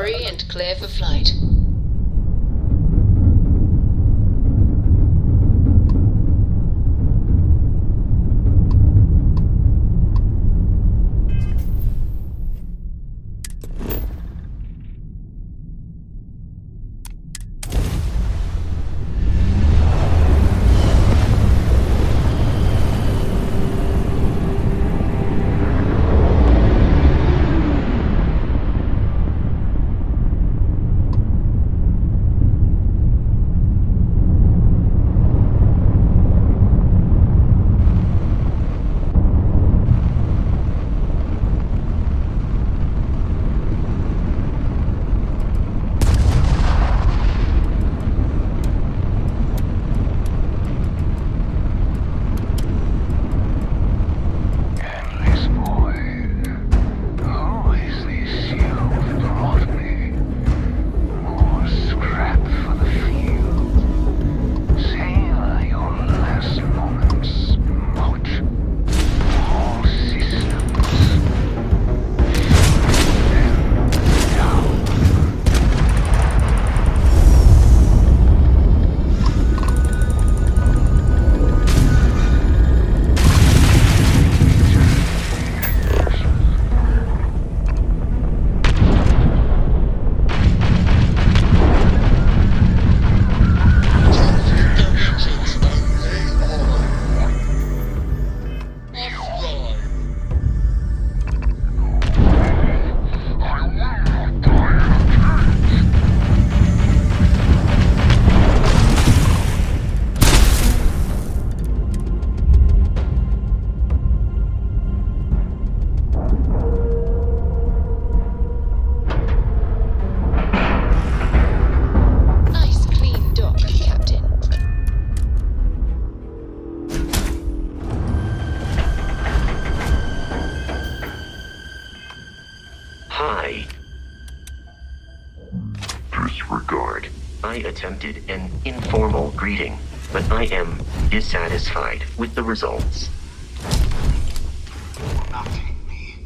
free and clear for flight. Hi. Disregard. I attempted an informal greeting, but I am dissatisfied with the results. Nothing me.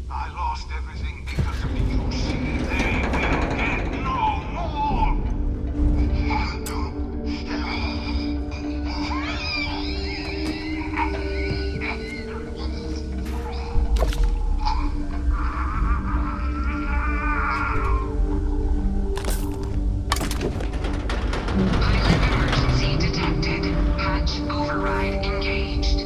I lost everything because of you. See, they will get no more. Pilot emergency detected. Hatch override engaged.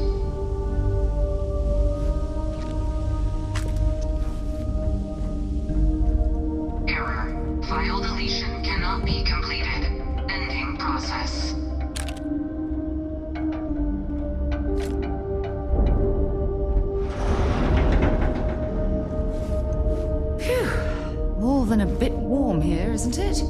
Error. File deletion cannot be completed. Ending process. Phew. More than a bit warm here, isn't it?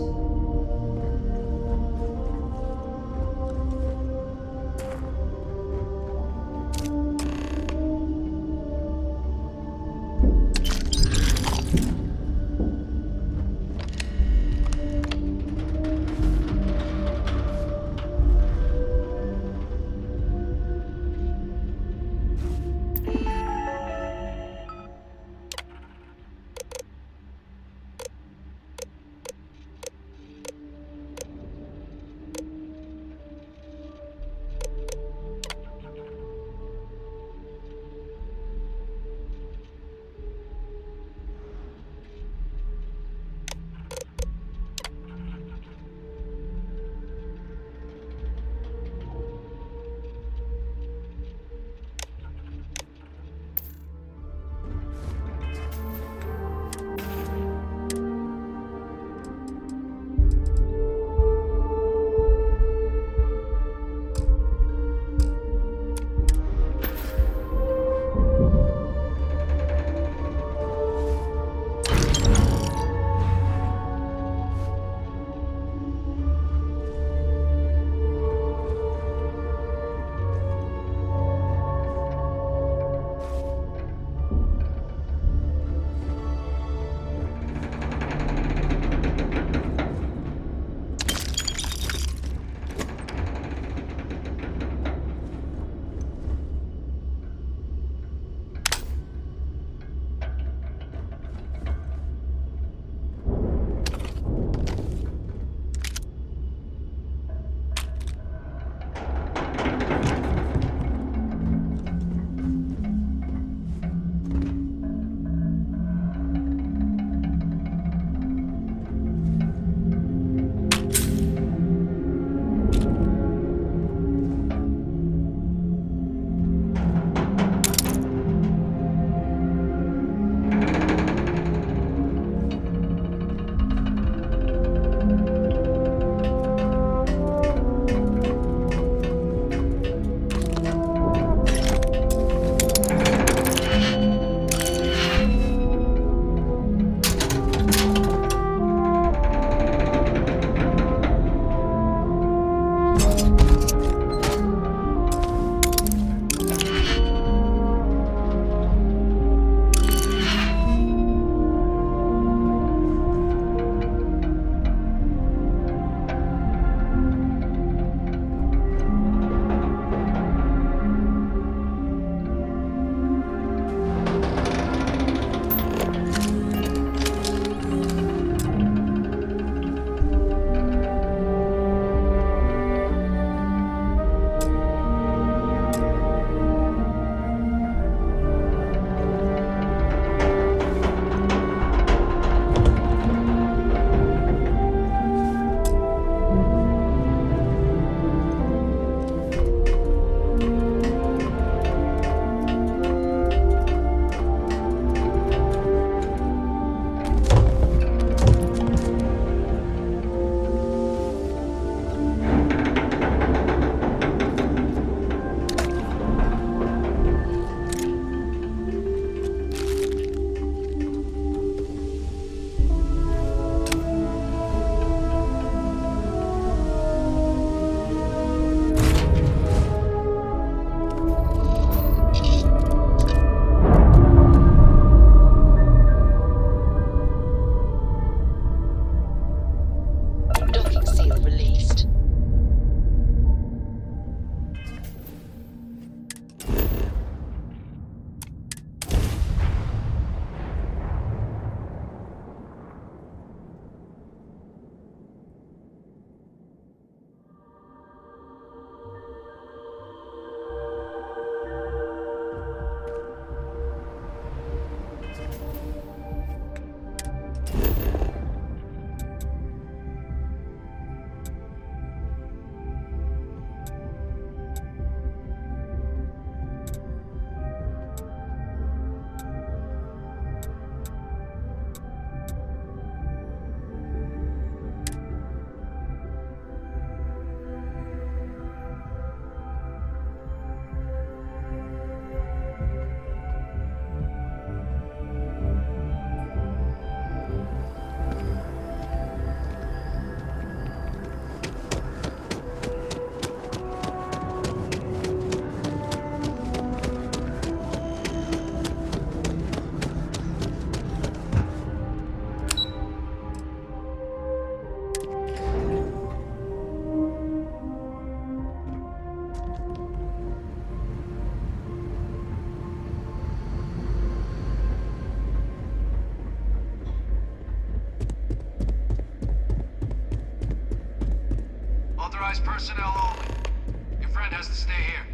Authorized personnel only. Your friend has to stay here.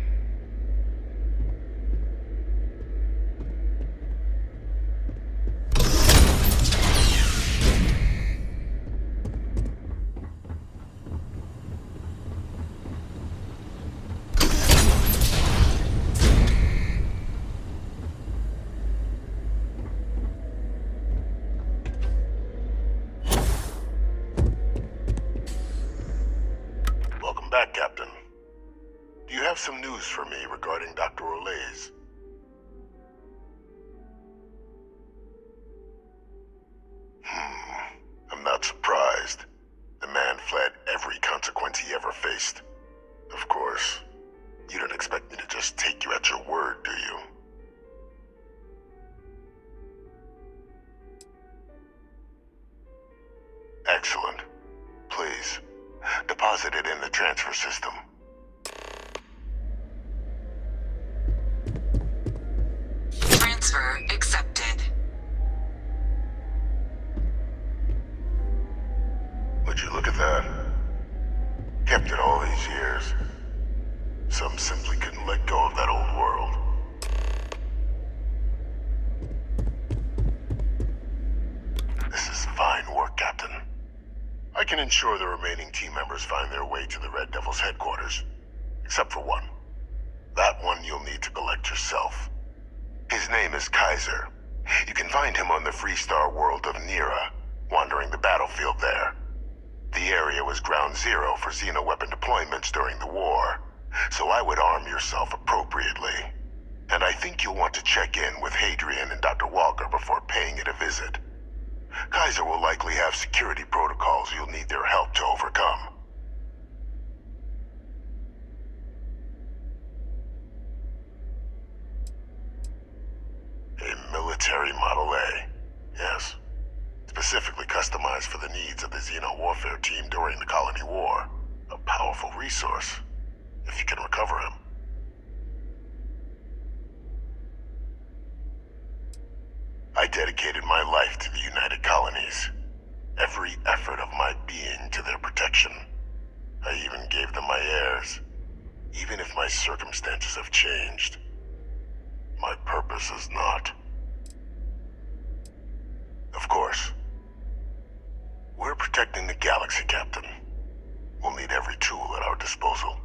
Welcome back, Captain. Do you have some news for me regarding Dr. Olays? I'm not surprised. The man fled every consequence he ever faced. Of course, you don't expect me to just take you at your word, do you? Excellent. Please, deposit it in the transfer system. Transfer accepted. Would you look at that? Kept it all these years. Some simply couldn't let go of that old world. This is fine work, Captain. I can ensure the remaining team members find their way to the Red Devil's headquarters. Except for one. That one you'll need to collect yourself. His name is Kaiser. You can find him on the Freestar world of Nira, wandering the battlefield there. The area was ground zero for xeno-weapon deployments during the war, so I would arm yourself appropriately. And I think you'll want to check in with Hadrian and Dr. Walker before paying it a visit. Kaiser will likely have security protocols you'll need their help to overcome. A military Model A, yes. Specifically customized for the needs of the Xeno warfare team during the Colony War. A powerful resource, if you can recover him. I dedicated my life to the United Colonies. Every effort of my being to their protection. I even gave them my heirs. Even if my circumstances have changed, my purpose is not. Of course. We're protecting the galaxy, Captain. We'll need every tool at our disposal.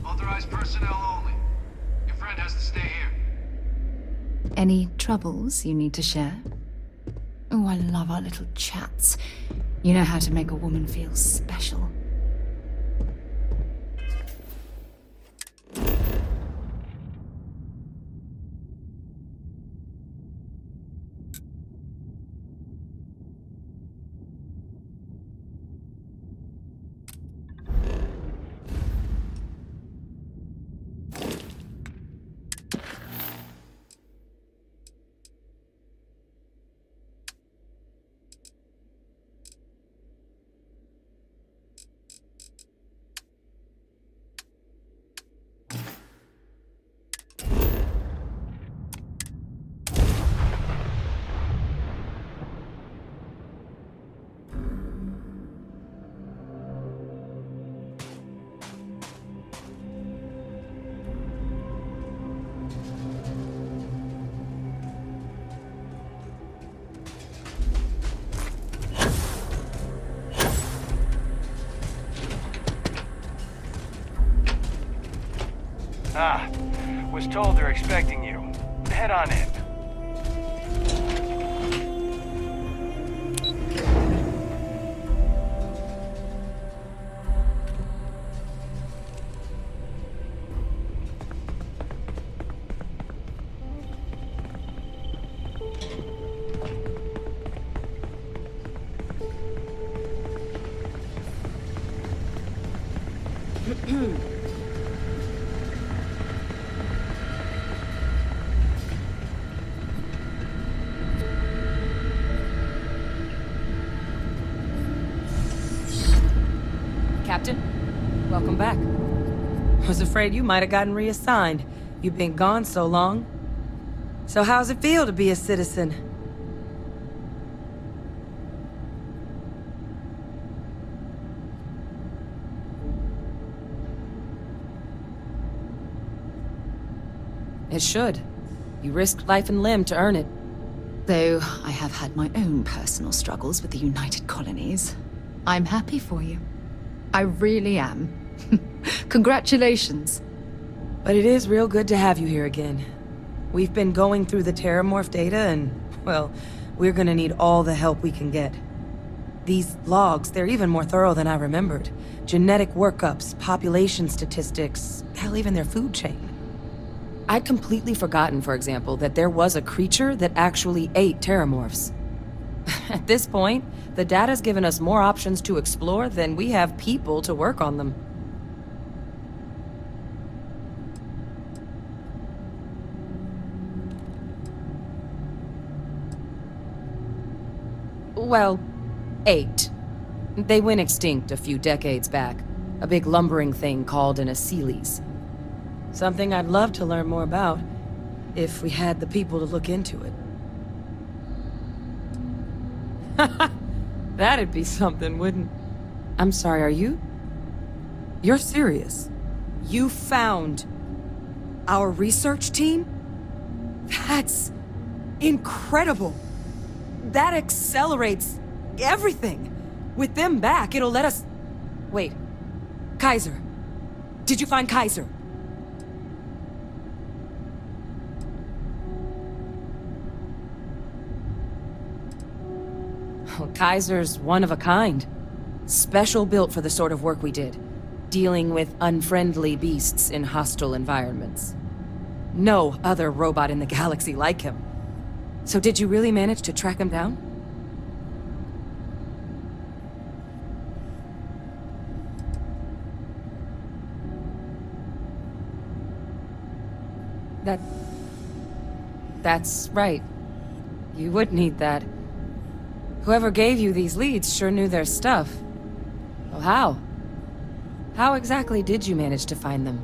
Authorized personnel only. Your friend has to stay here. Any troubles you need to share? Oh, I love our little chats. You know how to make a woman feel special. Ah, was told they're expecting you. Head on in. Captain, welcome back. Was afraid you might have gotten reassigned. You've been gone so long. So how's it feel to be a citizen? It should. You risked life and limb to earn it. Though I have had my own personal struggles with the United Colonies. I'm happy for you. I really am. Congratulations. But it is real good to have you here again. We've been going through the Terramorph data and, well, we're gonna need all the help we can get. These logs, they're even more thorough than I remembered. Genetic workups, population statistics, hell, even their food chain. I'd completely forgotten, for example, that there was a creature that actually ate Terramorphs. At this point, the data's given us more options to explore than we have people to work on them. Well, 8. They went extinct a few decades back. A big lumbering thing called an Aceles. Something I'd love to learn more about, if we had the people to look into it. That'd be something, wouldn't... I'm sorry, are you? You're serious? You found our research team? That's incredible. That accelerates everything. With them back, it'll let us... Wait. Kaiser. Did you find Kaiser? Well, Kaiser's one of a kind. Special built for the sort of work we did. Dealing with unfriendly beasts in hostile environments. No other robot in the galaxy like him. So did you really manage to track him down? That's right. You would need that. Whoever gave you these leads sure knew their stuff. Well, how? How exactly did you manage to find them?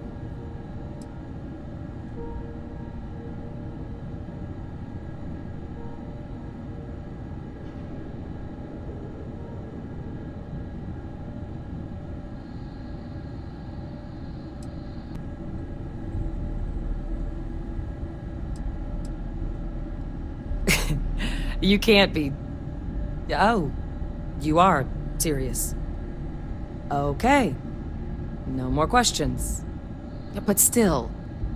You can't be... Oh, you are serious. Okay. No more questions. But still,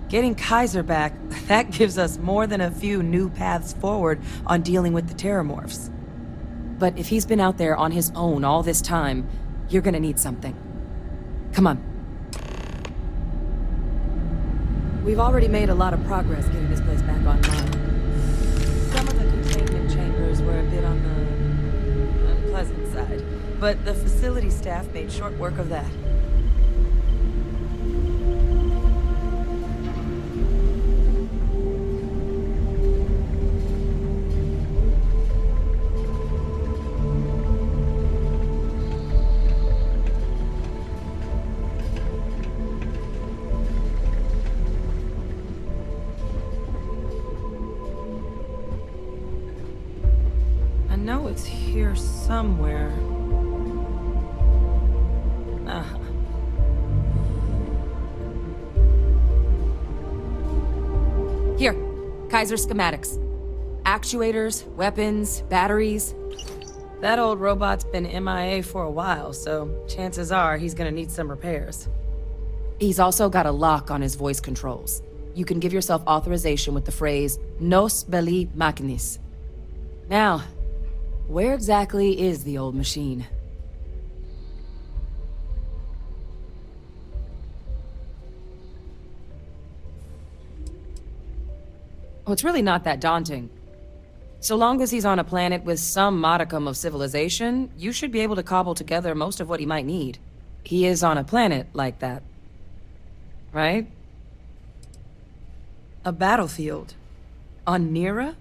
getting Kaiser back, that gives us more than a few new paths forward on dealing with the Terramorphs. But if he's been out there on his own all this time, you're gonna need something. Come on. We've already made a lot of progress getting this place back online. Some of the containment chambers were a bit on the unpleasant side, but the facility staff made short work of that. I know it's here somewhere. Here, Kaiser schematics. Actuators, weapons, batteries. That old robot's been MIA for a while, so chances are he's gonna need some repairs. He's also got a lock on his voice controls. You can give yourself authorization with the phrase, Nos belli machinis. Now, where exactly is the old machine? Oh, it's really not that daunting. So long as he's on a planet with some modicum of civilization, you should be able to cobble together most of what he might need. He is on a planet like that. Right? A battlefield? On Nira?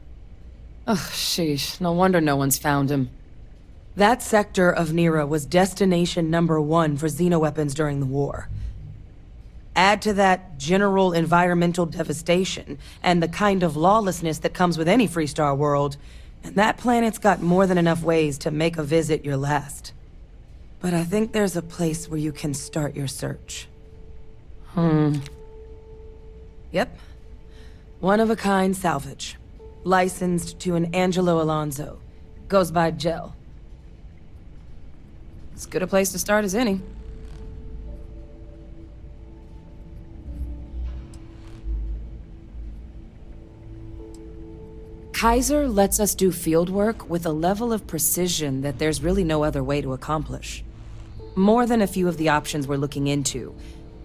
Ugh, sheesh. No wonder no one's found him. That sector of Nira was destination #1 for xenoweapons during the war. Add to that general environmental devastation and the kind of lawlessness that comes with any Freestar world, and that planet's got more than enough ways to make a visit your last. But I think there's a place where you can start your search. Yep. One-of-a-kind salvage. Licensed to an Angelo Alonso. Goes by Gel. As good a place to start as any. Kaiser lets us do field work with a level of precision that there's really no other way to accomplish. More than a few of the options we're looking into.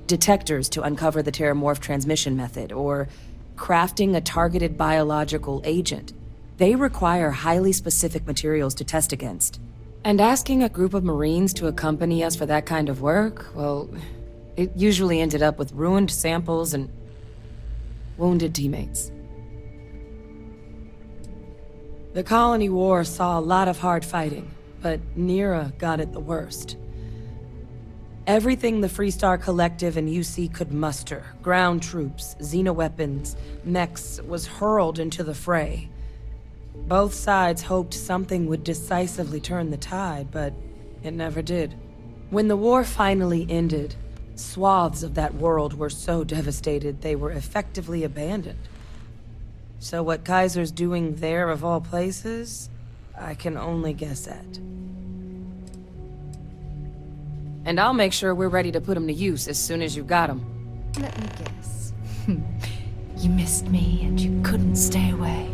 Detectors to uncover the Terramorph transmission method, or crafting a targeted biological agent. They require highly specific materials to test against. And asking a group of Marines to accompany us for that kind of work, well, it usually ended up with ruined samples and wounded teammates. The Colony War saw a lot of hard fighting, but Nira got it the worst. Everything the Freestar Collective and UC could muster, ground troops, xenoweapons, mechs, was hurled into the fray. Both sides hoped something would decisively turn the tide, but it never did. When the war finally ended, swaths of that world were so devastated they were effectively abandoned. So what Kaiser's doing there of all places, I can only guess at. And I'll make sure we're ready to put him to use as soon as you got him. Let me guess. You missed me and you couldn't stay away.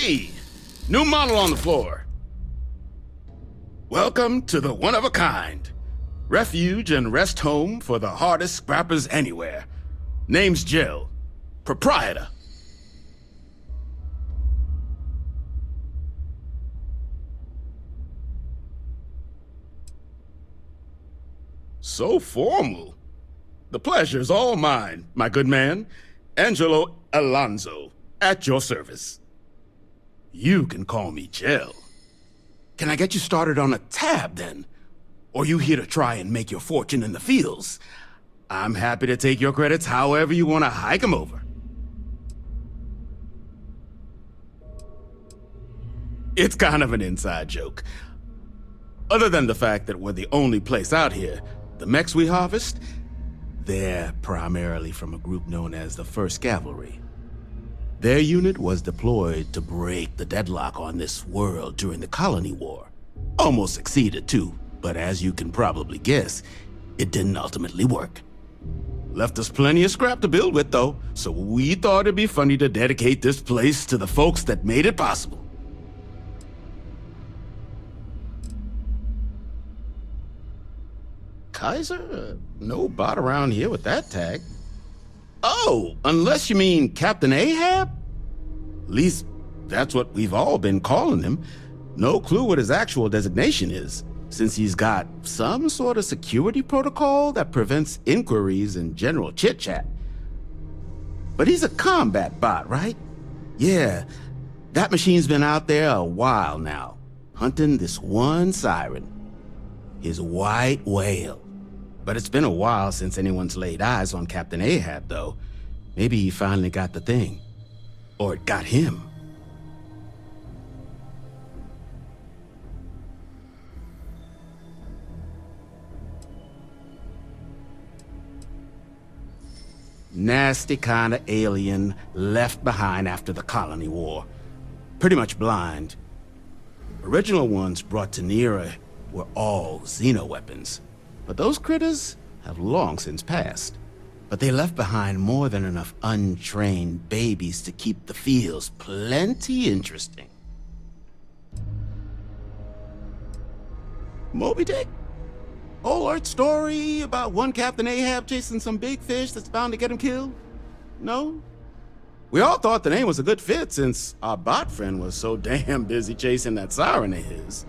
Hey! New model on the floor. Welcome to the one-of-a-kind. Refuge and rest home for the hardest scrappers anywhere. Name's Jill. Proprietor. So formal. The pleasure's all mine, my good man. Angelo Alonso, at your service. You can call me Jill. Can I get you started on a tab, then? Or you here to try and make your fortune in the fields? I'm happy to take your credits however you want to hike them over. It's kind of an inside joke. Other than the fact that we're the only place out here, the mechs we harvest, they're primarily from a group known as the 1st Cavalry. Their unit was deployed to break the deadlock on this world during the Colony War. Almost succeeded too, but as you can probably guess, it didn't ultimately work. Left us plenty of scrap to build with though, so we thought it'd be funny to dedicate this place to the folks that made it possible. Kaiser? No bot around here with that tag. Oh, unless you mean Captain Ahab? At least, that's what we've all been calling him. No clue what his actual designation is, since he's got some sort of security protocol that prevents inquiries and general chit-chat. But he's a combat bot, right? Yeah, that machine's been out there a while now, hunting this one siren. His white whale. But it's been a while since anyone's laid eyes on Captain Ahab, though. Maybe he finally got the thing. Or it got him. Nasty kind of alien left behind after the Colony War. Pretty much blind. Original ones brought to Nera were all xeno-weapons. But those critters have long since passed. But they left behind more than enough untrained babies to keep the fields plenty interesting. Moby Dick? Old Earth story about one Captain Ahab chasing some big fish that's bound to get him killed? No? We all thought the name was a good fit since our bot friend was so damn busy chasing that siren of his.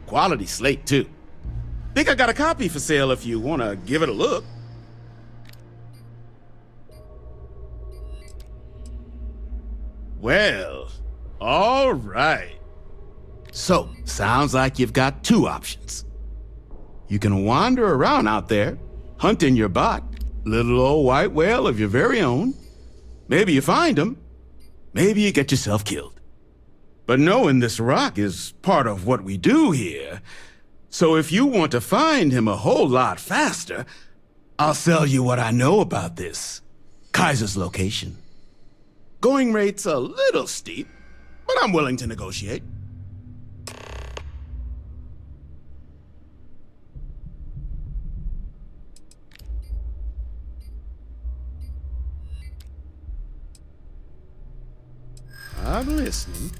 Quality slate, too. Think I got a copy for sale if you want to give it a look. Well, all right. So, sounds like you've got two options. You can wander around out there, hunting your bot, little old white whale of your very own. Maybe you find him. Maybe you get yourself killed. But knowing this rock is part of what we do here. So if you want to find him a whole lot faster, I'll sell you what I know about this. Kaiser's location. Going rate's a little steep, but I'm willing to negotiate. I'm listening.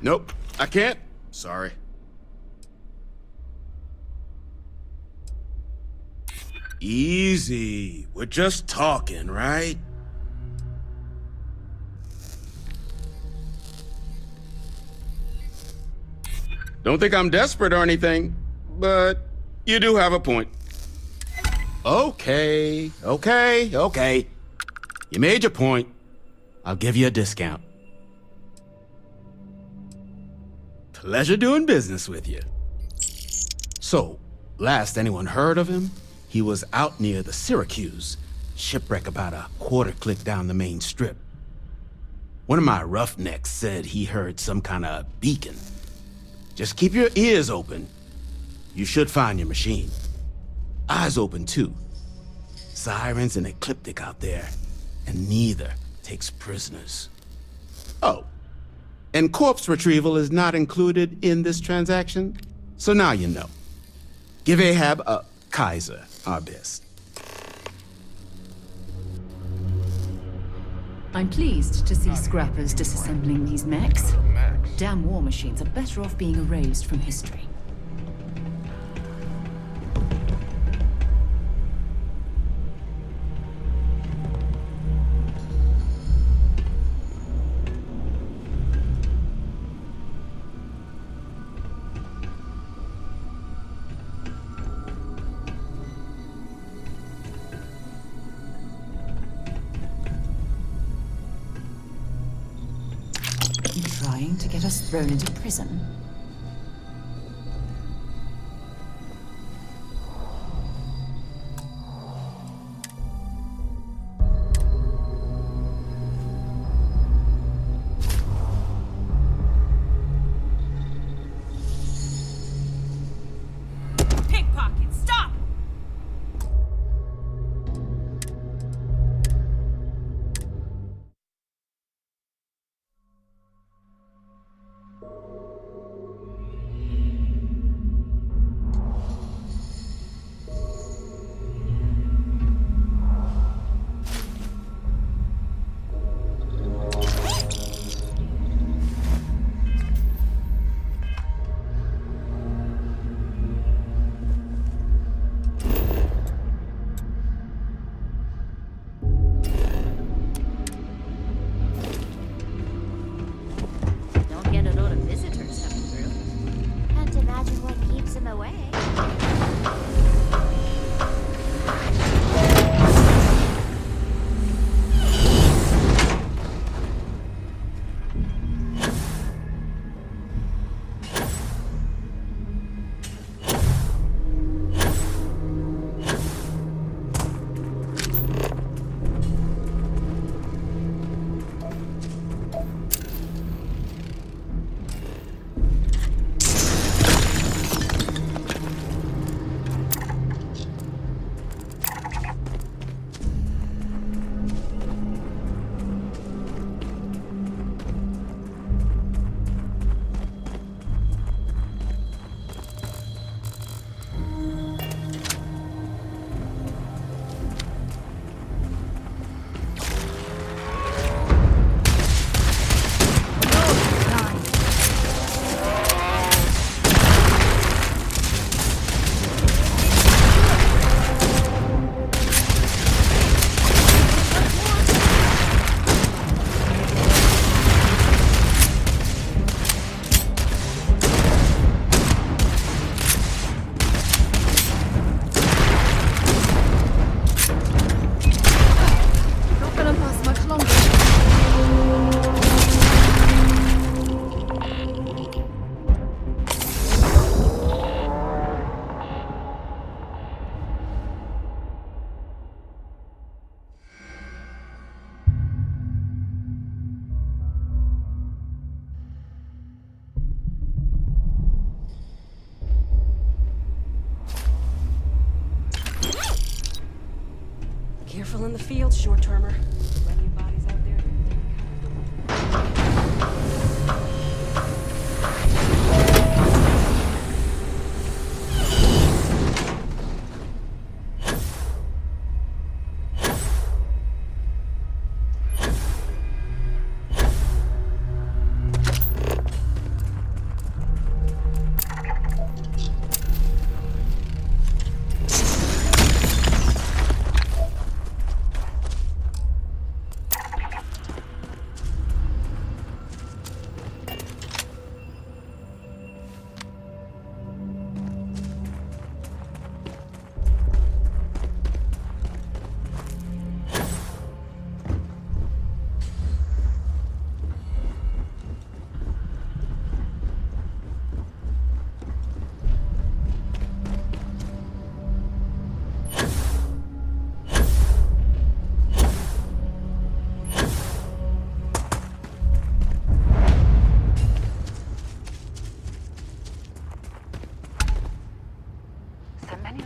Nope, I can't. Sorry. Easy. We're just talking, right? Don't think I'm desperate or anything, but you do have a point. Okay. You made your point. I'll give you a discount. Pleasure doing business with you. So, last anyone heard of him, he was out near the Syracuse, shipwreck about a quarter click down the main strip. One of my roughnecks said he heard some kind of beacon. Just keep your ears open. You should find your machine. Eyes open too. Sirens and Ecliptic out there, and neither takes prisoners. Oh. And corpse retrieval is not included in this transaction, so now you know. Give Ahab a Kaiser our best. I'm pleased to see scrappers disassembling these mechs. Damn war machines are better off being erased from history. Trying to get us thrown into prison? Pickpocket, stop! Don't get a lot of visitors coming through. Can't imagine what keeps them away. Careful in the field, short-termer. Plenty of bodies out there.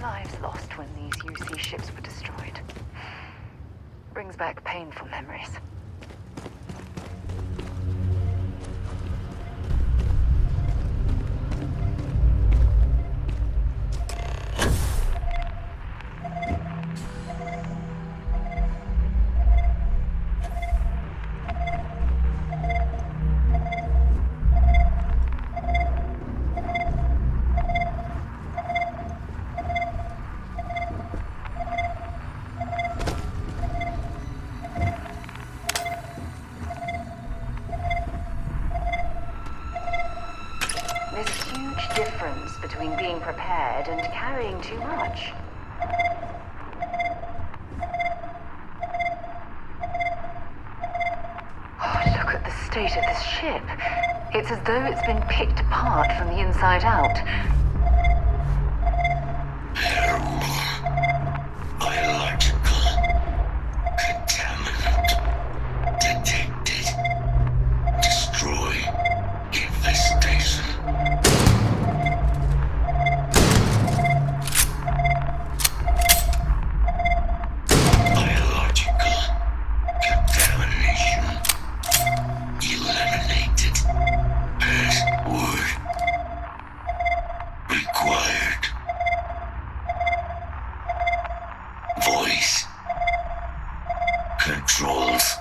Lives lost when these UC ships were destroyed. Brings back painful memories. There's a huge difference between being prepared and carrying too much. Oh, look at the state of this ship. It's as though it's been picked apart from the inside out. Biological contaminant detected. Destroy infestation. Biological contamination eliminated. Password required. Voice controls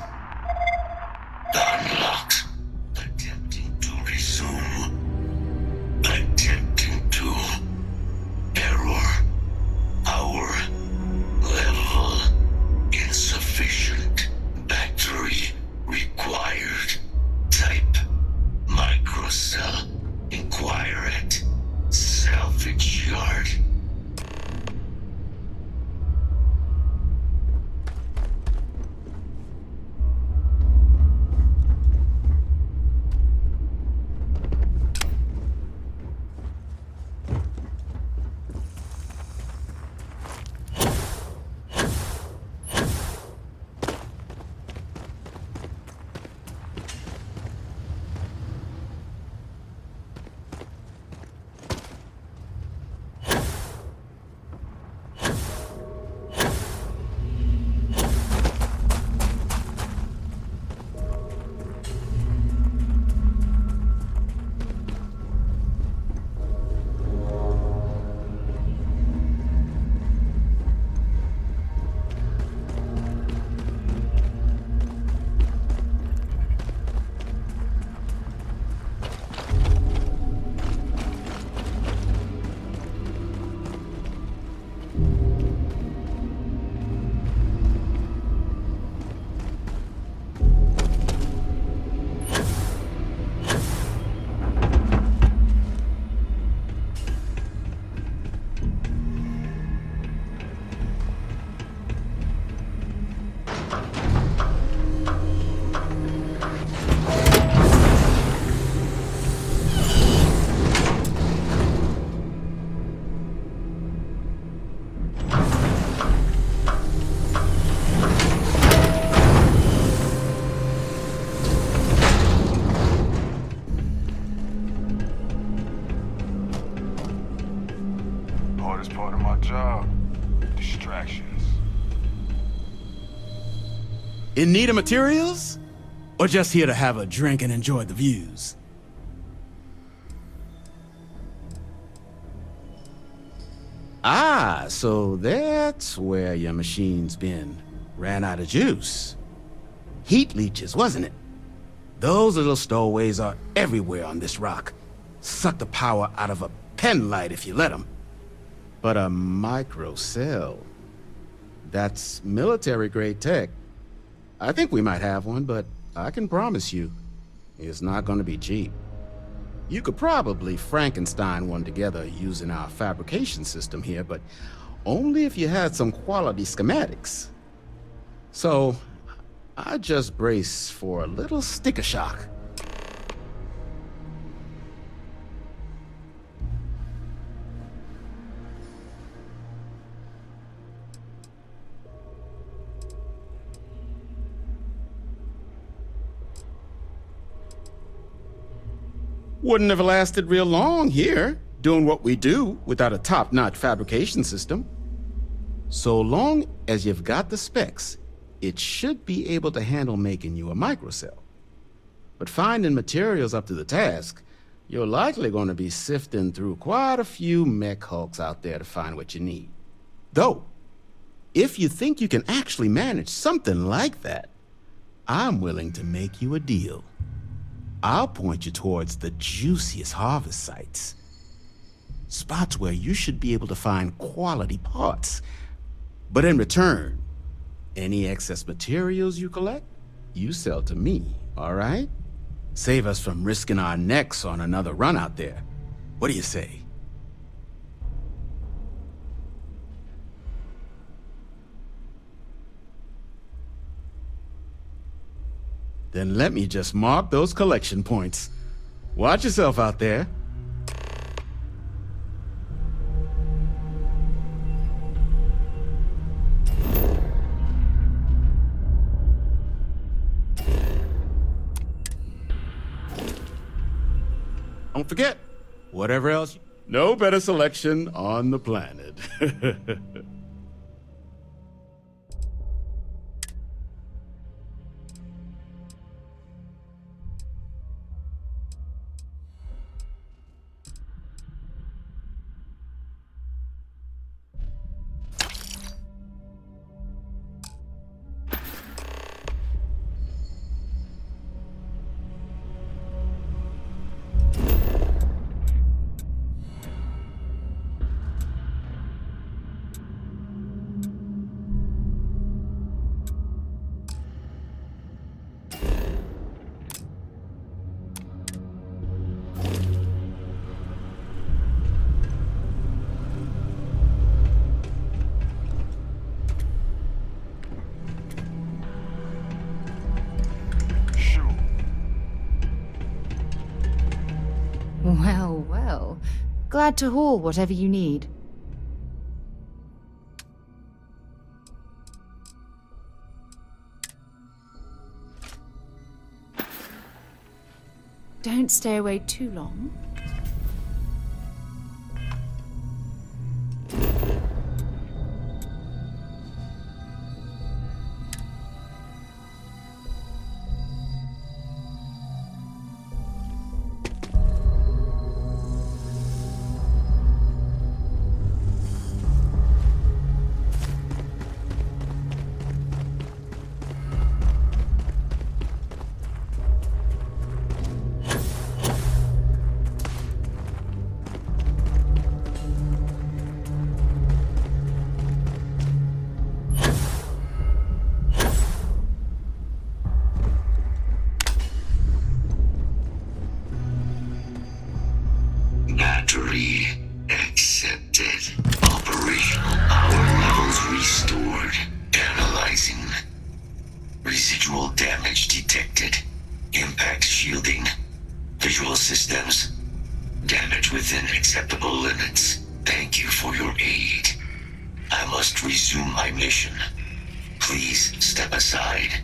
unlocked. Attempting to resume. Attempting to. Error. Power level insufficient. Battery required. Type microcell. Inquire at salvage yard. Hardest part of my job, distractions. In need of materials? Or just here to have a drink and enjoy the views? Ah, so that's where your machine's been. Ran out of juice. Heat leeches, wasn't it? Those little stowaways are everywhere on this rock. Suck the power out of a pen light if you let them. But a microcell. That's military-grade tech. I think we might have one, but I can promise you, it's not going to be cheap. You could probably Frankenstein one together using our fabrication system here, but only if you had some quality schematics. So, I just brace for a little sticker shock. Wouldn't have lasted real long here, doing what we do without a top-notch fabrication system. So long as you've got the specs, it should be able to handle making you a microcell. But finding materials up to the task, you're likely going to be sifting through quite a few mech hulks out there to find what you need. Though, if you think you can actually manage something like that, I'm willing to make you a deal. I'll point you towards the juiciest harvest sites. Spots where you should be able to find quality parts. But in return, any excess materials you collect, you sell to me, all right? Save us from risking our necks on another run out there. What do you say? Then let me just mark those collection points. Watch yourself out there. Don't forget, whatever else, no better selection on the planet. Well, well. Glad to haul whatever you need. Don't stay away too long. Battery accepted. Operational power levels restored. Analyzing. Residual damage detected. Impact shielding. Visual systems. Damage within acceptable limits. Thank you for your aid. I must resume my mission. Please step aside.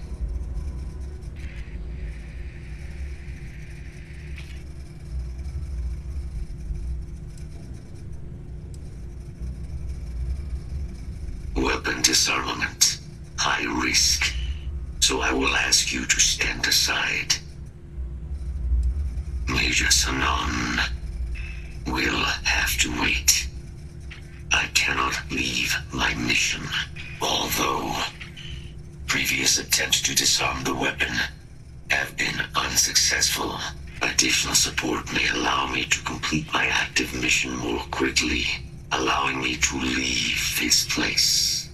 Weapon disarmament. High risk. So I will ask you to stand aside. Major Sanon will have to wait. I cannot leave my mission. Although previous attempts to disarm the weapon have been unsuccessful, additional support may allow me to complete my active mission more quickly, allowing me to leave this place.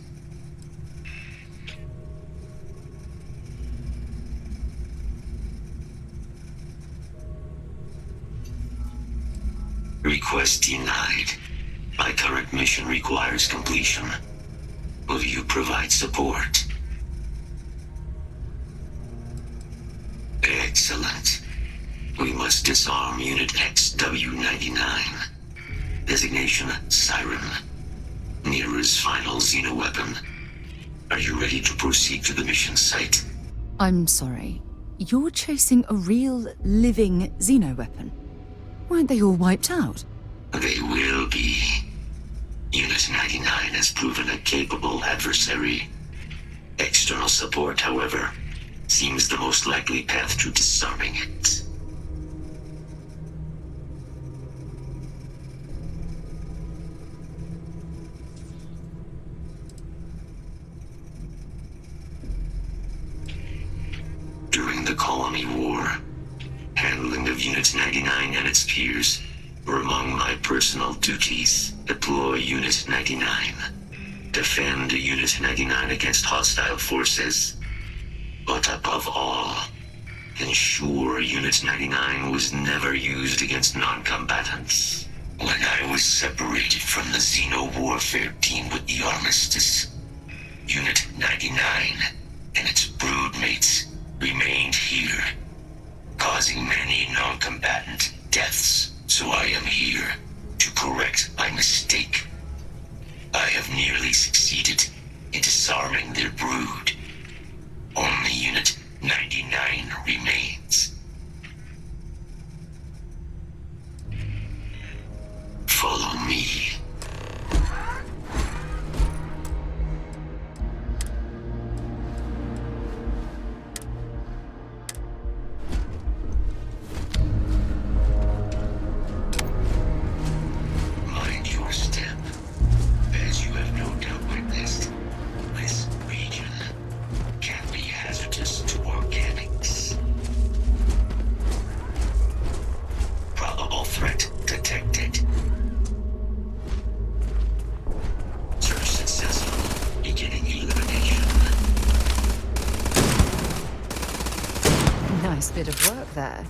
Request denied. My current mission requires completion. Will you provide support? Excellent. We must disarm Unit XW-99. Designation Siren. Nearest final xenoweapon. Are you ready to proceed to the mission site? I'm sorry. You're chasing a real, living xenoweapon? Weren't they all wiped out? They will be. Unit 99 has proven a capable adversary. External support, however, seems the most likely path to disarming it. During the Colony War, handling of Unit 99 and its peers were among my personal duties. Deploy Unit 99. Defend Unit 99 against hostile forces. But above all, ensure Unit 99 was never used against non-combatants. was separated from the Xeno-warfare team with the armistice. Unit 99 and its broodmates remained here, causing many non-combatant deaths, so I am here to correct my mistake. I have nearly succeeded in disarming their brood. Only Unit 99 remains. Follow me. Mind your step. As you have no doubt witnessed, this region can be hazardous to organics. Probable threat detected. Search successful. Beginning elimination. Nice bit of work there.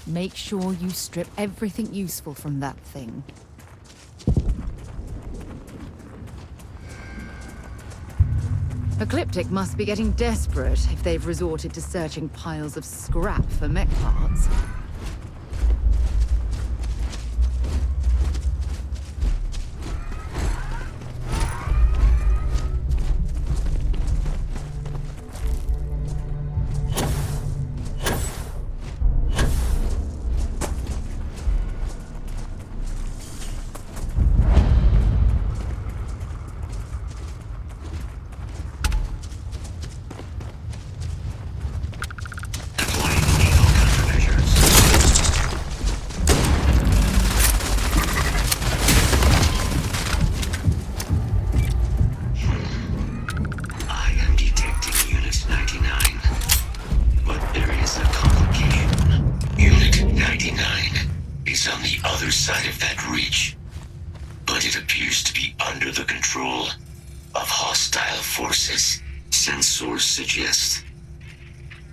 Make sure you strip everything useful from that thing. Ecliptic must be getting desperate if they've resorted to searching piles of scrap for mech parts. Side of that reach, but it appears to be under the control of hostile forces. Sensors suggest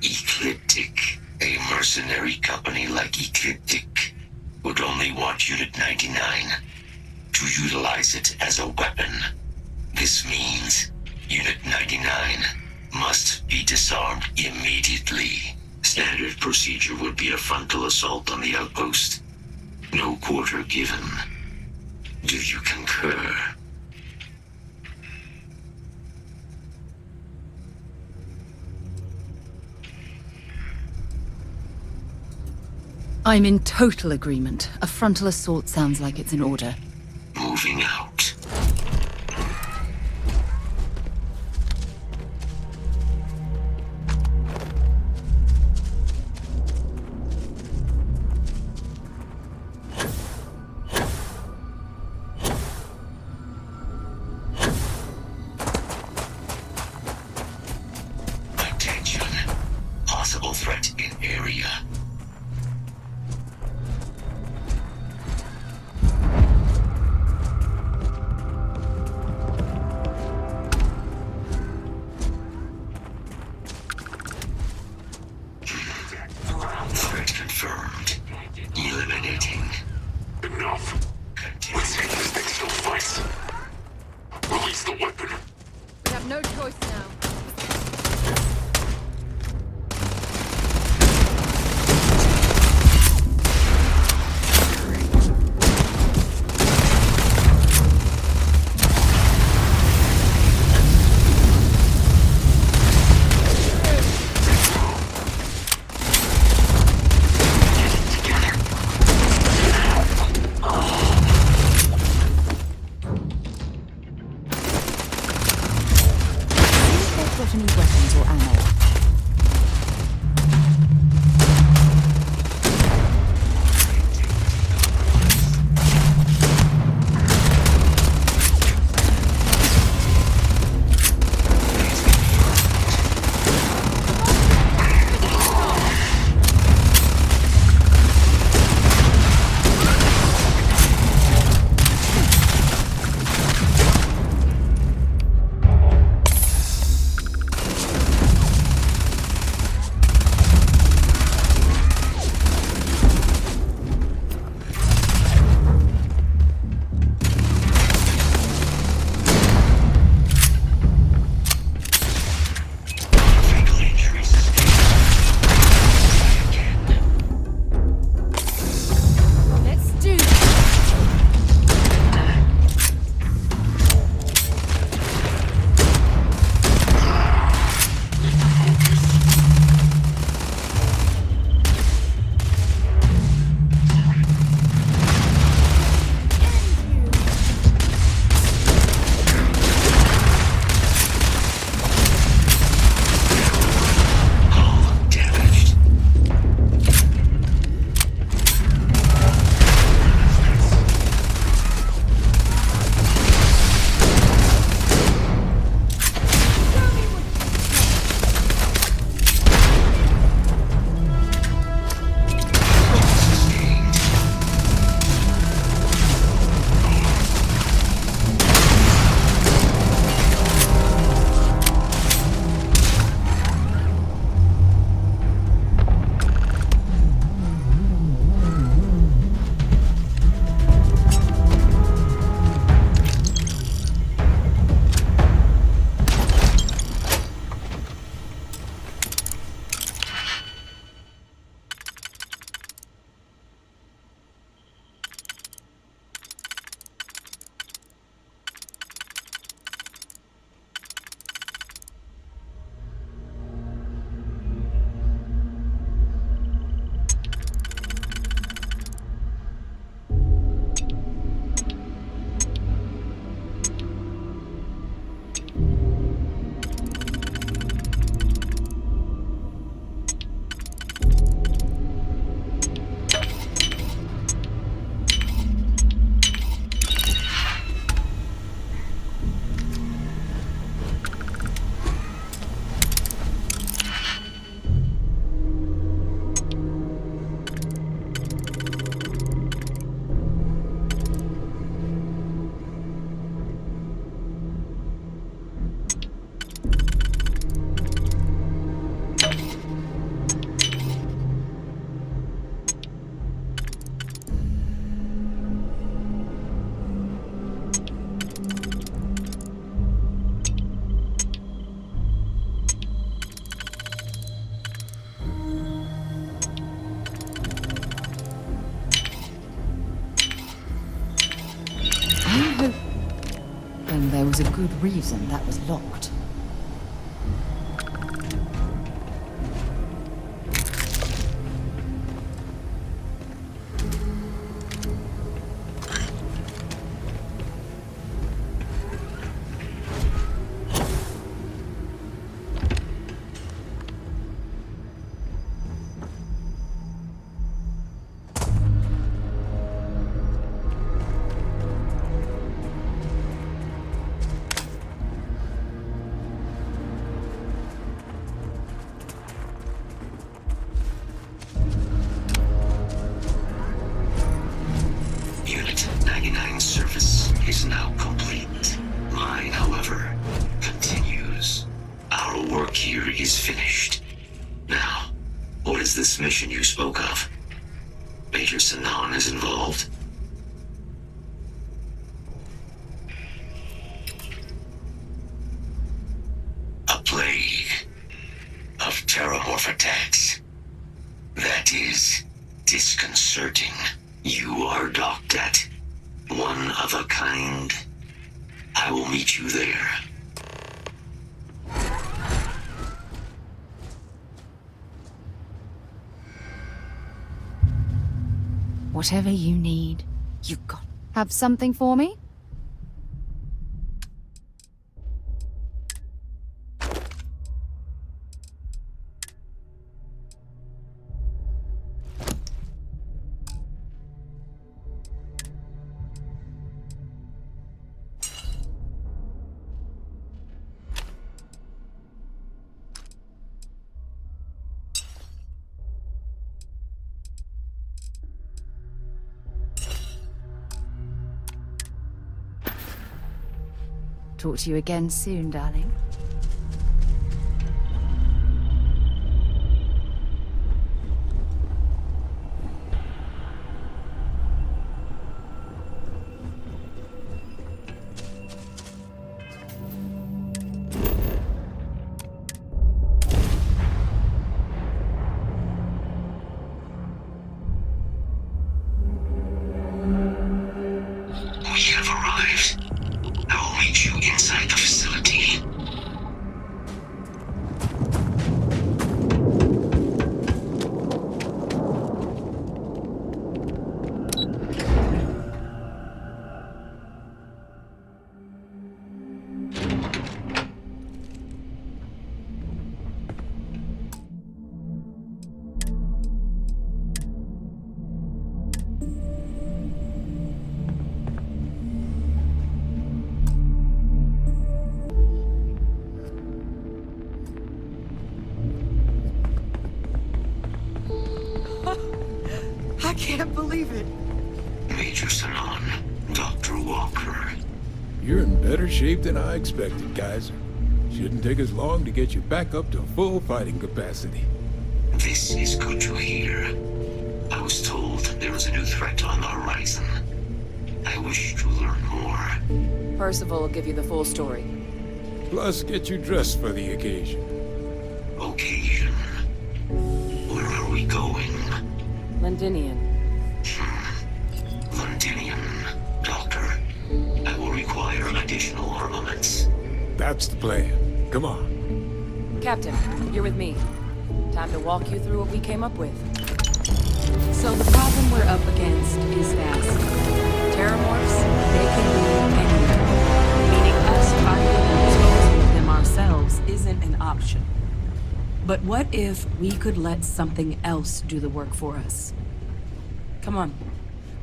Ecliptic, a mercenary company like Ecliptic, would only want Unit 99 to utilize it as a weapon. This means Unit 99 must be disarmed immediately. Standard procedure would be a frontal assault on the outpost. No quarter given. Do you concur? I'm in total agreement. A frontal assault sounds like it's in order. Moving out. Threat in area. Threat confirmed. Eliminating. Enough. Let's see if this thing still fights. Release the weapon. We have no choice now. Got any weapons or ammo? good reason that was locked. Unit 99 service is now complete. Mine, however, continues. Our work here is finished. Now, what is this mission you spoke of? Major Sanan is involved? A plague of terramorph attacks. That is disconcerting. You are docked at one of a kind. I will meet you there. Whatever you need, you got. Have something for me? Talk to you again soon, darling. We have arrived. I will meet you inside the facility. I can't believe it. Major Sanan, Dr. Walker. You're in better shape than I expected, Kaiser. Shouldn't take us long to get you back up to full fighting capacity. This is good to hear. I was told there was a new threat on the horizon. I wish to learn more. Percival will give you the full story. Plus, get you dressed for the occasion. Occasion. Where are we going? Londinian. Londinian, Doctor. I will require additional armaments. That's the plan. Come on. Captain, you're with me. Time to walk you through what we came up with. So the problem we're up against is vast. Terramorphs, they can be anywhere. Meaning us finding and disposing of them ourselves isn't an option. But what if we could let something else do the work for us? Come on.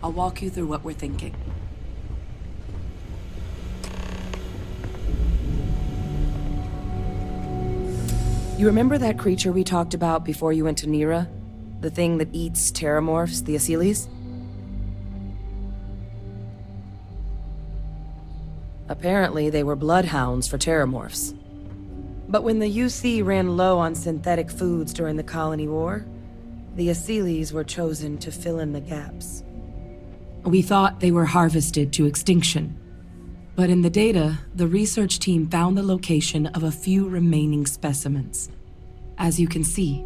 I'll walk you through what we're thinking. You remember that creature we talked about before you went to Nira? The thing that eats terramorphs, the Asylees? Apparently, they were bloodhounds for terramorphs. But when the UC ran low on synthetic foods during the Colony War, the Asylees were chosen to fill in the gaps. We thought they were harvested to extinction. But in the data, the research team found the location of a few remaining specimens. As you can see,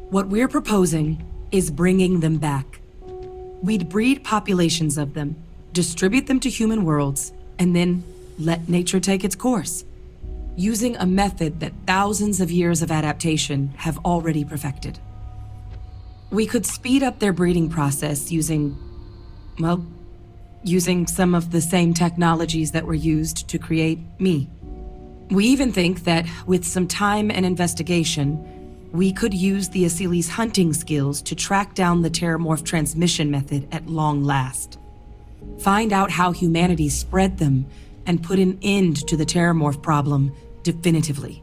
what we're proposing is bringing them back. We'd breed populations of them, distribute them to human worlds, and then let nature take its course, using a method that thousands of years of adaptation have already perfected. We could speed up their breeding process using some of the same technologies that were used to create me. We even think that with some time and investigation, we could use the Asili's hunting skills to track down the Terramorph transmission method at long last. Find out how humanity spread them and put an end to the Terramorph problem definitively.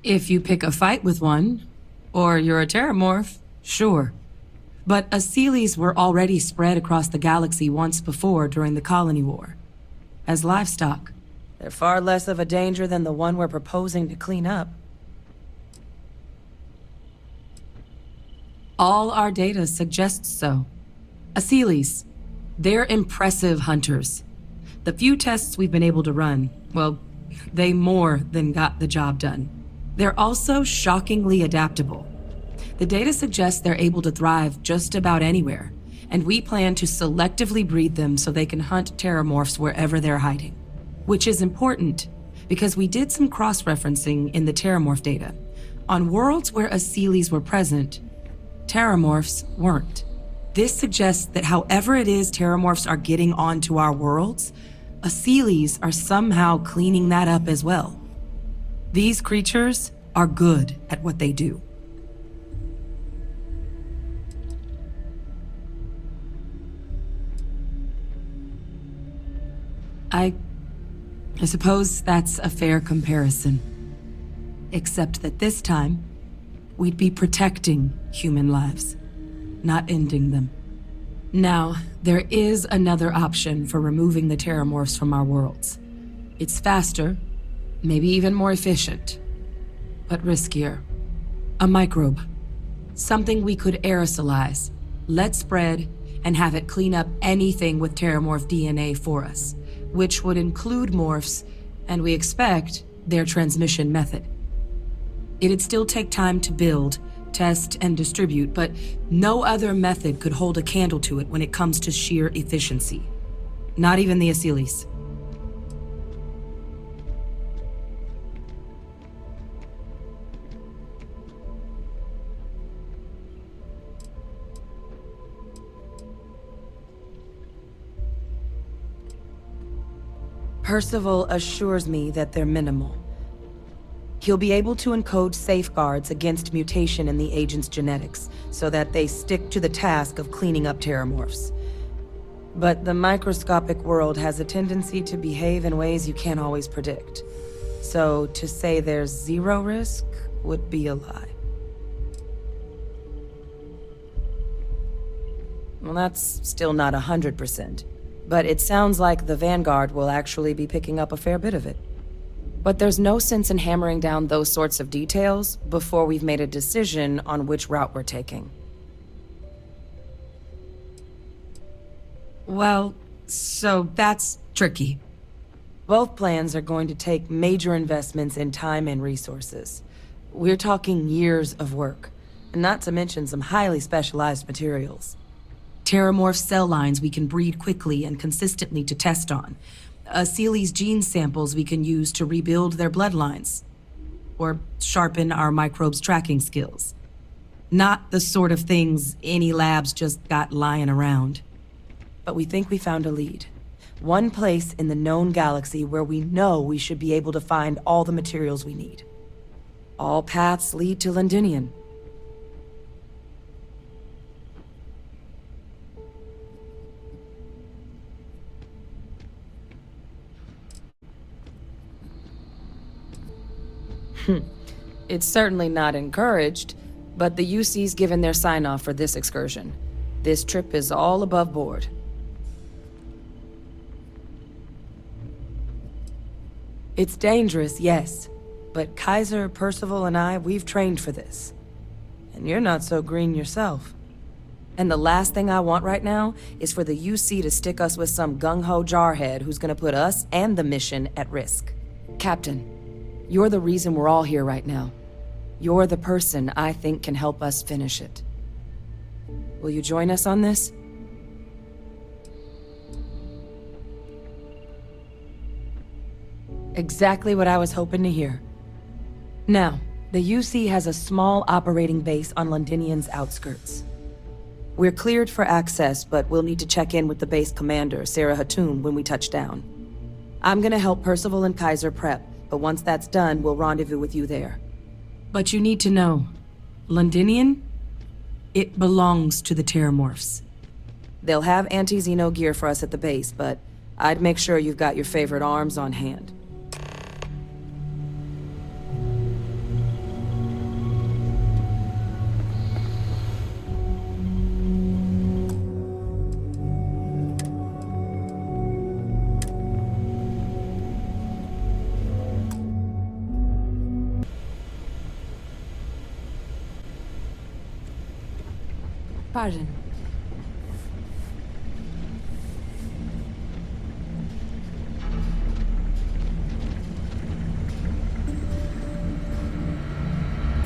If you pick a fight with one, or you're a Terramorph, sure. But Asilis were already spread across the galaxy once before during the Colony War. As livestock. They're far less of a danger than the one we're proposing to clean up. All our data suggests so. Asilis, they're impressive hunters. The few tests we've been able to run, well, they more than got the job done. They're also shockingly adaptable. The data suggests they're able to thrive just about anywhere, and we plan to selectively breed them so they can hunt Terramorphs wherever they're hiding. Which is important, because we did some cross-referencing in the Terramorph data. On worlds where Asilis were present, Terramorphs weren't. This suggests that however it is Terramorphs are getting onto our worlds, Asilis are somehow cleaning that up as well. These creatures are good at what they do. I suppose that's a fair comparison. Except that this time, we'd be protecting human lives, not ending them. Now, there is another option for removing the Terramorphs from our worlds. It's faster, maybe even more efficient, but riskier. A microbe. Something we could aerosolize, let spread, and have it clean up anything with Terramorph DNA for us, which would include morphs, and we expect their transmission method. It'd still take time to build, test, and distribute, but no other method could hold a candle to it when it comes to sheer efficiency. Not even the Asilis. Percival assures me that they're minimal. He'll be able to encode safeguards against mutation in the agent's genetics, so that they stick to the task of cleaning up Terramorphs. But the microscopic world has a tendency to behave in ways you can't always predict. So to say there's zero risk would be a lie. Well, that's still not 100%. But it sounds like the Vanguard will actually be picking up a fair bit of it. But there's no sense in hammering down those sorts of details before we've made a decision on which route we're taking. Well, so that's tricky. Both plans are going to take major investments in time and resources. We're talking years of work, not to mention some highly specialized materials. Terramorph cell lines we can breed quickly and consistently to test on. Asili's gene samples we can use to rebuild their bloodlines. Or sharpen our microbes' tracking skills. Not the sort of things any labs just got lying around. But we think we found a lead. One place in the known galaxy where we know we should be able to find all the materials we need. All paths lead to Londinian. It's certainly not encouraged, but the UC's given their sign-off for this excursion. This trip is all above board. It's dangerous, yes, but Kaiser, Percival, and I, we've trained for this. And you're not so green yourself. And the last thing I want right now is for the UC to stick us with some gung-ho jarhead who's gonna put us and the mission at risk. Captain, You're the reason we're all here right now. You're the person I think can help us finish it. Will you join us on this? Exactly what I was hoping to hear. Now, the UC has a small operating base on Londinian's outskirts. We're cleared for access, but we'll need to check in with the base commander, Sarah Hatoum, when we touch down. I'm gonna help Percival and Kaiser prep, but once that's done, we'll rendezvous with you there. But you need to know, Londinian? It belongs to the Terramorphs. They'll have anti-Xeno gear for us at the base, but I'd make sure you've got your favorite arms on hand. Pardon.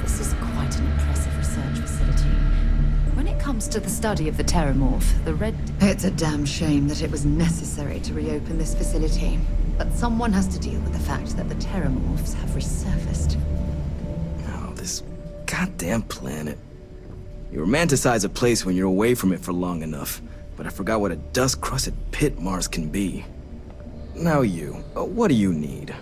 This is quite an impressive research facility. When it comes to the study of the Terramorph, the Red... It's a damn shame that it was necessary to reopen this facility. But someone has to deal with the fact that the Terramorphs have resurfaced. Oh, this goddamn planet. You romanticize a place when you're away from it for long enough, but I forgot what a dust-crusted pit Mars can be. Now what do you need?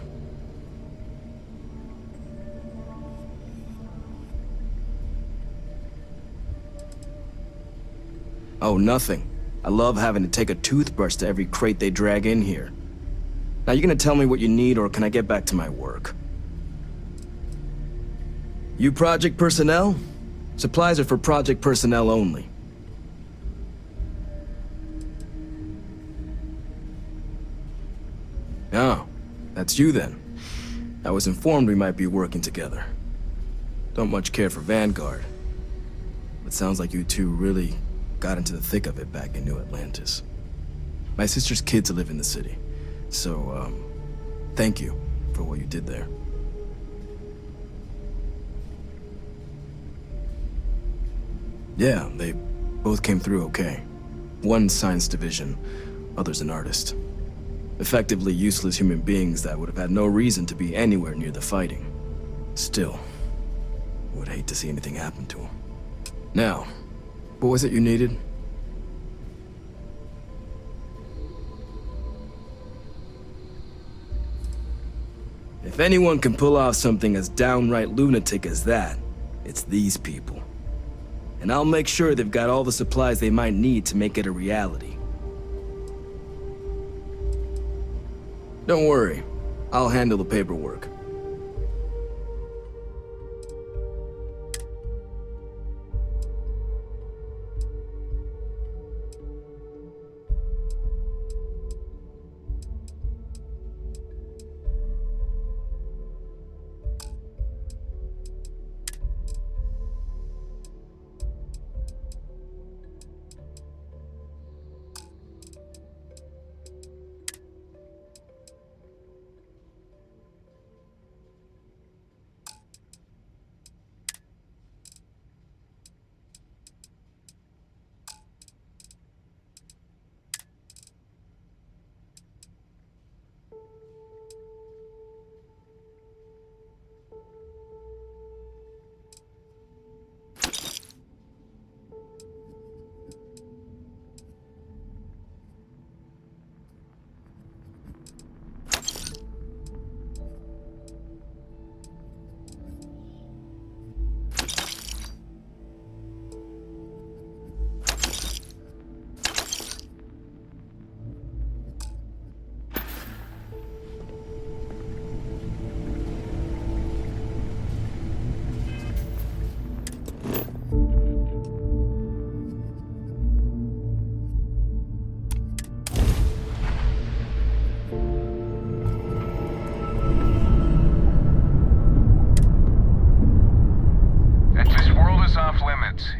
Oh, nothing. I love having to take a toothbrush to every crate they drag in here. Now you gonna tell me what you need, or can I get back to my work? You project personnel? Supplies are for project personnel only. Oh, that's you then. I was informed we might be working together. Don't much care for Vanguard. But sounds like you two really got into the thick of it back in New Atlantis. My sister's kids live in the city, so, thank you for what you did there. Yeah, they both came through okay. One science division, other's an artist. Effectively useless human beings that would have had no reason to be anywhere near the fighting. Still, would hate to see anything happen to them. Now, what was it you needed? If anyone can pull off something as downright lunatic as that, it's these people. And I'll make sure they've got all the supplies they might need to make it a reality. Don't worry, I'll handle the paperwork.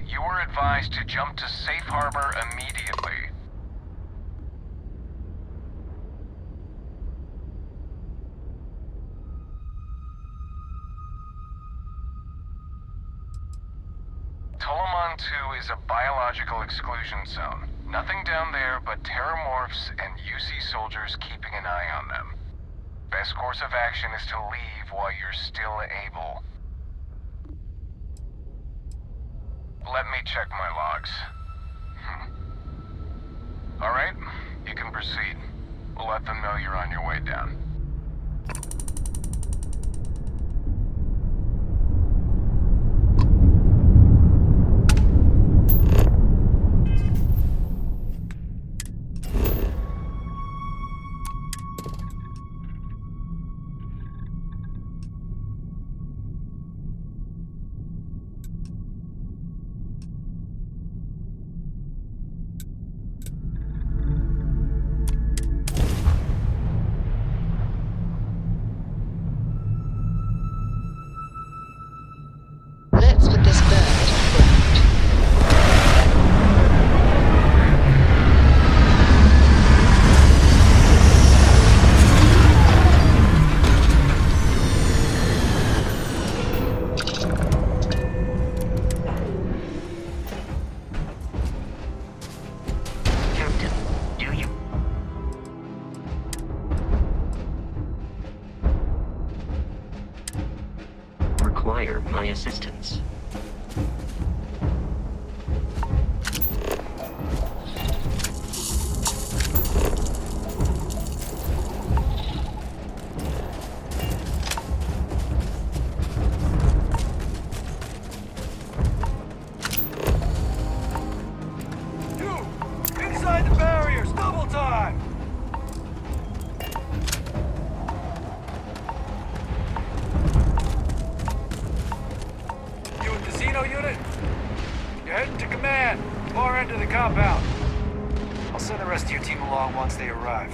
You are advised to jump to safe harbor immediately. a biological exclusion zone. Nothing down there but terramorphs and UC soldiers keeping an eye on them. Best course of action is to leave while you're still able. Let me check my logs. Alright, you can proceed. We'll let them know you're on your way down. Let's put this bird Captain, do you require my assistance? You! Inside the barriers! Double time! You a casino unit? You're heading to command. Far end of the compound. I'll send the rest of your team along once they arrive.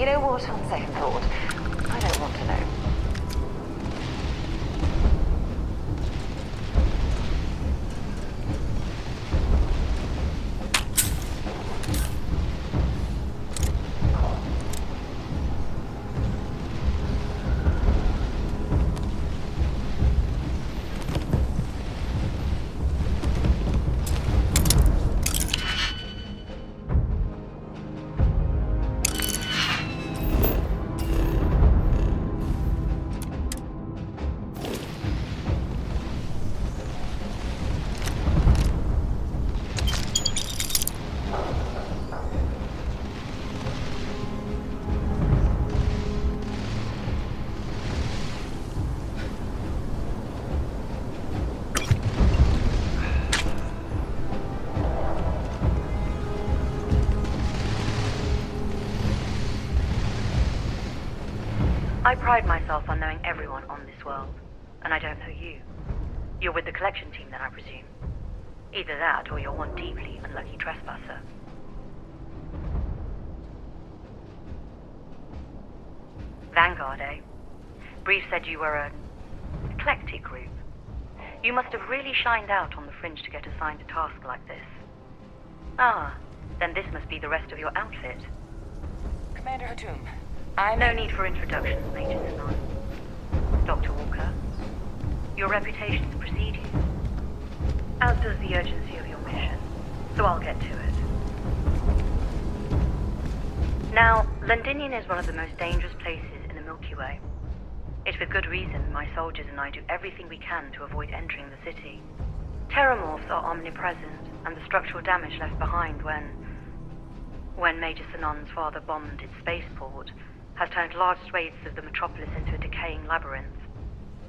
You know what, on second thought, I don't want to know. I pride myself on knowing everyone on this world, and I don't know you. You're with the collection team then, I presume. Either that, or you're one deeply unlucky trespasser. Vanguard, eh? Brief said you were an eclectic group. You must have really shined out on the fringe to get assigned a task like this. Ah, then this must be the rest of your outfit. Commander Hatum, No need for introductions, Major Sinan. Dr. Walker, your reputations precede you, as does the urgency of your mission, so I'll get to it. Now, Londinian is one of the most dangerous places in the Milky Way. It's for good reason my soldiers and I do everything we can to avoid entering the city. Terramorphs are omnipresent, and the structural damage left behind when Major Sinan's father bombed its spaceport has turned large swathes of the metropolis into a decaying labyrinth.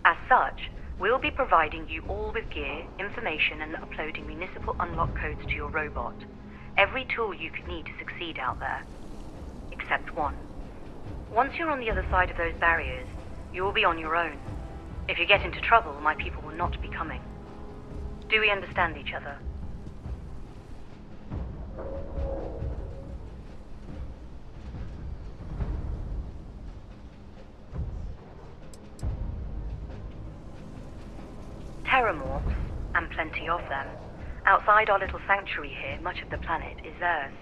As such, we'll be providing you all with gear, information, and uploading municipal unlock codes to your robot. Every tool you could need to succeed out there. Except one. Once you're on the other side of those barriers, you will be on your own. If you get into trouble, my people will not be coming. Do we understand each other? Terramorphs, and plenty of them, outside our little sanctuary here, much of the planet is theirs.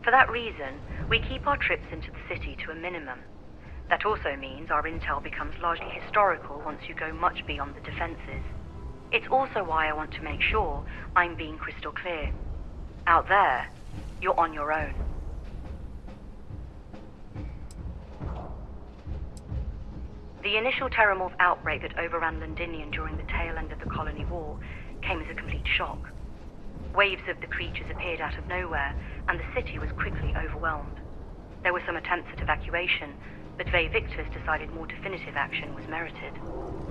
For that reason, we keep our trips into the city to a minimum. That also means our intel becomes largely historical once you go much beyond the defenses. It's also why I want to make sure I'm being crystal clear. Out there, you're on your own. The initial Terramorph outbreak that overran Londinian during the tail end of the Colony War came as a complete shock. Waves of the creatures appeared out of nowhere, and the city was quickly overwhelmed. There were some attempts at evacuation, but Ve Victus decided more definitive action was merited.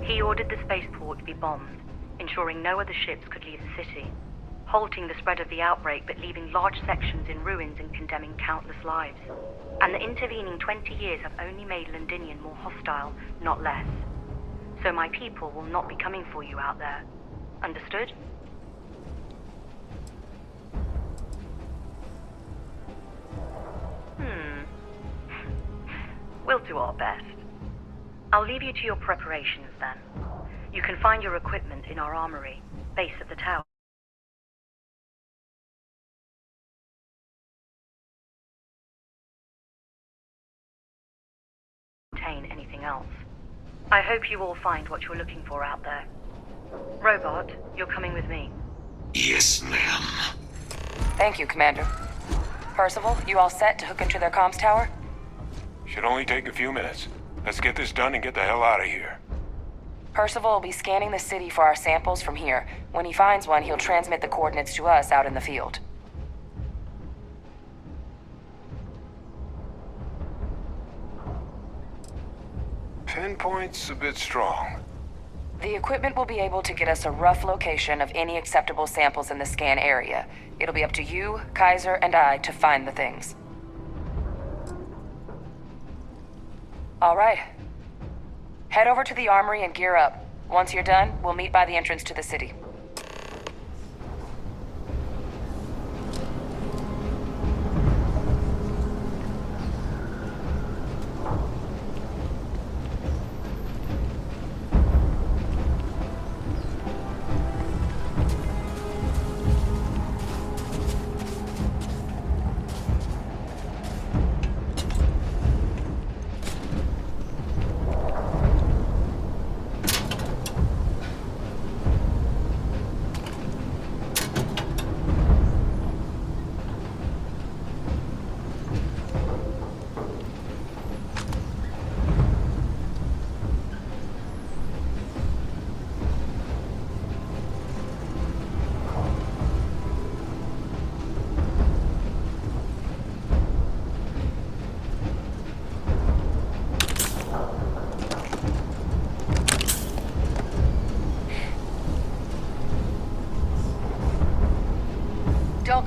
He ordered the spaceport to be bombed, ensuring no other ships could leave the city, halting the spread of the outbreak but leaving large sections in ruins and condemning countless lives. And the intervening 20 years have only made Londinian more hostile, not less. So my people will not be coming for you out there. Understood? We'll do our best. I'll leave you to your preparations then. You can find your equipment in our armory, base of the tower. Contain anything else. I hope you all find what you're looking for out there. Robot, you're coming with me. Yes, ma'am. Thank you, Commander. Percival, you all set to hook into their comms tower? Should only take a few minutes. Let's get this done and get the hell out of here. Percival will be scanning the city for our samples from here. When he finds one, he'll transmit the coordinates to us out in the field. Pinpoint's a bit strong. The equipment will be able to get us a rough location of any acceptable samples in the scan area. It'll be up to you, Kaiser, and I to find the things. All right. Head over to the armory and gear up. Once you're done, we'll meet by the entrance to the city.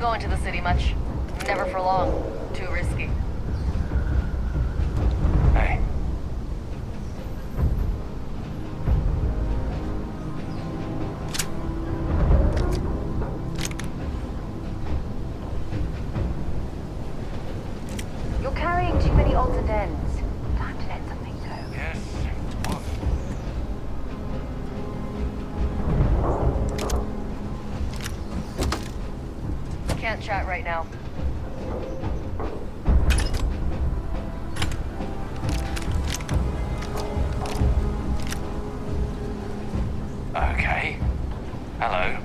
go into the city much. Never for long. Too risky. Hey. You're carrying too many odds and ends. Time to let something go. Yes. What? Can't chat right now. Okay. Hello.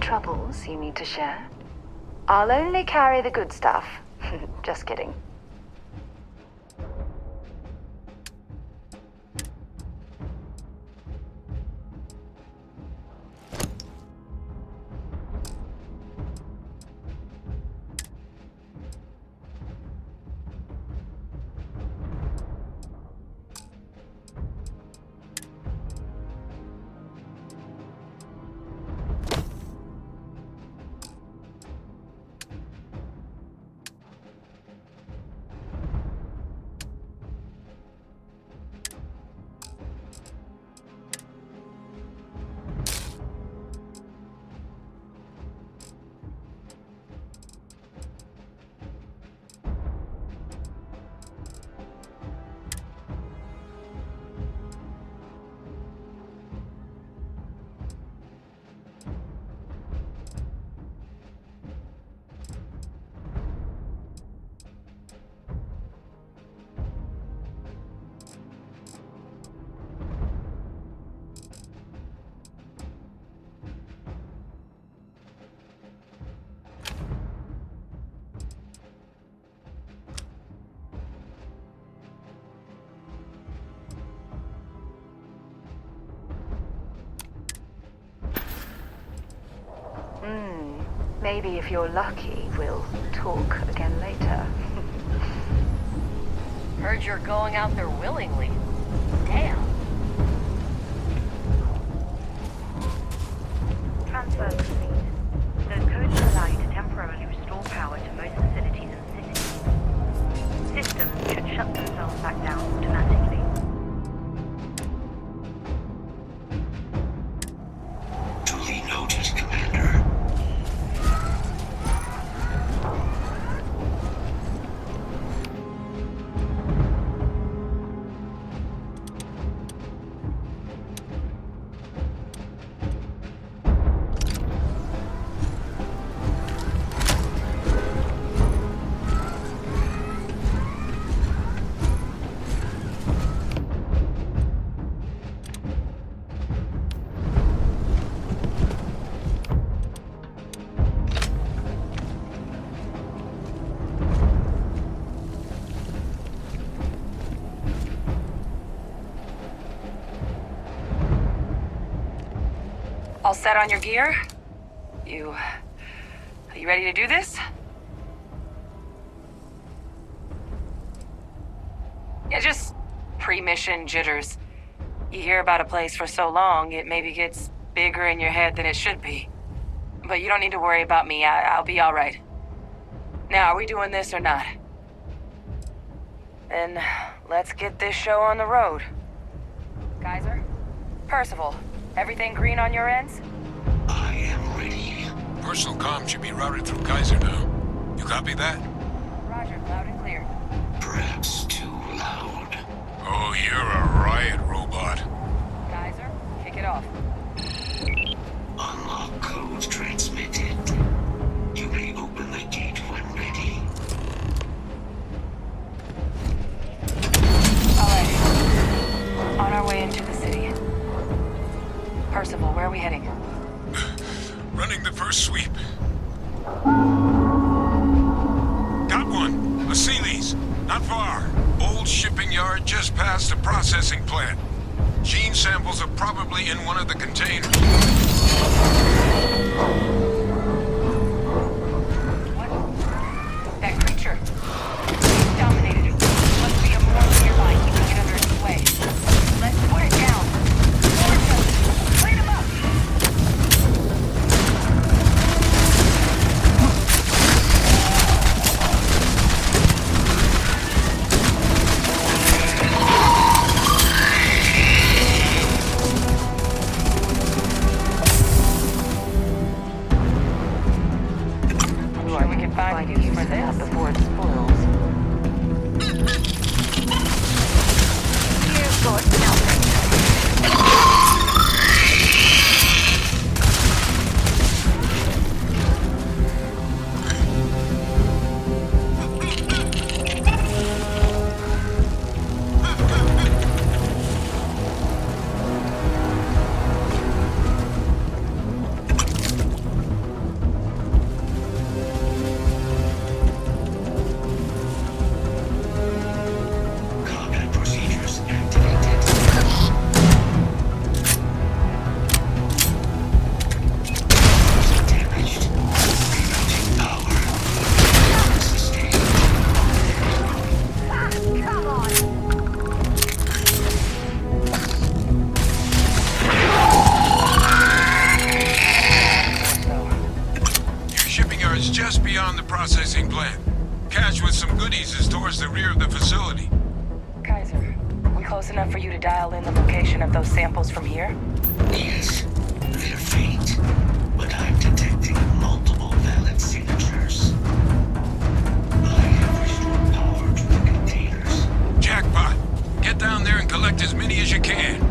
Troubles you need to share? I'll only carry the good stuff. Just kidding. Maybe if you're lucky, we'll talk again later. Heard you're going out there willingly. Damn. Transfer complete. Those codes will allow you to temporarily restore power to most facilities in the city. Systems should shut themselves back down automatically. Duly noted, Commander. All set on your gear? Are you ready to do this? Yeah, just pre-mission jitters. You hear about a place for so long, it maybe gets bigger in your head than it should be. But you don't need to worry about me. I'll be all right. Now, are we doing this or not? Then let's get this show on the road. Kaiser? Percival, everything green on your ends? I am ready. Personal comm should be routed through Kaiser now. You copy that? Roger, loud and clear. Perhaps too loud. Oh, you're a riot robot. Kaiser, kick it off. Unlock code transmitted. You may open the gate when ready. Alright. On our way into the city. Percival, where are we heading? Running the first sweep. Got one. A Sealy's. Not far. Old shipping yard just past the processing plant. Gene samples are probably in one of the containers. What? That creature. It's dominated it. Must be a more nearby keeping it under its way. Let's put it down. Clean him up! Sure we can find a use for this before it spoils. You've got nothing. Combat procedures activated. Damaged. Rerouting power. Sustained. Come on. Your shipping yard's just beyond the processing plant. Cache with some goodies is towards the rear of the facility. Kaiser, we close enough for you to dial in the location of those samples from here? Yes, they're faint, but I'm detecting multiple valid signatures. I have restored power to the containers. Jackpot. Get down there and collect as many as you can.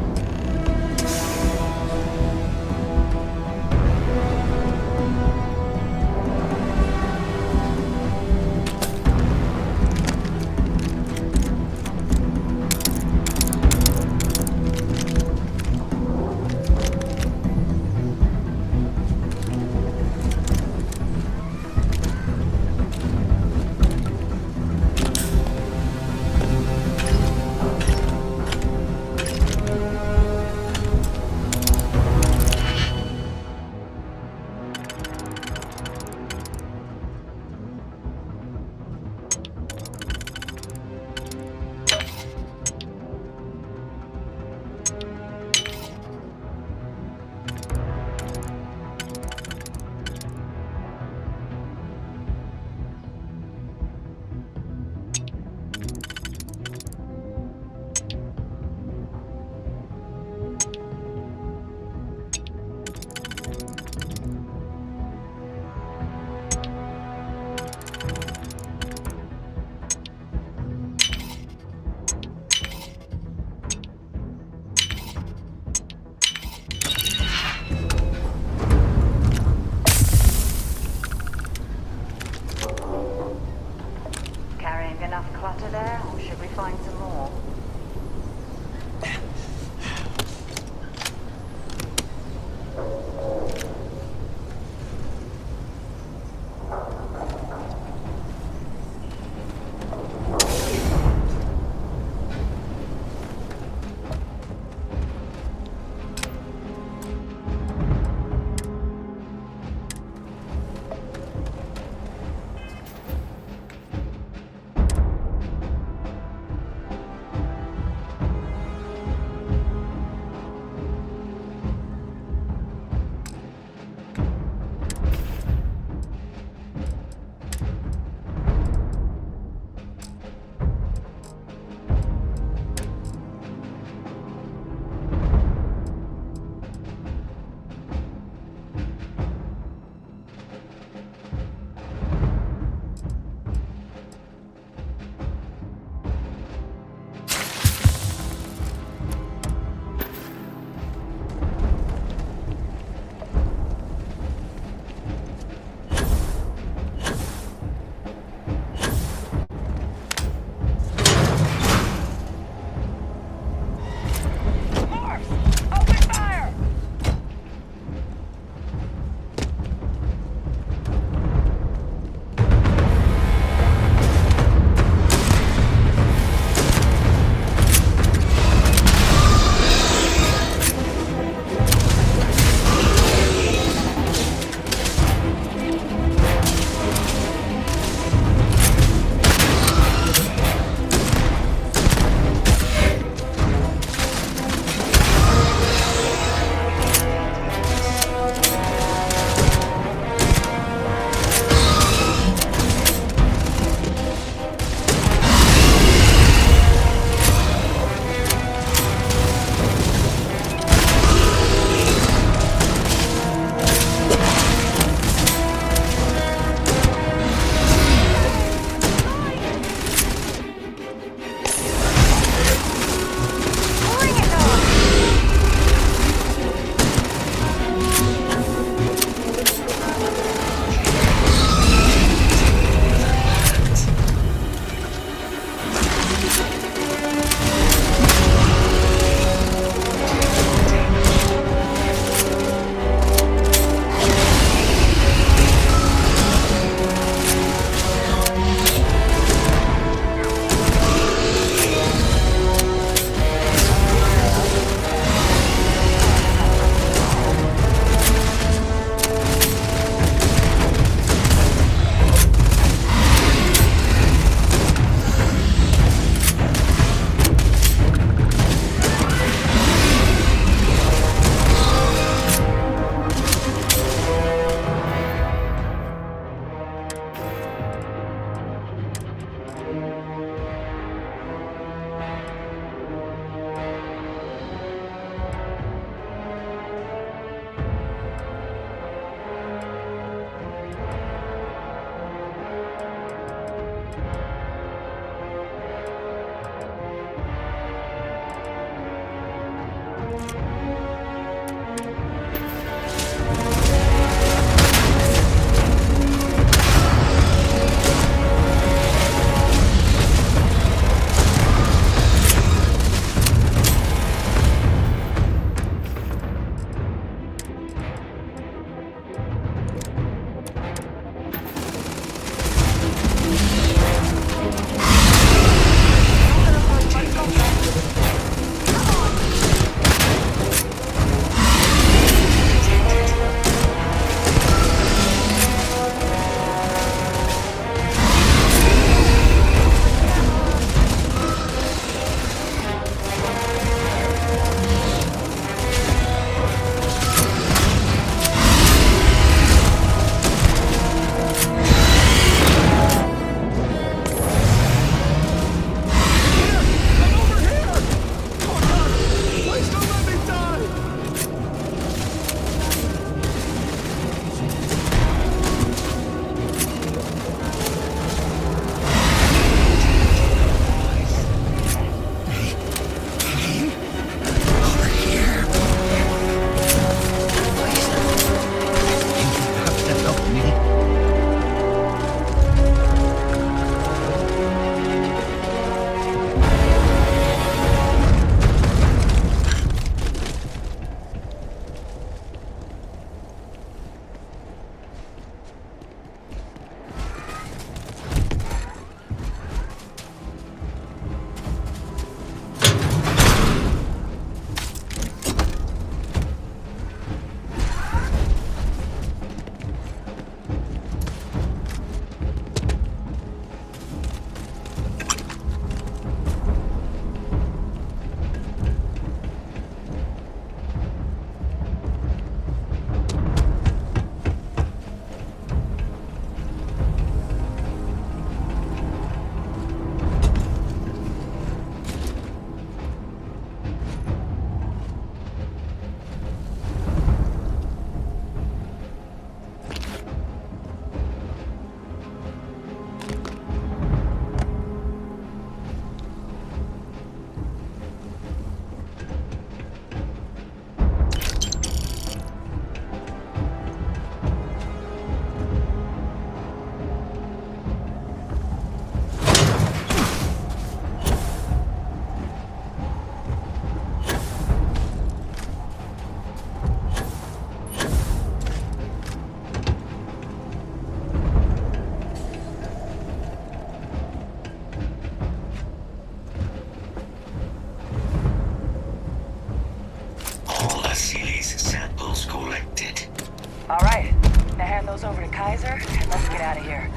All right. Now hand those over to Kaiser, and let's get out of here.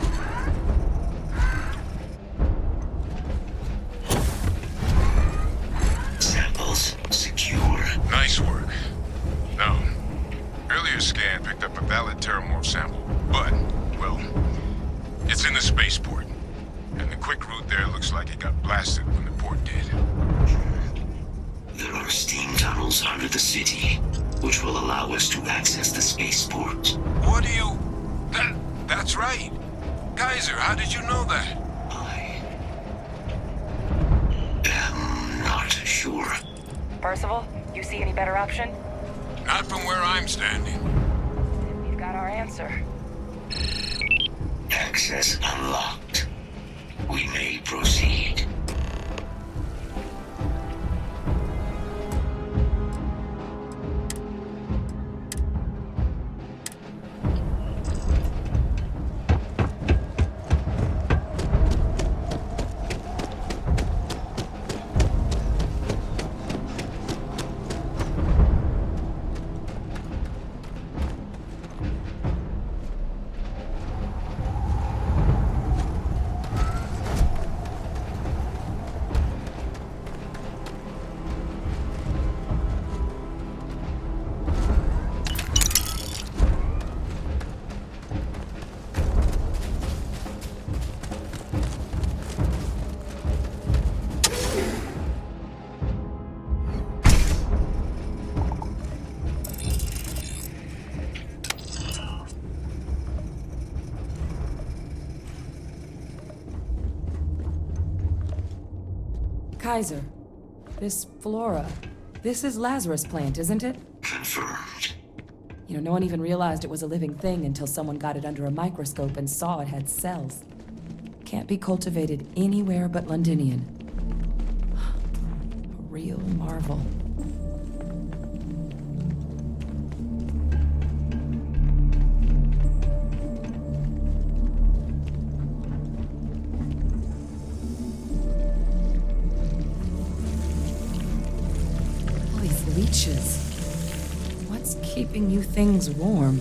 Samples secure. Nice work. Now, earlier scan picked up a valid Terramorph sample, but, well, it's in the spaceport. And the quick route there looks like it got blasted when the port did. There are steam tunnels under the city, which will allow us to access the spaceport. What do you... That's right. Kaiser, how did you know that? I'm not sure. Percival, you see any better option? Not from where I'm standing. We've got our answer. Access unlocked. We may proceed. Kaiser, this flora, this is Lazarus plant, isn't it? Confirmed. You know, no one even realized it was a living thing until someone got it under a microscope and saw it had cells. Can't be cultivated anywhere but Londinian. A real marvel. Leeches. What's keeping you things warm?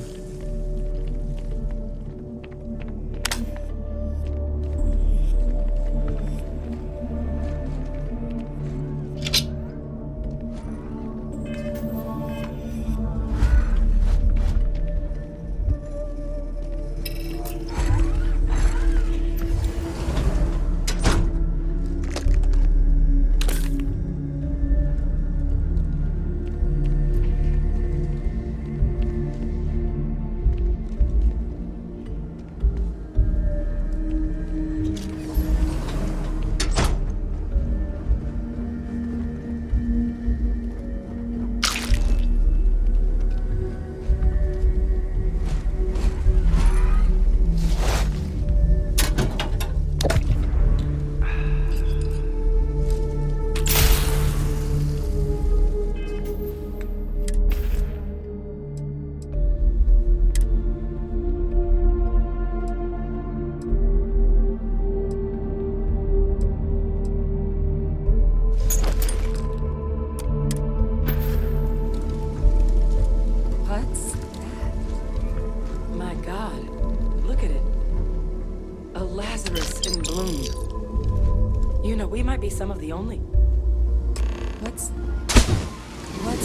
Some of the only. What's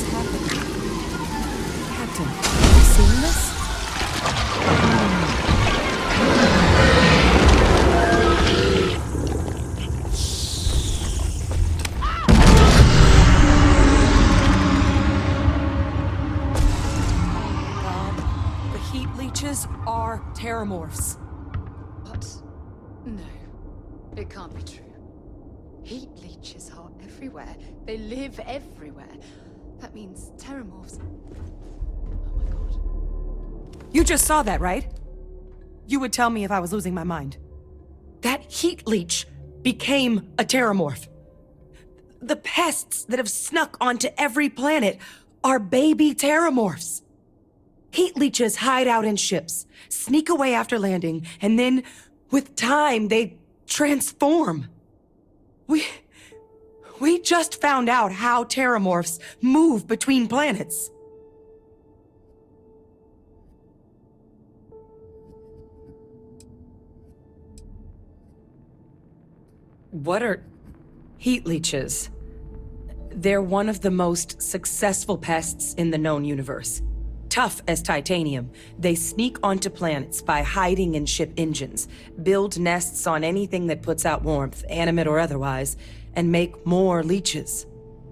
happening? Captain, have you seen this? Oh my God. The heat leeches are Terramorphs. What? No. It can't be true. Heat leeches are everywhere. They live everywhere. That means Terramorphs. Oh my God. You just saw that, right? You would tell me if I was losing my mind. That heat leech became a Terramorph. The pests that have snuck onto every planet are baby Terramorphs. Heat leeches hide out in ships, sneak away after landing, and then, with time, they transform. We just found out how Terramorphs move between planets. What are heat leeches? They're one of the most successful pests in the known universe. Tough as titanium, they sneak onto planets by hiding in ship engines, build nests on anything that puts out warmth, animate or otherwise, and make more leeches.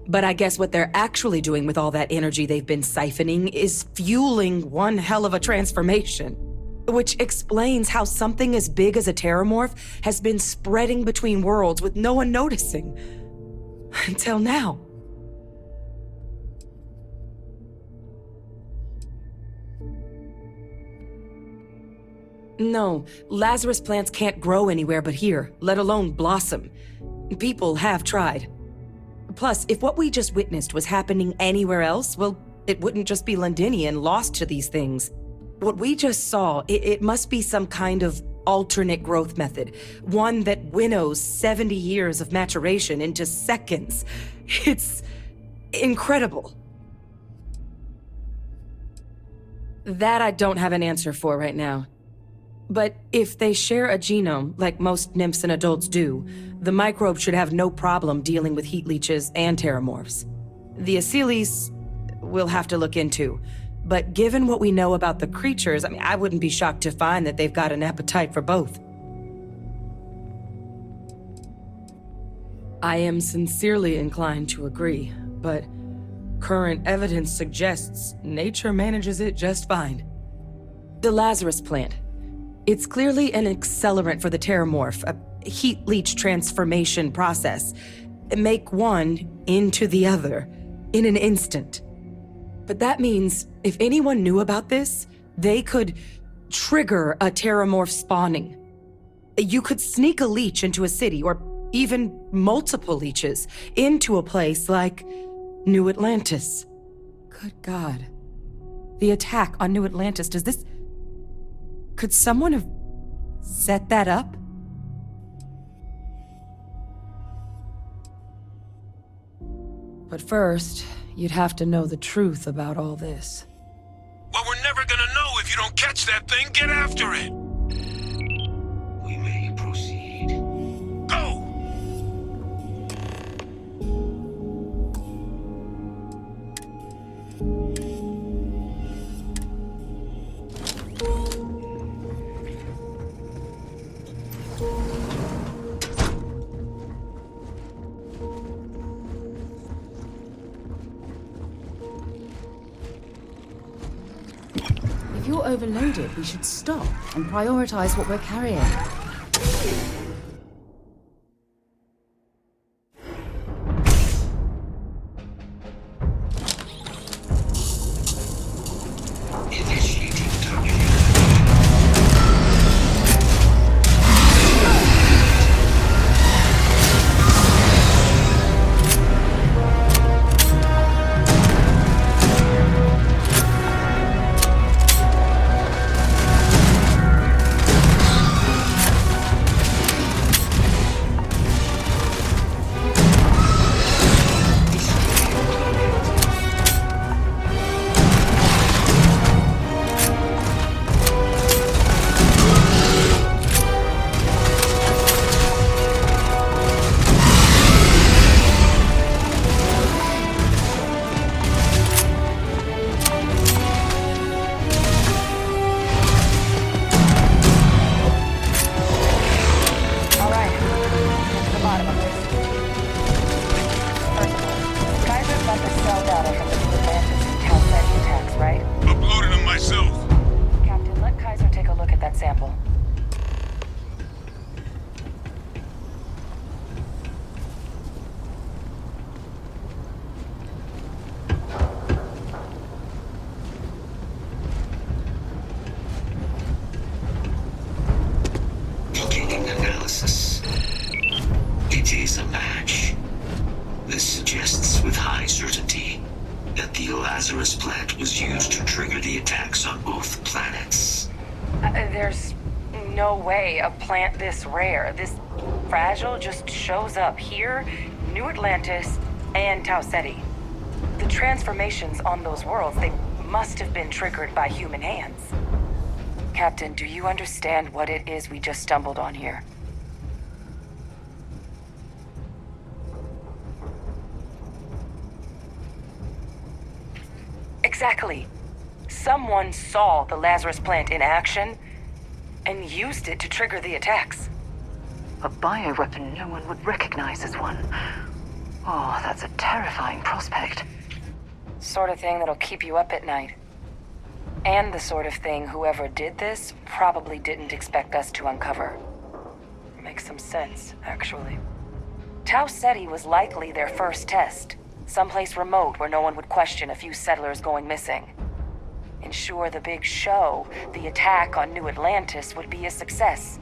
But I guess what they're actually doing with all that energy they've been siphoning is fueling one hell of a transformation. Which explains how something as big as a terramorph has been spreading between worlds with no one noticing. Until now. No, Lazarus plants can't grow anywhere but here, let alone blossom. People have tried. Plus, if what we just witnessed was happening anywhere else, well, it wouldn't just be Londinian lost to these things. What we just saw, it must be some kind of alternate growth method, one that winnows 70 years of maturation into seconds. It's incredible. That I don't have an answer for right now. But if they share a genome, like most nymphs and adults do, the microbe should have no problem dealing with heat leeches and terramorphs. The Asylees, we'll have to look into. But given what we know about the creatures, I wouldn't be shocked to find that they've got an appetite for both. I am sincerely inclined to agree, but current evidence suggests nature manages it just fine. The Lazarus plant. It's clearly an accelerant for the terramorph, a heat leech transformation process. Make one into the other in an instant. But that means if anyone knew about this, they could trigger a terramorph spawning. You could sneak a leech into a city, or even multiple leeches, into a place like New Atlantis. Good God. The attack on New Atlantis, could someone have set that up? But first, you'd have to know the truth about all this. Well, we're never gonna know if you don't catch that thing. Get after it! We may proceed. Go! If you're overloaded, we should stop and prioritize what we're carrying. Initiating target. Lazarus plant was used to trigger the attacks on both planets. There's no way a plant this rare, this fragile, just shows up here, New Atlantis, and Tau Ceti. The transformations on those worlds, they must have been triggered by human hands. Captain, do you understand what it is we just stumbled on here? Exactly. Someone saw the Lazarus plant in action and used it to trigger the attacks. A bioweapon no one would recognize as one. Oh, that's a terrifying prospect. Sort of thing that'll keep you up at night. And the sort of thing whoever did this probably didn't expect us to uncover. Makes some sense, actually. Tau Ceti was likely their first test. Someplace remote where no one would question a few settlers going missing. Ensure the big show, the attack on New Atlantis, would be a success.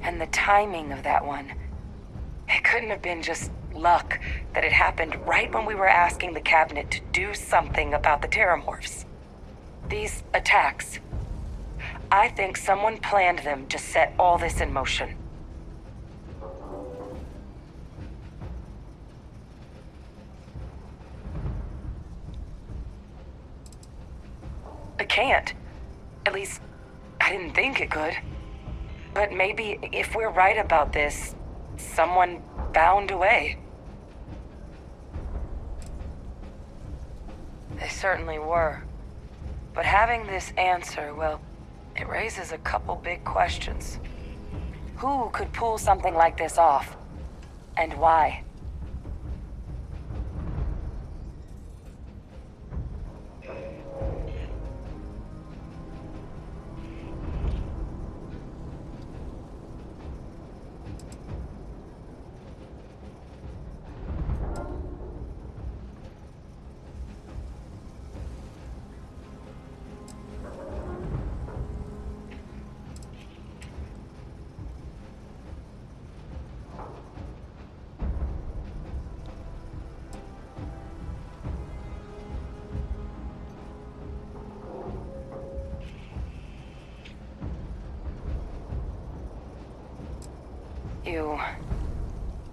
And the timing of that one. It couldn't have been just luck that it happened right when we were asking the cabinet to do something about the Terramorphs. These attacks. I think someone planned them to set all this in motion. It can't. At least, I didn't think it could. But maybe if we're right about this, someone found a way. They certainly were. But having this answer, well, it raises a couple big questions. Who could pull something like this off? And why?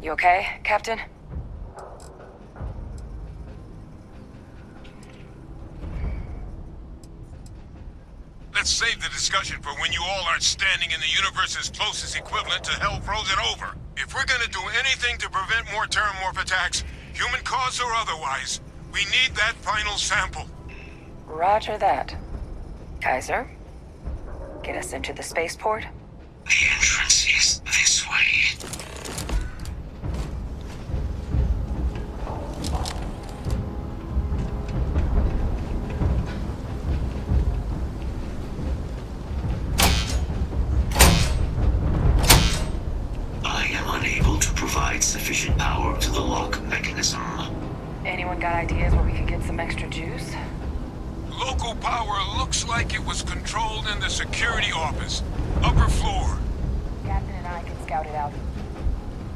You okay, Captain? Let's save the discussion for when you all aren't standing in the universe's closest equivalent to hell frozen over. If we're gonna do anything to prevent more Terramorph attacks, human cause or otherwise, we need that final sample. Roger that. Kaiser, get us into the spaceport? The entrance is this way. I am unable to provide sufficient power to the lock mechanism. Anyone got ideas where we could get some extra juice? Local power looks like it was controlled in the security office. Upper floor. Captain and I can scout it out.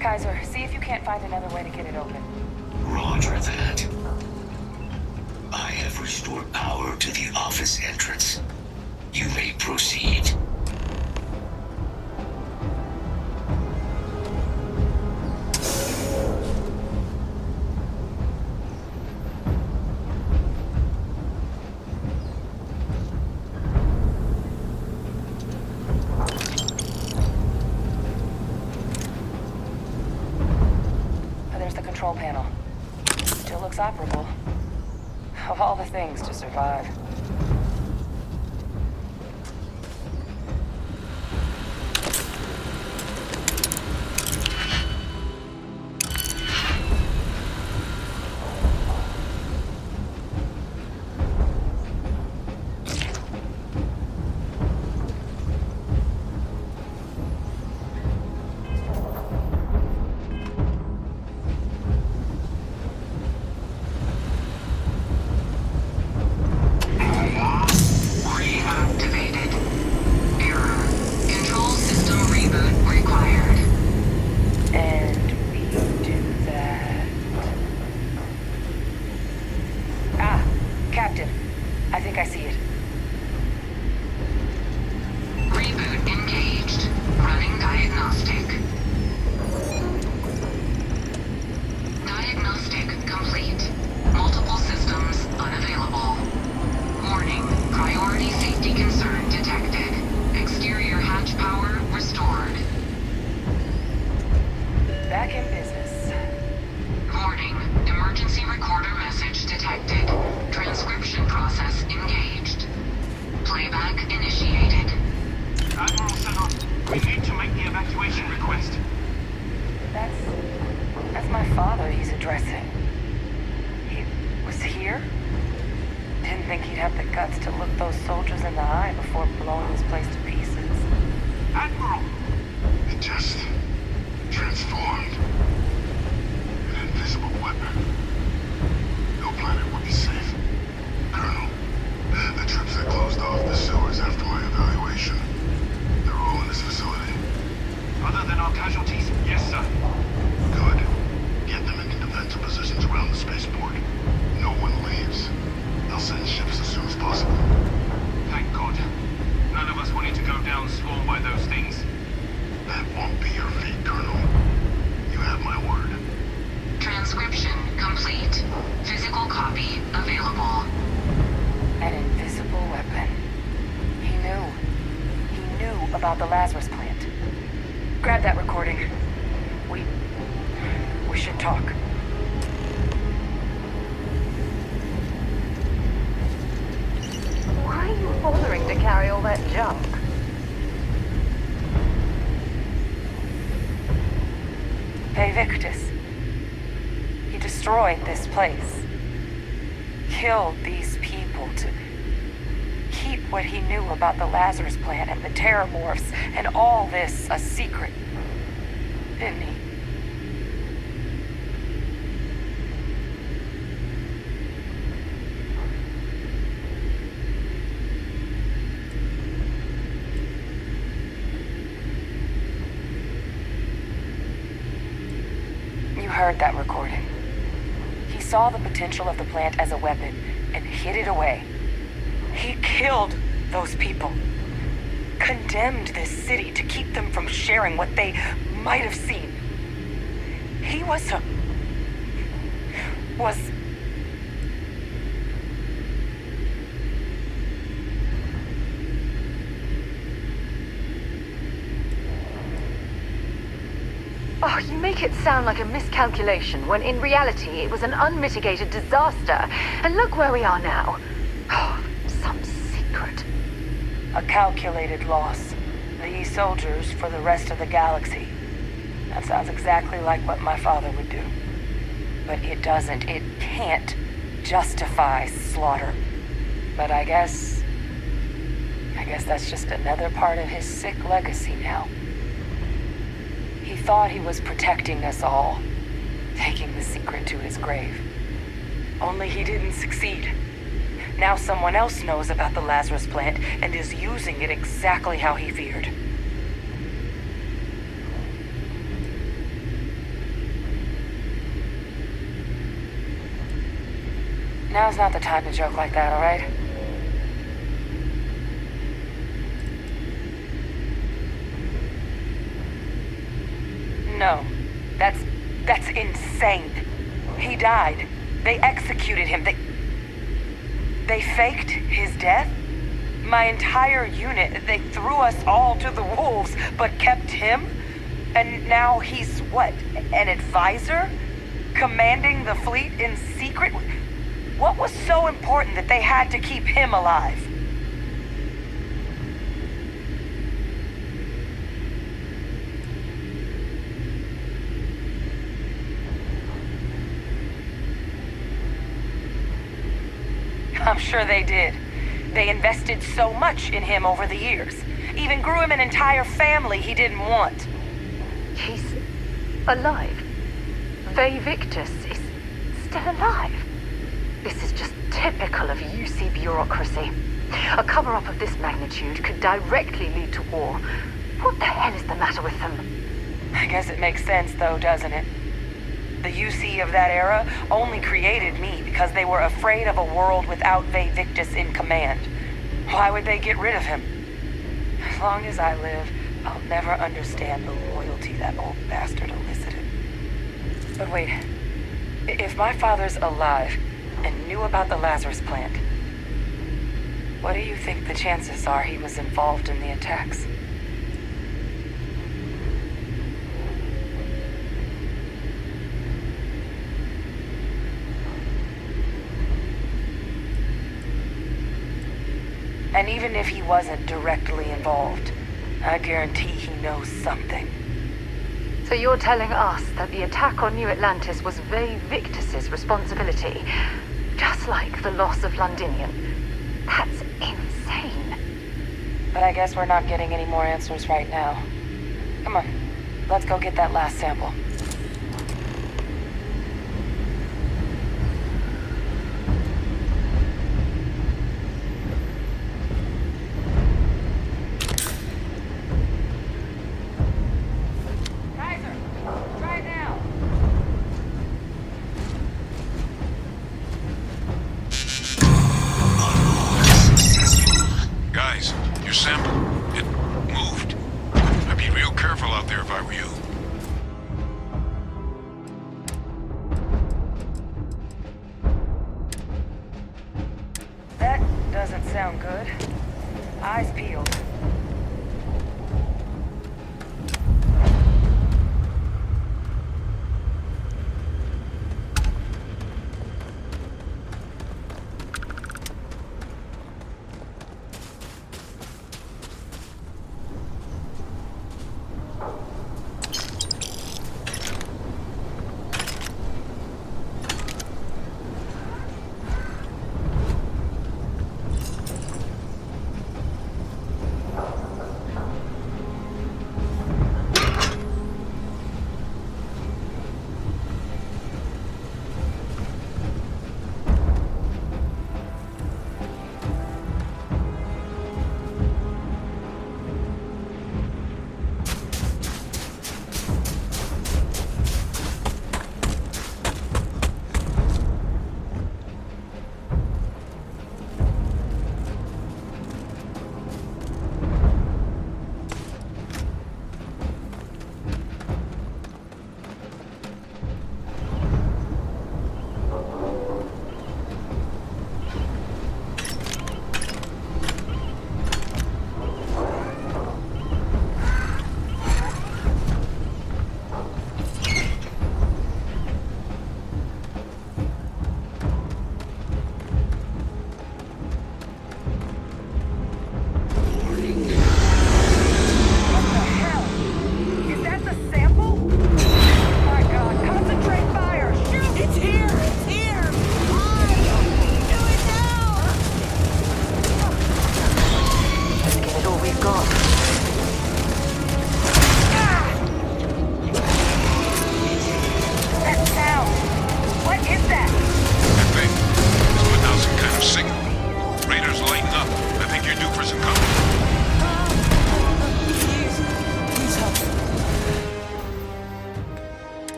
Kaiser, see if you can't find another way to get it open. Roger that. I have restored power to the office entrance. You may proceed. Control panel. Still looks operable. Of all the things to survive. to look those soldiers in the eye before blowing this place to pieces. Admiral! It just transformed. An invisible weapon. No planet would be safe. Colonel, the troops that closed off the sewers after my evaluation, they're all in this facility. Other than our casualties? Yes, sir. Good. Get them into defensive positions around the spaceport. No one leaves. They'll send ships as soon as possible. Thank God. None of us wanted to go down swarmed by those things. That won't be your fate, Colonel. You have my word. Transcription complete. Physical copy available. An invisible weapon. He knew. He knew about the Lazarus plant. Grab that recording. We should talk. Why are you bothering to carry all that junk? Victus. He destroyed this place. Killed these people to keep what he knew about the Lazarus plant and the Terramorphs and all this a secret. Didn't he? Heard that recording. He saw the potential of the plant as a weapon and hid it away. He killed those people. Condemned this city to keep them from sharing what they might have seen. He was Oh, you make it sound like a miscalculation, when in reality it was an unmitigated disaster. And look where we are now. Oh, some secret. a calculated loss. These soldiers for the rest of the galaxy. That sounds exactly like what my father would do. But it doesn't, it can't justify slaughter. But I guess that's just another part of his sick legacy now. He thought he was protecting us all, taking the secret to his grave. Only he didn't succeed. Now someone else knows about the Lazarus plant and is using it exactly how he feared. Now's not the time to joke like that, all right? No, that's insane. He died. They executed him. They faked his death? My entire unit, they threw us all to the wolves, but kept him? And now he's what, an advisor? Commanding the fleet in secret? What was so important that they had to keep him alive? I'm sure they did. They invested so much in him over the years. Even grew him an entire family he didn't want. He's alive. Victus is still alive. This is just typical of UC bureaucracy. A cover-up of this magnitude could directly lead to war. What the hell is the matter with them? I guess it makes sense though, doesn't it? The UC of that era only created me because they were afraid of a world without Victus in command. Why would they get rid of him? As long as I live, I'll never understand the loyalty that old bastard elicited. But wait, if my father's alive and knew about the Lazarus plant, what do you think the chances are he was involved in the attacks? And even if he wasn't directly involved, I guarantee he knows something. So you're telling us that the attack on New Atlantis was Victus's responsibility, just like the loss of Londinium. That's but I guess we're not getting any more answers right now. Come on, let's go get that last sample. Guys, your sample, it moved. I'd be real careful out there if I were you. That doesn't sound good. Eyes peeled.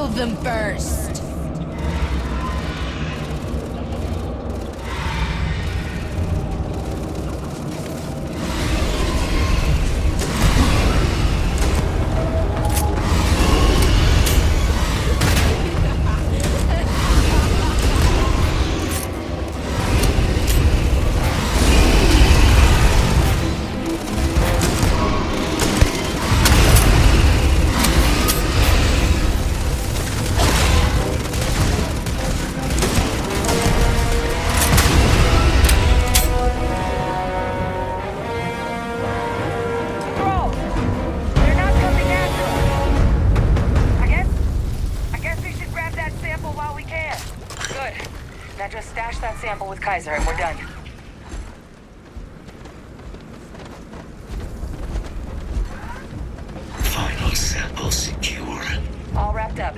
of them first. Sample with Kaiser and we're done. Final sample secure. All wrapped up.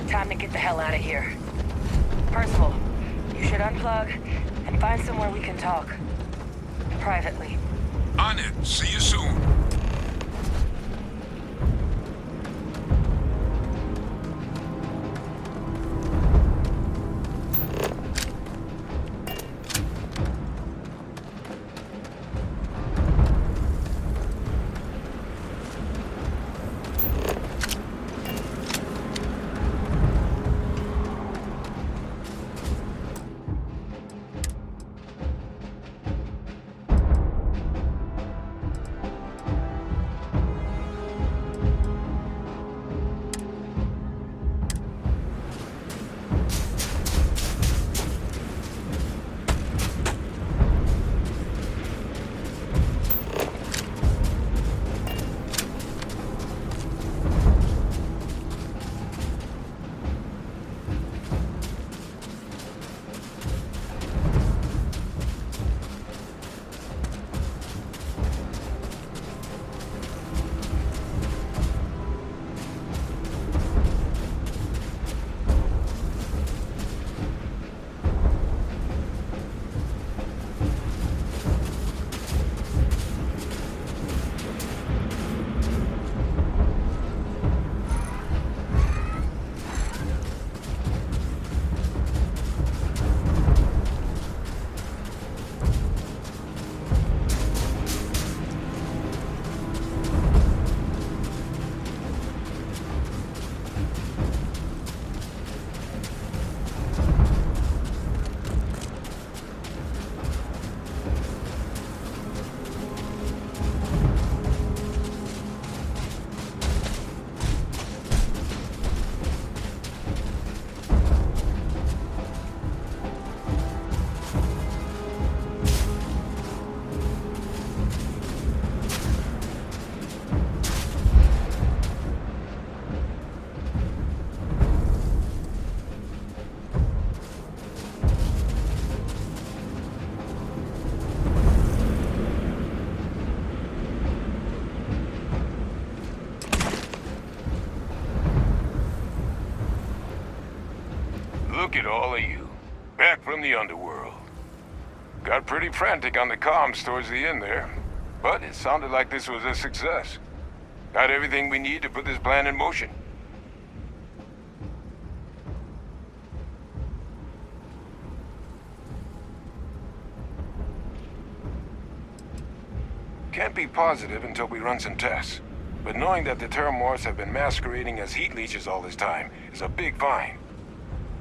Time to get the hell out of here. Percival, you should unplug and find somewhere we can talk. Privately. On it. See you soon. Look at all of you. Back from the underworld. Got pretty frantic on the comms towards the end there. But it sounded like this was a success. Got everything we need to put this plan in motion. Can't be positive until we run some tests. But knowing that the Terramorphs have been masquerading as heat leeches all this time is a big find.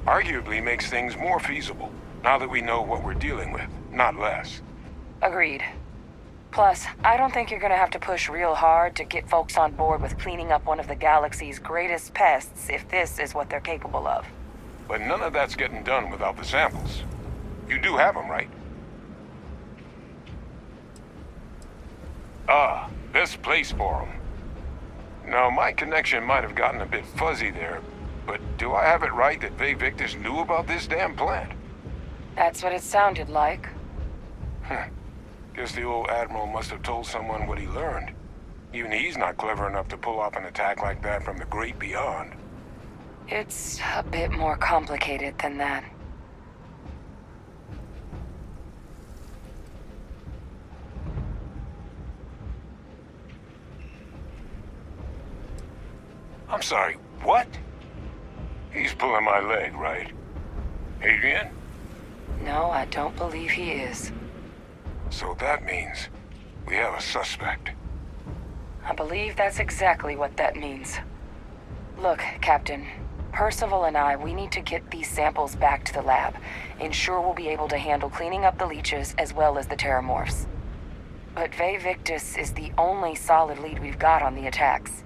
Arguably makes things more feasible, now that we know what we're dealing with, not less. Agreed. Plus, I don't think you're gonna have to push real hard to get folks on board with cleaning up one of the galaxy's greatest pests if this is what they're capable of. But none of that's getting done without the samples. You do have them, right? Ah, best place for them. Now, my connection might have gotten a bit fuzzy there, but do I have it right that Faye Victus knew about this damn plant? That's what it sounded like. Guess the old Admiral must have told someone what he learned. Even he's not clever enough to pull off an attack like that from the great beyond. It's a bit more complicated than that. I'm sorry, what? He's pulling my leg, right? Adrian? No, I don't believe he is. So that means we have a suspect. I believe that's exactly what that means. Look, Captain. Percival and we need to get these samples back to the lab. Ensure we'll be able to handle cleaning up the leeches as well as the terramorphs. But Vae Victis is the only solid lead we've got on the attacks.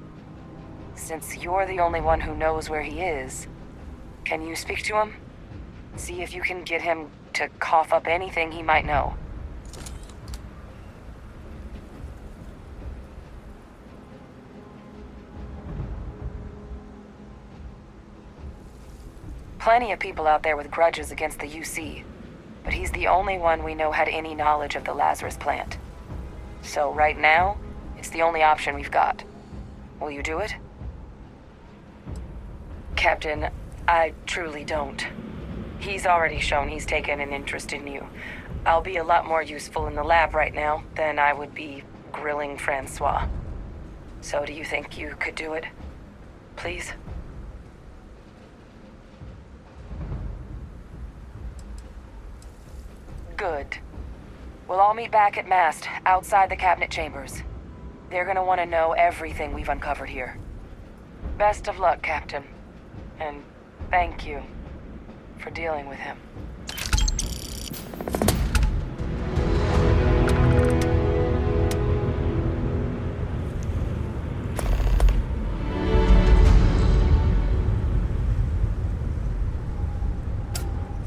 Since you're the only one who knows where he is, can you speak to him? See if you can get him to cough up anything he might know. Plenty of people out there with grudges against the UC, but he's the only one we know had any knowledge of the Lazarus plant. So right now, it's the only option we've got. Will you do it? Captain, I truly don't. He's already shown he's taken an interest in you. I'll be a lot more useful in the lab right now than I would be grilling Francois. So do you think you could do it? Please? Good. We'll all meet back at Mast, outside the cabinet chambers. They're gonna want to know everything we've uncovered here. Best of luck, Captain. And thank you for dealing with him.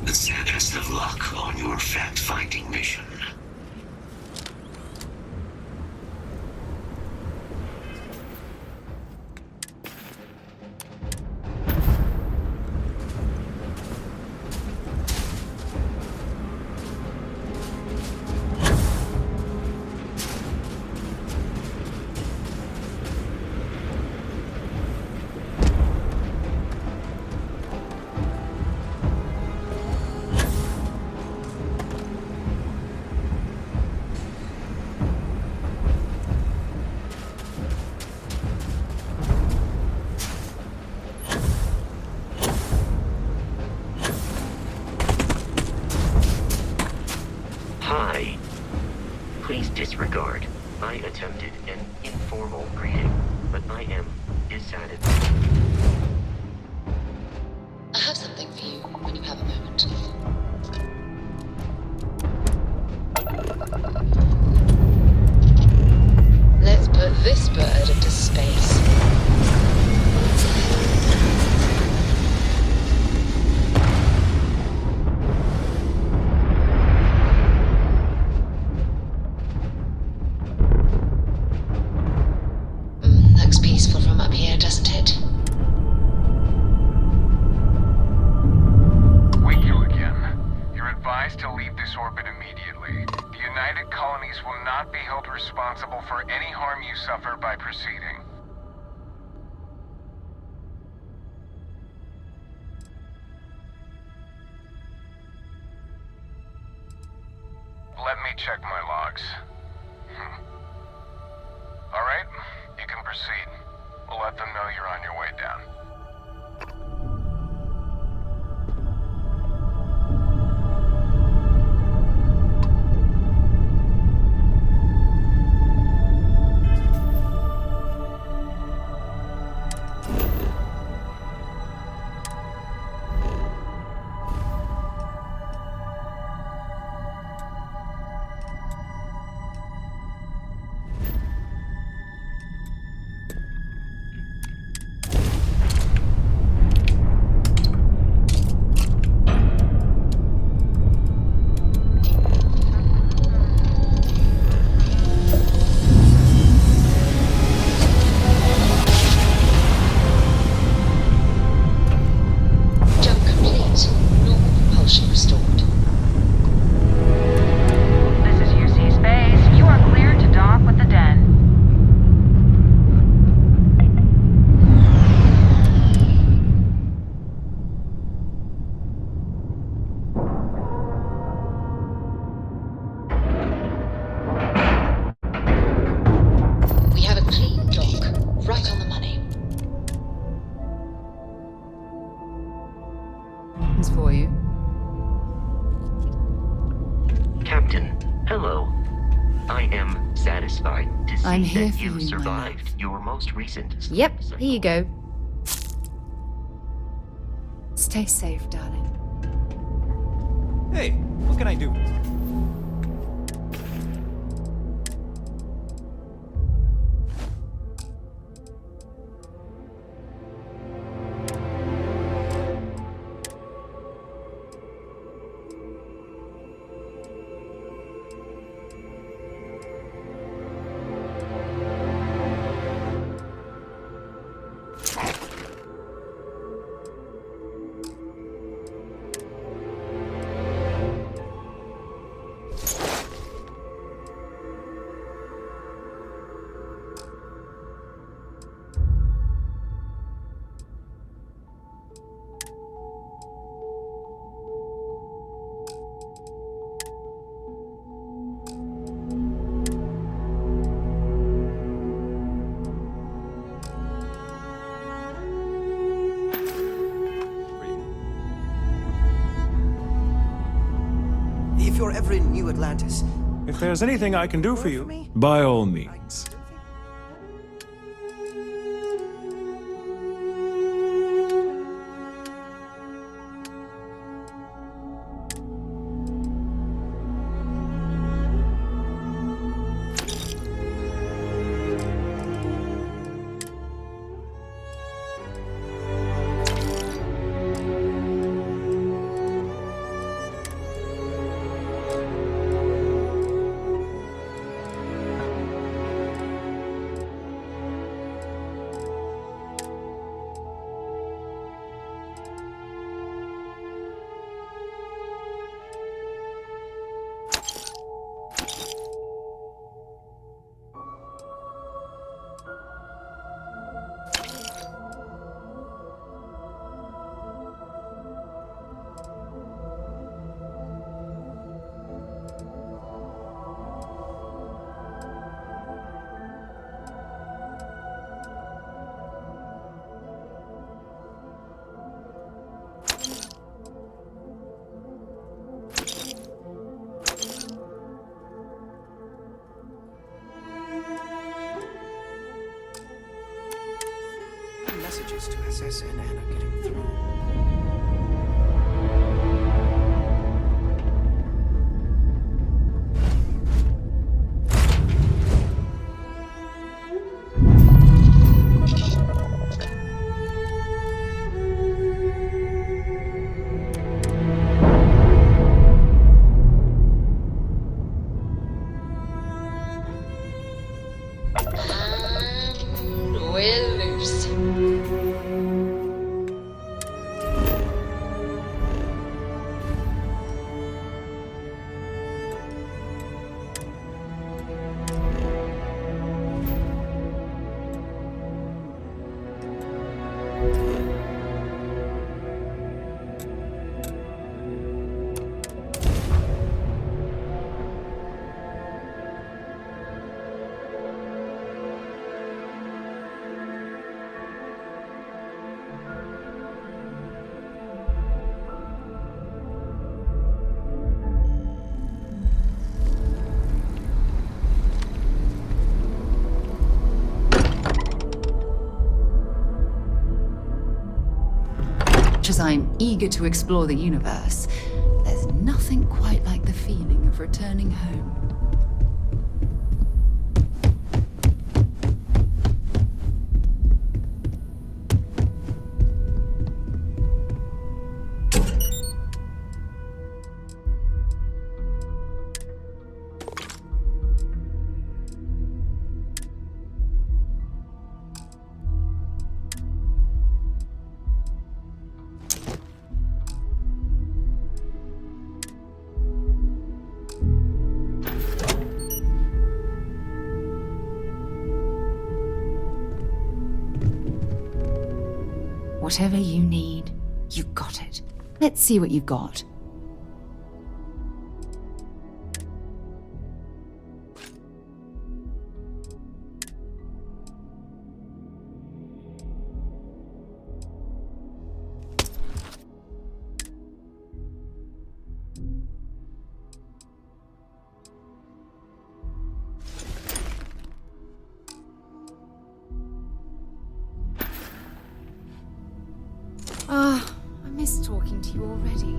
The best of luck on your fact-finding mission. Hi. Please disregard. I attempted an informal greeting, but I am dissatisfied. I have something for you when you have a moment. Let's put this bird into space. Looks peaceful from up here, doesn't it? Wake you again. You're advised to leave this orbit immediately. The United Colonies will not be held responsible for any harm you suffer by proceeding. Let me check my logs. All right, you can proceed. We'll let them know you're on your way down. I'm me here that for you you, my survived your most recent Yep, here you go. Stay safe, darling. Hey, what can I do? If you're ever in New Atlantis, If there's anything I can do for you, by all means. messages to SS and Anna getting through. We're loose. Much as I'm eager to explore the universe, there's nothing quite like the feeling of returning home. Whatever you need, you've got it. Let's see what you've got. I miss talking to you already.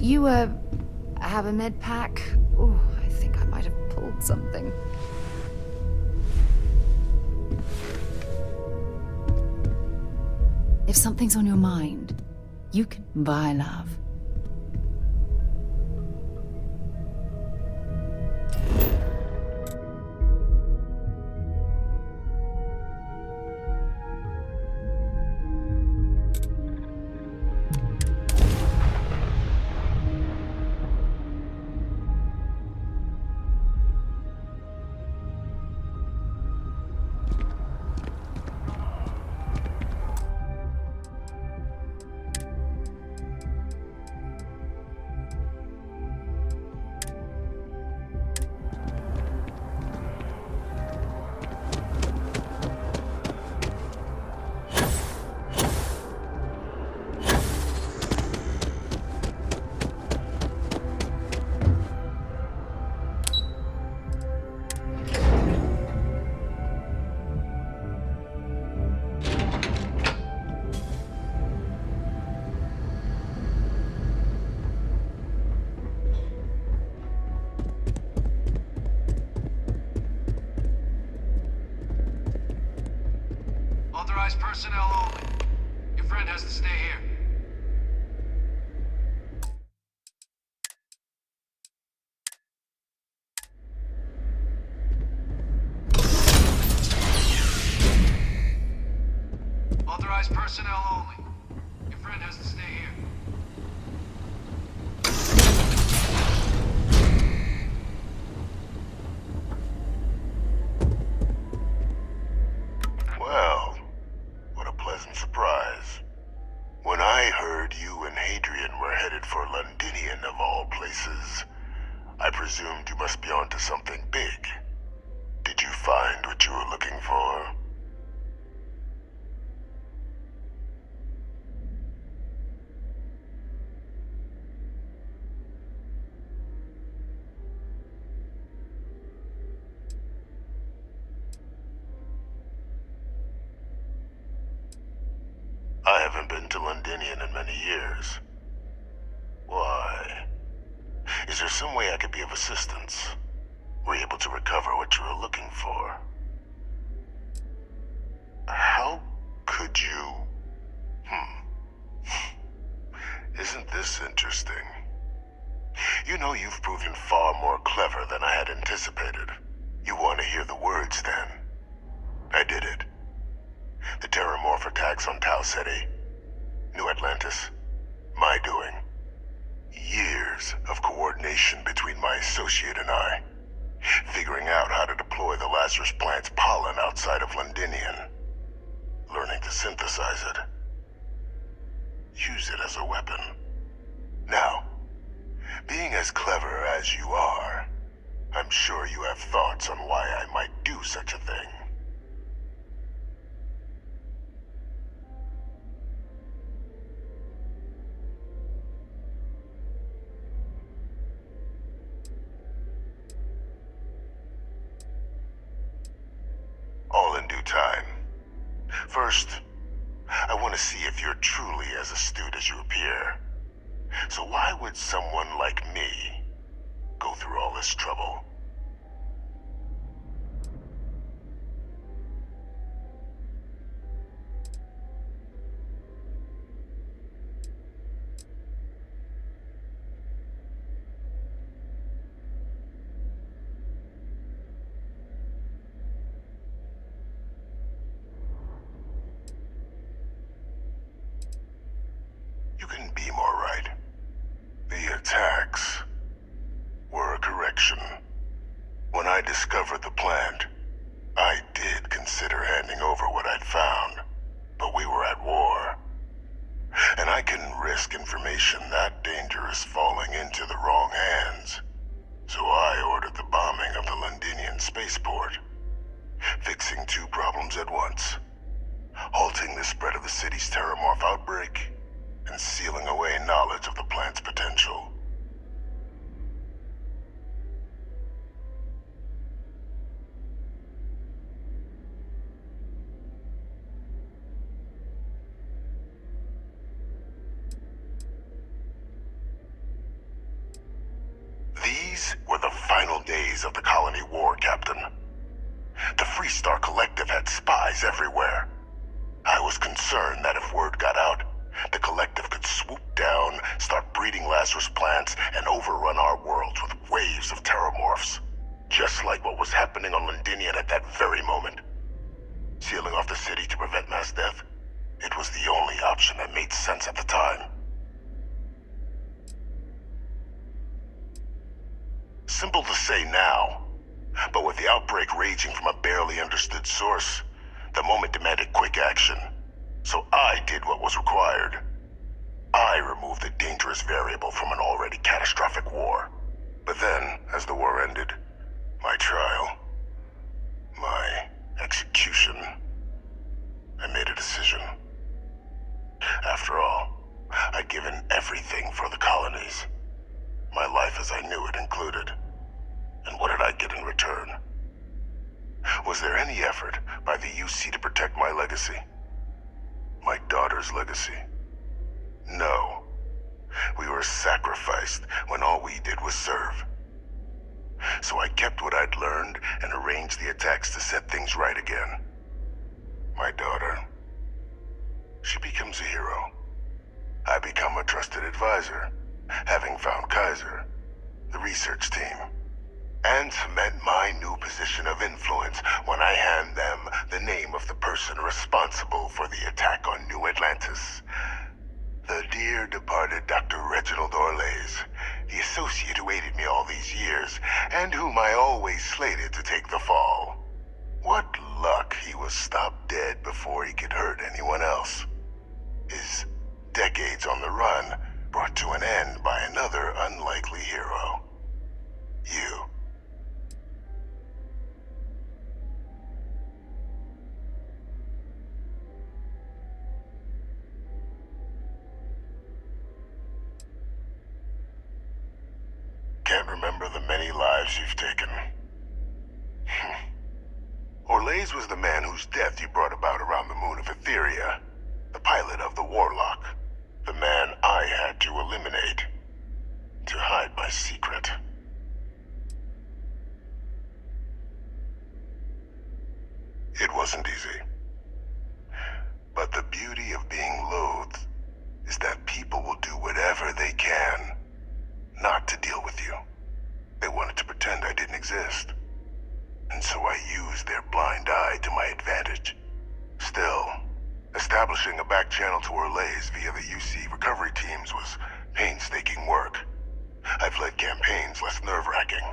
You, have a med pack? Oh, I think I might have pulled something. If something's on your mind, you can buy love. Authorized personnel only. Your friend has to stay here. Authorized personnel only. Your friend has to stay here. Well, what a pleasant surprise. When I heard you and Hadrian were headed for Londinian of all places, I presumed you must be onto something big. Did you find what you were looking for? I haven't been to Londinian in many years. Why? Is there some way I could be of assistance? Were you able to recover what you were looking for? How could you... Isn't this interesting? You know, you've proven far more clever than I had anticipated. You want to hear the words, then? I did it. The Terramorph attacks on Tau City, New Atlantis, my doing. Years of coordination between my associate and I, figuring out how to deploy the Lazarus plant's pollen outside of Londinian, learning to synthesize it, use it as a weapon. Now, being as clever as you are, I'm sure you have thoughts on why I might do such a thing. All in due time. First, I want to see if you're truly as astute as you appear. So why would someone like me go through all this trouble? You can be more right. The attacks were a correction. When I discovered the plant, I did consider handing over what I'd found, but we were at war. And I couldn't risk information that dangerous falling into the wrong hands. So I ordered the bombing of the Londinian spaceport, fixing two problems at once: halting the spread of the city's terramorph outbreak, and sealing away knowledge of the plant's potential. These were the final days of the colony war, Captain. The Freestar Collective had spies everywhere. I was concerned that if word got out, the Collective could swoop down, start breeding Lazarus plants, and overrun our worlds with waves of terramorphs. Just like what was happening on Londinian at that very moment. Sealing off the city to prevent mass death, it was the only option that made sense at the time. Simple to say now, but with the outbreak raging from a barely understood source, the moment demanded quick action. So I did what was required. I removed the dangerous variable from an already catastrophic war. But then, as the war ended, my trial, my execution, I made a decision. After all, I'd given everything for the colonies. My life as I knew it included. And what did I get in return? Was there any effort by the UC to protect my legacy? My daughter's legacy? No. We were sacrificed when all we did was serve. So I kept what I'd learned and arranged the attacks to set things right again. My daughter, she becomes a hero. I become a trusted advisor, having found Kaiser, the research team, and cement my new position of influence when I hand them the name of the person responsible for the attack on New Atlantis. The dear departed Dr. Reginald Orlays, the associate who aided me all these years, and whom I always slated to take the fall. What luck he was stopped dead before he could hurt anyone else. His decades on the run brought to an end by another unlikely hero. You. Can't remember the many lives you've taken. Orlays was the man whose death you brought about around the moon of Etheria, the pilot of the Warlock, the man I had to eliminate, to hide my secret. It wasn't easy. But the beauty of being loathed is that people will do whatever they can not to deal with you. They wanted to pretend I didn't exist. And so I used their blind eye to my advantage. Still, establishing a back channel to Orlays via the UC recovery teams was painstaking work. I've led campaigns less nerve-wracking.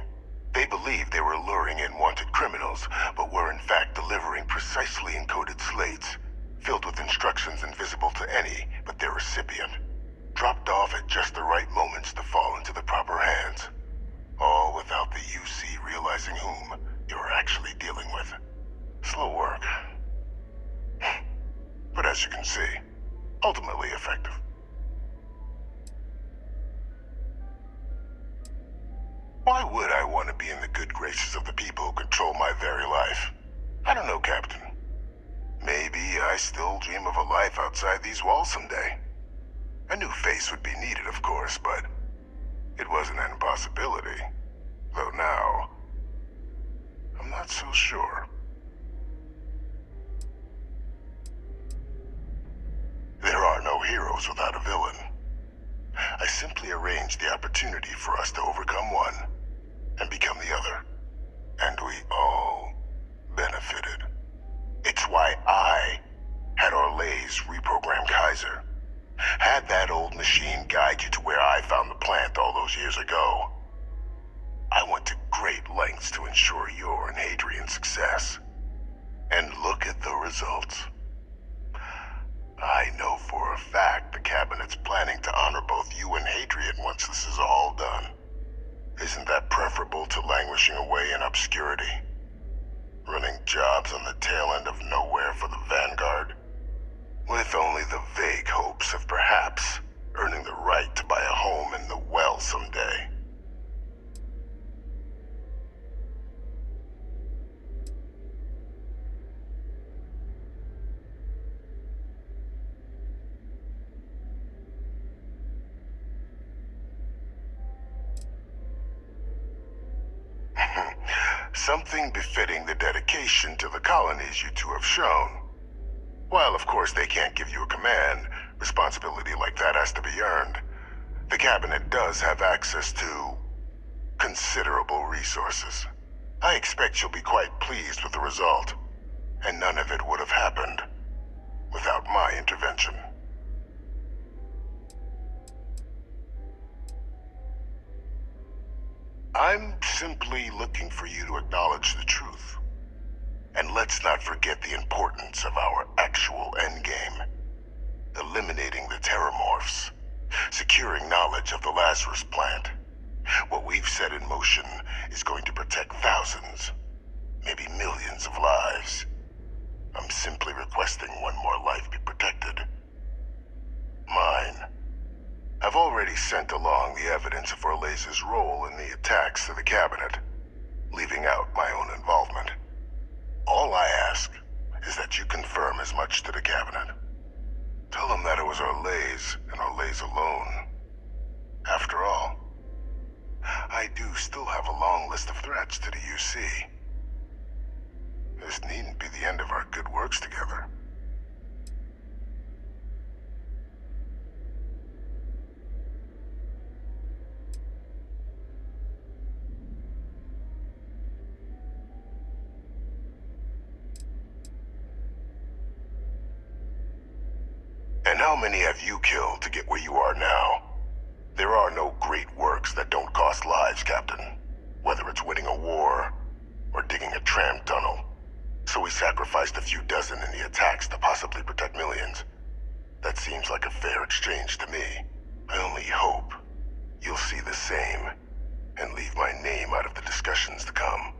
They believed they were luring in wanted criminals, but were in fact delivering precisely encoded slates, filled with instructions invisible to any but their recipient, dropped off at just the right moments to fall into the proper hands, all without the UC realizing whom you're actually dealing with. Slow work. But as you can see, ultimately effective. Why would I want to be in the good graces of the people who control my very life? I don't know, Captain. Maybe I still dream of a life outside these walls someday. A new face would be needed, of course, but it wasn't an impossibility. Though now, I'm not so sure. There are no heroes without a villain. I simply arranged the opportunity for us to overcome one and become the other. And we all benefited. It's why I had Orlay's reprogram Kaiser. Had that old machine guide you to where I found the plant all those years ago. I went to great lengths to ensure your and Hadrian's success. And look at the results. I know for a fact the Cabinet's planning to honor both you and Hadrian once this is all done. Isn't that preferable to languishing away in obscurity? Running jobs on the tail end of nowhere for the Vanguard? With only the vague hopes of perhaps earning the right to buy a home in the well someday. Something befitting the dedication to the colonies you two have shown. While of course they can't give you a command, responsibility like that has to be earned. The Cabinet does have access to considerable resources. I expect you'll be quite pleased with the result, and none of it would have happened without my intervention. I'm simply looking for you to acknowledge the truth. And let's not forget the importance of our actual endgame. Eliminating the Terramorphs. Securing knowledge of the Lazarus plant. What we've set in motion is going to protect thousands, maybe millions of lives. I'm simply requesting one more life be protected. Mine. I've already sent along the evidence of Orlay's role in the attacks to the Cabinet, leaving out my own involvement. All I ask is that you confirm as much to the Cabinet. Tell them that it was Orlay's and Orlay's alone. After all, I do still have a long list of threats to the UC. This needn't be the end of our good works together. And how many have you killed to get where you are now? There are no great works that don't cost lives, Captain. Whether it's winning a war, or digging a tram tunnel. So we sacrificed a few dozen in the attacks to possibly protect millions. That seems like a fair exchange to me. I only hope you'll see the same, and leave my name out of the discussions to come.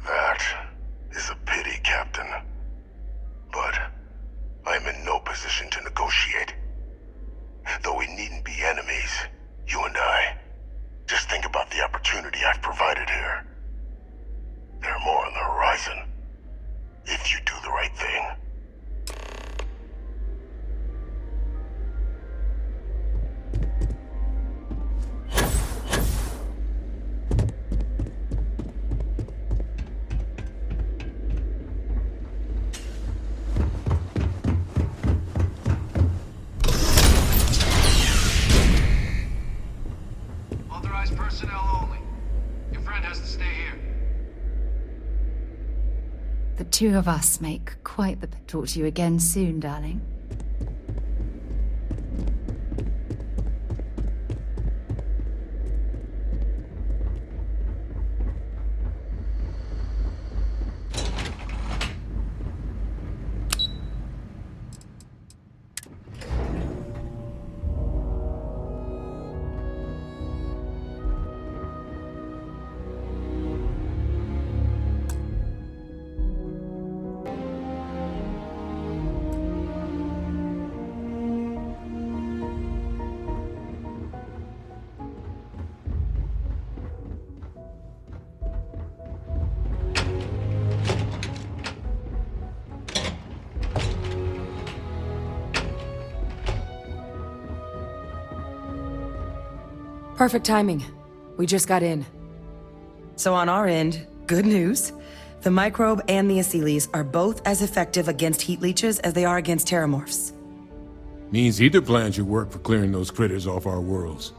That is a pity, Captain. But I'm in no position to negotiate. Though we needn't be enemies, you and I. Just think about the opportunity I've provided here. There are more on the horizon, if you do the right thing. Personnel only. Your friend has to stay here. The two of us make quite the... Talk to you again soon, darling. Perfect timing. We just got in. So on our end, good news. The microbe and the Asylees are both as effective against heat leeches as they are against terramorphs. Means either plan should work for clearing those critters off our worlds.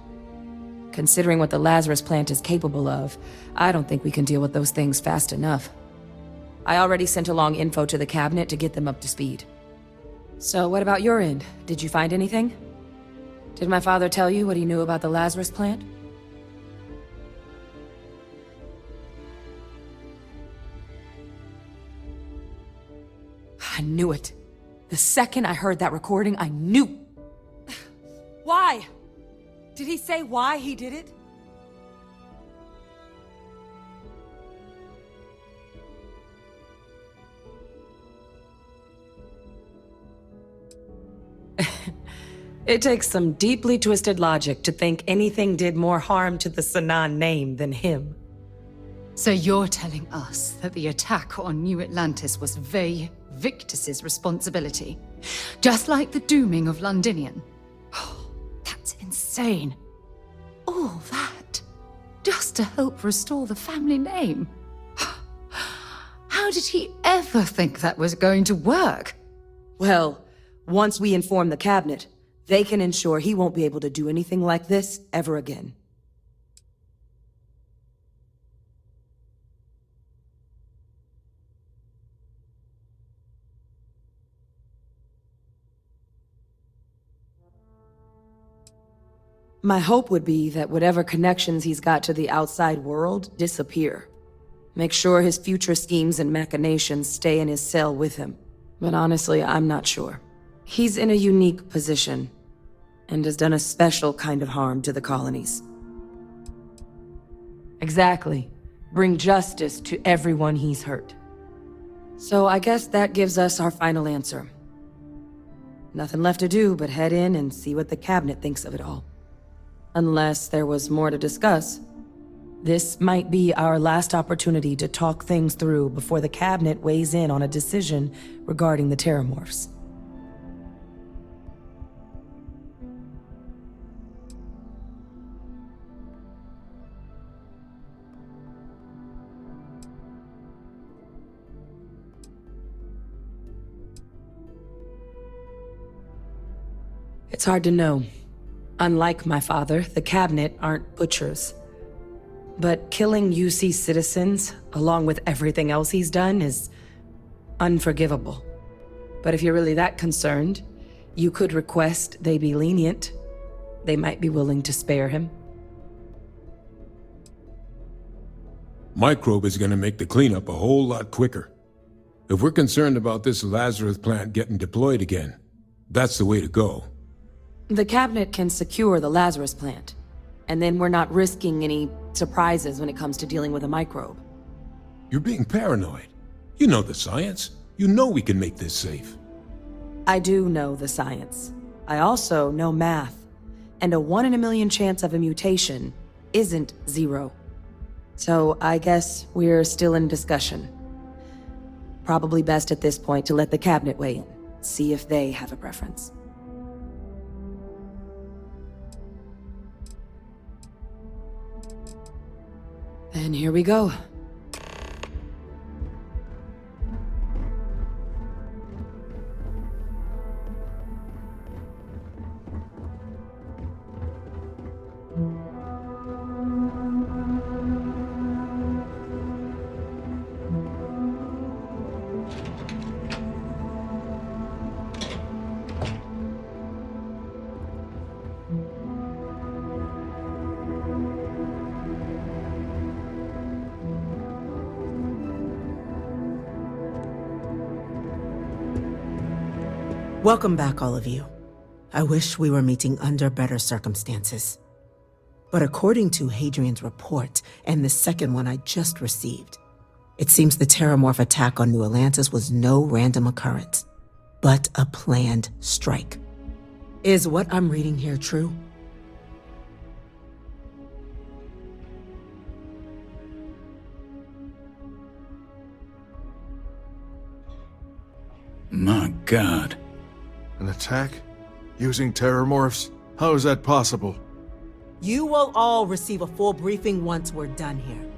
Considering what the Lazarus plant is capable of, I don't think we can deal with those things fast enough. I already sent along info to the cabinet to get them up to speed. So what about your end? Did you find anything? Did my father tell you what he knew about the Lazarus plant? I knew it. The second I heard that recording, I knew. Why? Did he say why he did it? It takes some deeply twisted logic to think anything did more harm to the Sanan name than him. So you're telling us that the attack on New Atlantis was Vey Victus's responsibility, just like the dooming of Londinian? That's insane. All that, just to help restore the family name. How did he ever think that was going to work? Well, once we inform the cabinet, they can ensure he won't be able to do anything like this ever again. My hope would be that whatever connections he's got to the outside world disappear. Make sure his future schemes and machinations stay in his cell with him. But honestly, I'm not sure. He's in a unique position, and has done a special kind of harm to the colonies. Exactly. Bring justice to everyone he's hurt. So I guess that gives us our final answer. Nothing left to do but head in and see what the cabinet thinks of it all. Unless there was more to discuss. This might be our last opportunity to talk things through before the cabinet weighs in on a decision regarding the terramorphs. It's hard to know. Unlike my father, the cabinet aren't butchers. But killing UC citizens, along with everything else he's done, is unforgivable. But if you're really that concerned, you could request they be lenient. They might be willing to spare him. Microbe is gonna make the cleanup a whole lot quicker. If we're concerned about this Lazarus plant getting deployed again, that's the way to go. The cabinet can secure the Lazarus plant, and then we're not risking any surprises when it comes to dealing with a microbe. You're being paranoid. You know the science. You know we can make this safe. I do know the science. I also know math, and a 1 in a million chance of a mutation isn't 0. So I guess we're still in discussion. Probably best at this point to let the cabinet weigh in, see if they have a preference. And here we go. Welcome back, all of you. I wish we were meeting under better circumstances. But according to Hadrian's report, and the second one I just received, it seems the Terramorph attack on New Atlantis was no random occurrence, but a planned strike. Is what I'm reading here true? My God. An attack? Using terramorphs? How is that possible? You will all receive a full briefing once we're done here.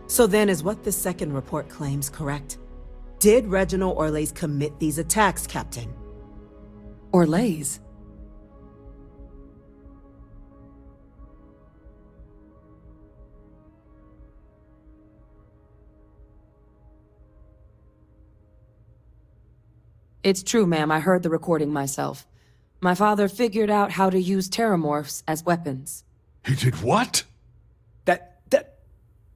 So then, is what the second report claims correct? Did Reginald Orlays commit these attacks, Captain? Orlays? It's true, ma'am. I heard the recording myself. My father figured out how to use terramorphs as weapons. He did what?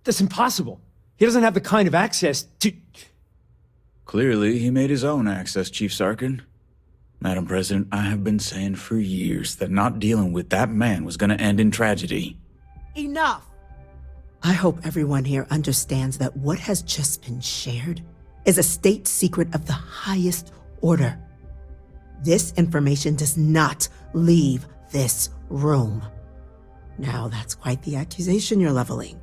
That's impossible. He doesn't have the kind of access to... Clearly, he made his own access, Chief Sarkin. Madam President, I have been saying for years that not dealing with that man was gonna end in tragedy. Enough! I hope everyone here understands that what has just been shared is a state secret of the highest order. This information does not leave this room. Now, that's quite the accusation you're leveling,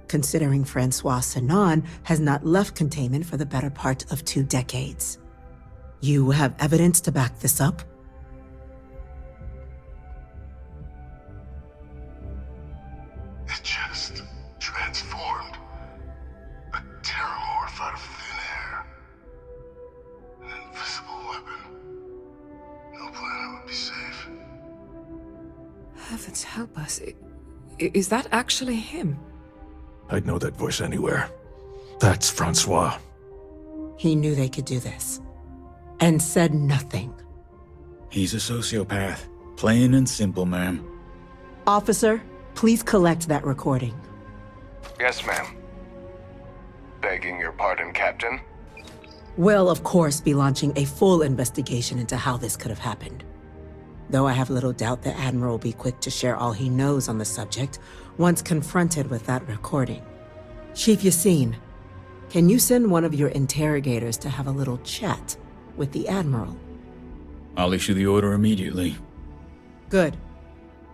considering Francois Sanon has not left containment for the better part of 2 decades. You have evidence to back this up? It just transformed. A terramorph out of thin air. An invisible weapon. No planet would be safe. Heavens help us. Is that actually him? I'd know that voice anywhere. That's Francois. He knew they could do this, and said nothing. He's a sociopath. Plain and simple, ma'am. Officer, please collect that recording. Yes, ma'am. Begging your pardon, Captain. We'll, of course, be launching a full investigation into how this could have happened. Though I have little doubt the Admiral will be quick to share all he knows on the subject once confronted with that recording. Chief Yassine, can you send one of your interrogators to have a little chat with the Admiral? I'll issue the order immediately. Good.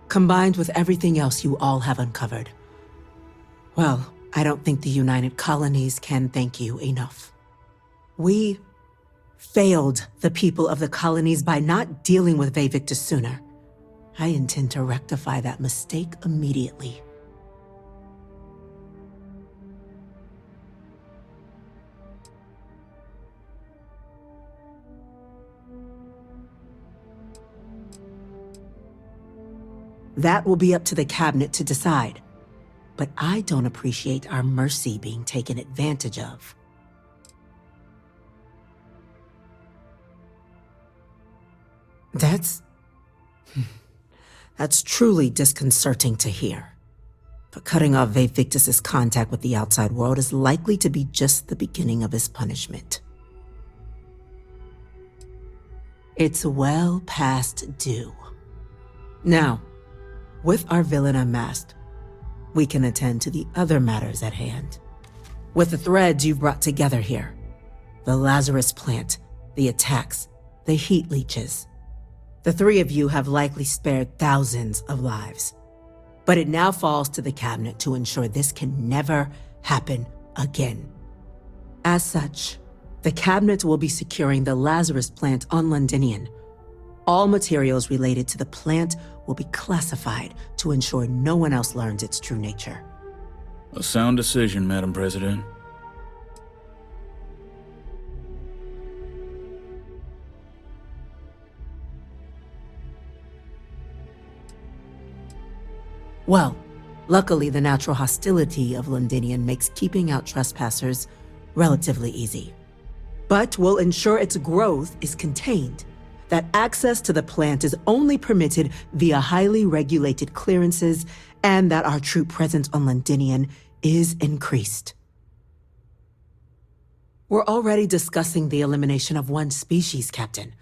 Combined with everything else you all have uncovered. Well, I don't think the United Colonies can thank you enough. We failed the people of the colonies by not dealing with Vevictus sooner. I intend to rectify that mistake immediately. That will be up to the cabinet to decide. But I don't appreciate our mercy being taken advantage of. That's truly disconcerting to hear. But cutting off Vevictus's contact with the outside world is likely to be just the beginning of his punishment. It's well past due. Now, with our villain unmasked, we can attend to the other matters at hand. With the threads you've brought together here, the Lazarus plant, the attacks, the heat leeches, the 3 of you have likely spared thousands of lives. But it now falls to the cabinet to ensure this can never happen again. As such, the cabinet will be securing the Lazarus plant on Londinian. All materials related to the plant will be classified to ensure no one else learns its true nature. A sound decision, Madam President. Well, luckily the natural hostility of Londinian makes keeping out trespassers relatively easy. But we'll ensure its growth is contained, that access to the plant is only permitted via highly regulated clearances, and that our troop presence on Londinian is increased. We're already discussing the elimination of one species, Captain.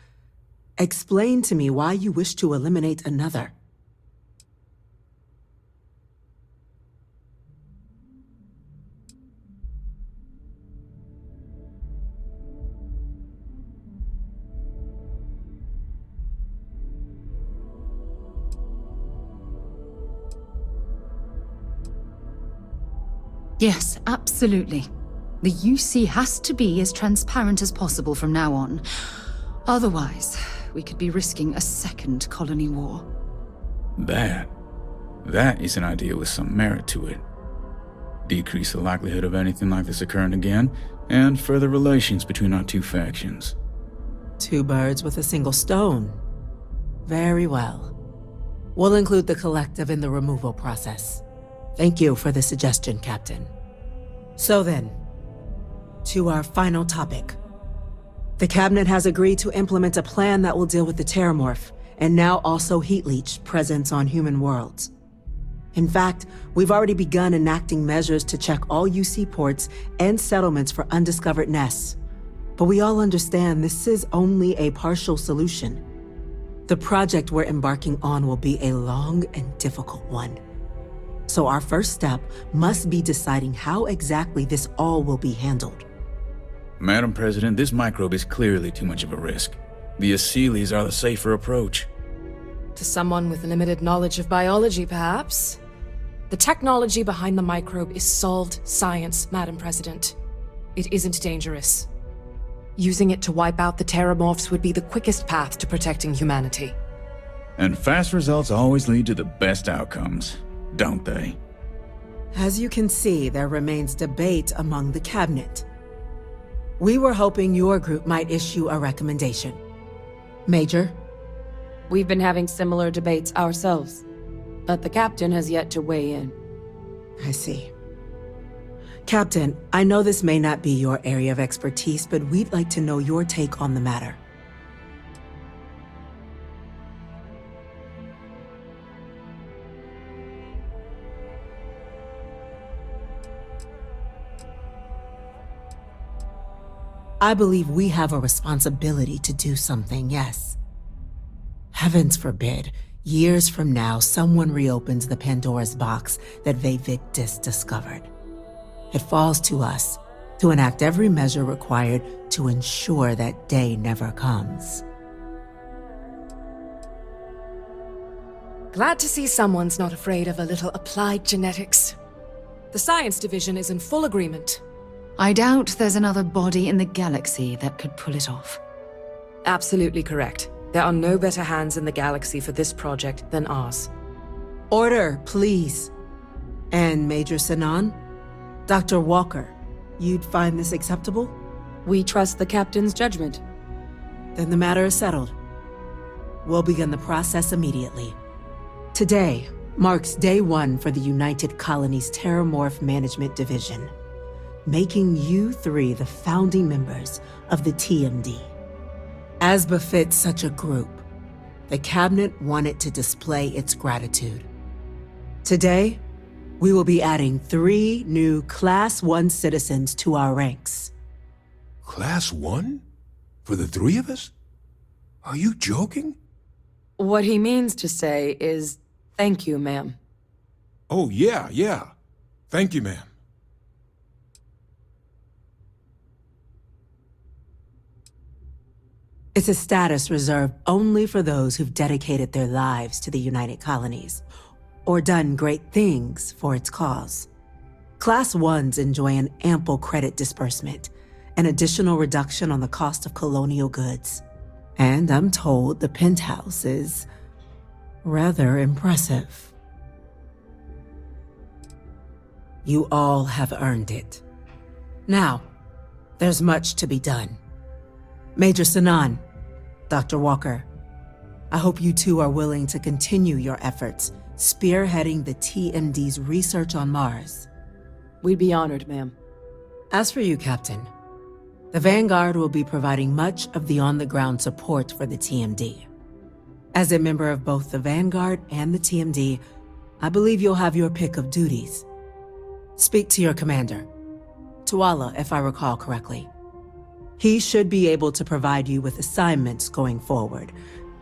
Explain to me why you wish to eliminate another. Yes, absolutely. The UC has to be as transparent as possible from now on. Otherwise, we could be risking a second colony war. That That is an idea with some merit to it. Decrease the likelihood of anything like this occurring again, and further relations between our two factions. Two birds with a single stone. Very well. We'll include the collective in the removal process. Thank you for the suggestion, Captain. So then, to our final topic. The Cabinet has agreed to implement a plan that will deal with the Terramorph, and now also Heat Leech presence on human worlds. In fact, we've already begun enacting measures to check all UC ports and settlements for undiscovered nests. But we all understand this is only a partial solution. The project we're embarking on will be a long and difficult one. So our first step must be deciding how exactly this all will be handled. Madam President, this microbe is clearly too much of a risk. The Aseles are the safer approach. To someone with limited knowledge of biology, perhaps? The technology behind the microbe is solved science, Madam President. It isn't dangerous. Using it to wipe out the Terramorphs would be the quickest path to protecting humanity. And fast results always lead to the best outcomes, don't they? As you can see, there remains debate among the Cabinet. We were hoping your group might issue a recommendation. Major? We've been having similar debates ourselves, but the Captain has yet to weigh in. I see. Captain, I know this may not be your area of expertise, but we'd like to know your take on the matter. I believe we have a responsibility to do something, yes. Heavens forbid, years from now, someone reopens the Pandora's box that Vevictus discovered. It falls to us to enact every measure required to ensure that day never comes. Glad to see someone's not afraid of a little applied genetics. The science division is in full agreement. I doubt there's another body in the galaxy that could pull it off. Absolutely correct. There are no better hands in the galaxy for this project than ours. Order, please. And Major Sinan? Dr. Walker, you'd find this acceptable? We trust the Captain's judgment. Then the matter is settled. We'll begin the process immediately. Today marks day one for the United Colonies Terramorph Management Division, making you three the founding members of the TMD. As befits such a group, the Cabinet wanted to display its gratitude. Today, we will be adding 3 new Class 1 citizens to our ranks. Class 1? For the 3 of us? Are you joking? What he means to say is, thank you, ma'am. Oh, yeah. Thank you, ma'am. It's a status reserved only for those who've dedicated their lives to the United Colonies, or done great things for its cause. Class 1s enjoy an ample credit disbursement, an additional reduction on the cost of colonial goods. And I'm told the penthouse is rather impressive. You all have earned it. Now, there's much to be done. Major Sinan, Dr. Walker, I hope you two are willing to continue your efforts spearheading the TMD's research on Mars. We'd be honored, ma'am. As for you, Captain, the Vanguard will be providing much of the on-the-ground support for the TMD. As a member of both the Vanguard and the TMD, I believe you'll have your pick of duties. Speak to your commander, Tuala, if I recall correctly. He should be able to provide you with assignments going forward,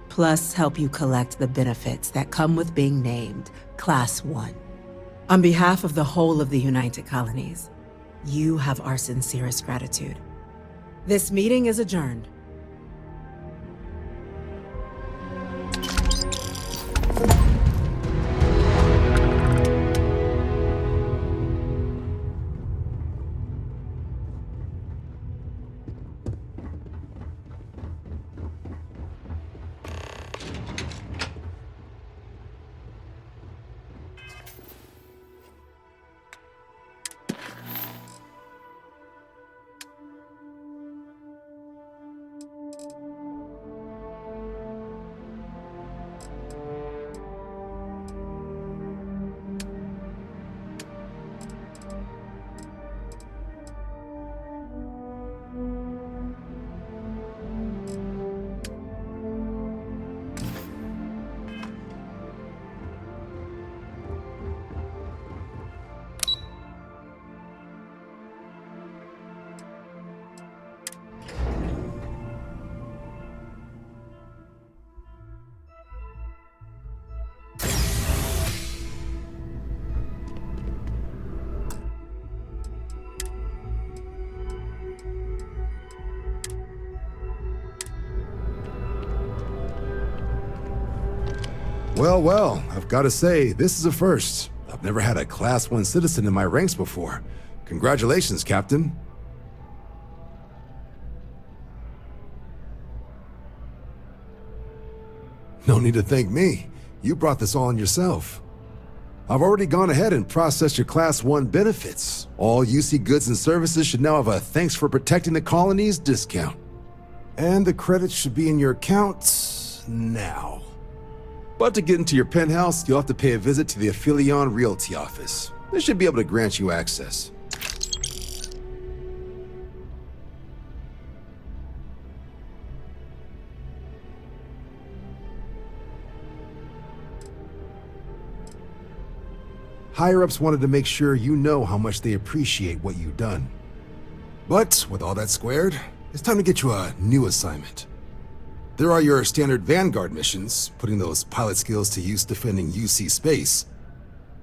plus help you collect the benefits that come with being named Class 1. On behalf of the whole of the United Colonies, you have our sincerest gratitude. This meeting is adjourned. Well, well, I've got to say, this is a first. I've never had a Class 1 citizen in my ranks before. Congratulations, Captain. No need to thank me. You brought this all on yourself. I've already gone ahead and processed your Class 1 benefits. All UC goods and services should now have a thanks for protecting the colonies discount. And the credits should be in your account now. But to get into your penthouse, you'll have to pay a visit to the Aphelion Realty office. They should be able to grant you access. Higher-ups wanted to make sure you know how much they appreciate what you've done. But with all that squared, it's time to get you a new assignment. There are your standard Vanguard missions, putting those pilot skills to use defending UC space.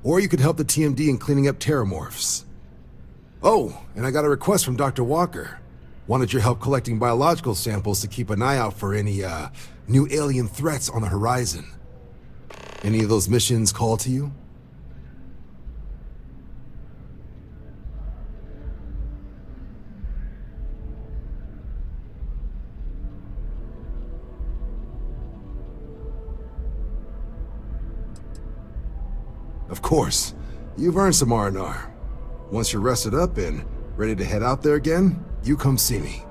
Or you could help the TMD in cleaning up terramorphs. Oh, and I got a request from Dr. Walker. Wanted your help collecting biological samples to keep an eye out for any, new alien threats on the horizon. Any of those missions call to you? Of course. You've earned some R&R. Once you're rested up and ready to head out there again, you come see me.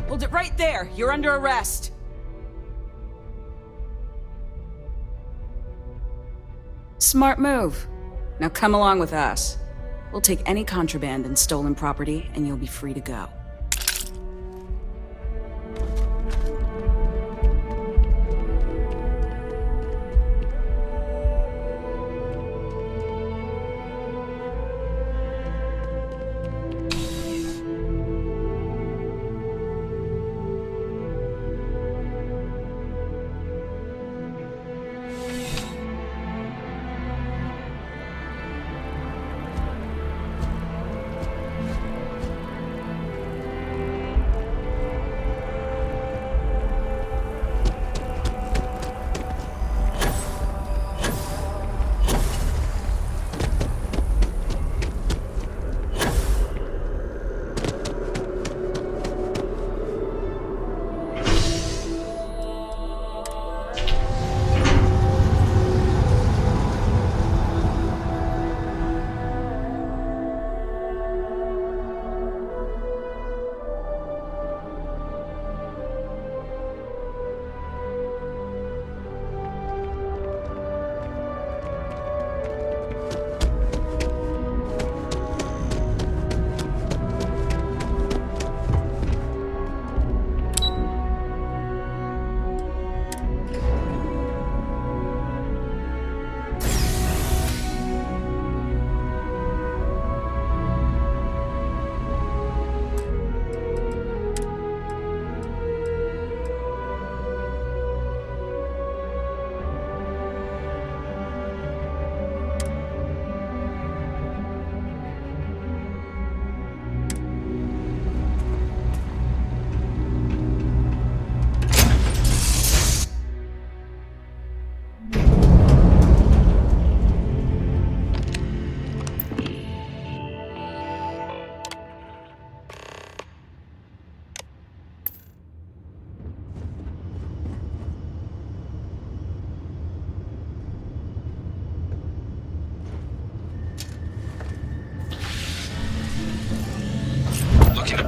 Hold it right there. You're under arrest. Smart move. Now come along with us. We'll take any contraband and stolen property, and you'll be free to go.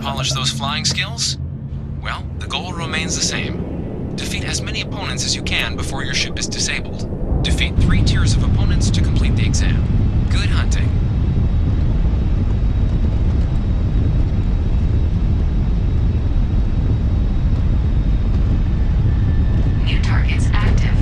polish those flying skills? Well, the goal remains the same. Defeat as many opponents as you can before your ship is disabled. Defeat 3 tiers of opponents to complete the exam. Good hunting. New targets active.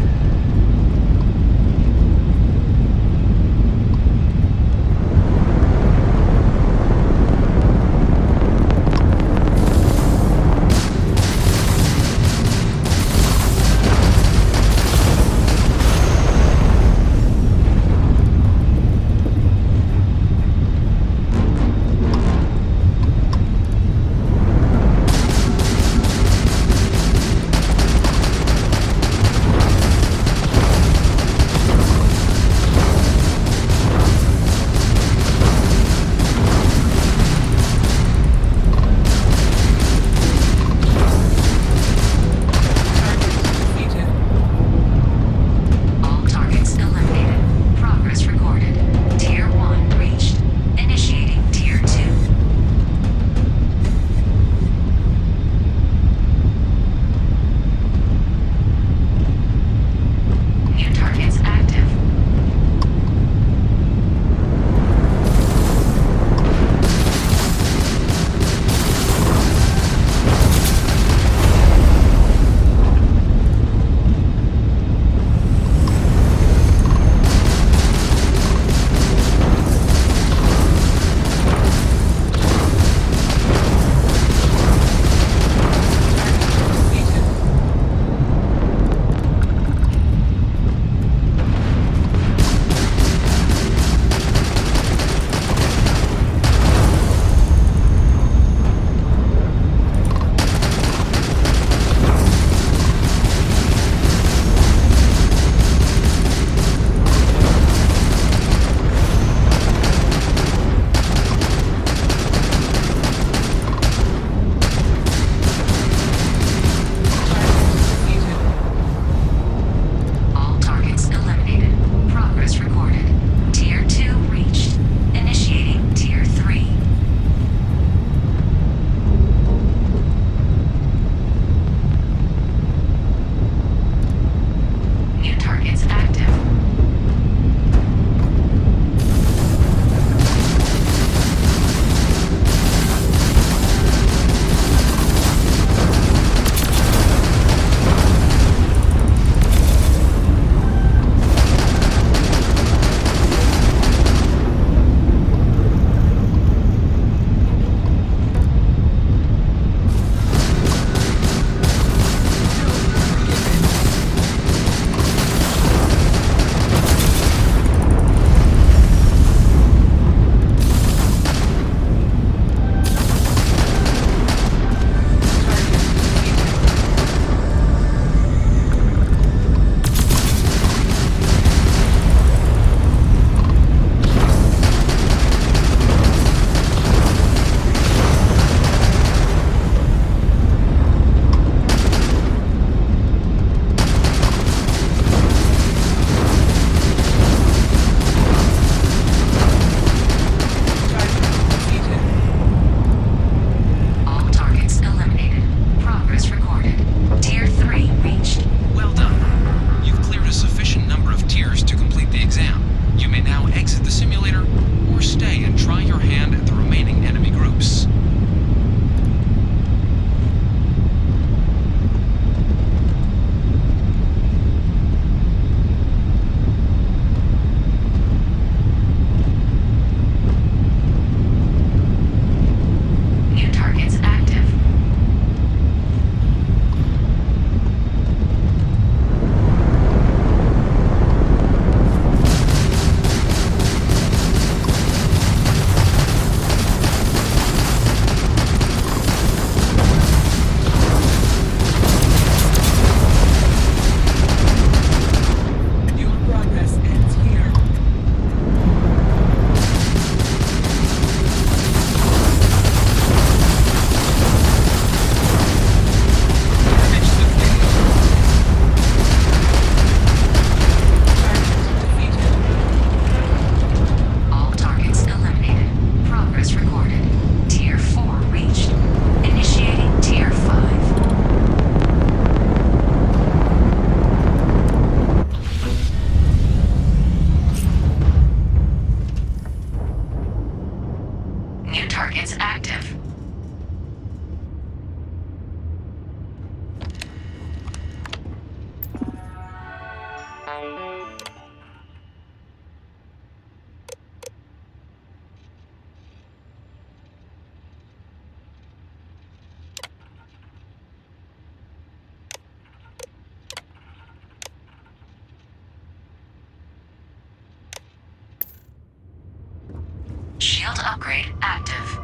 upgrade active.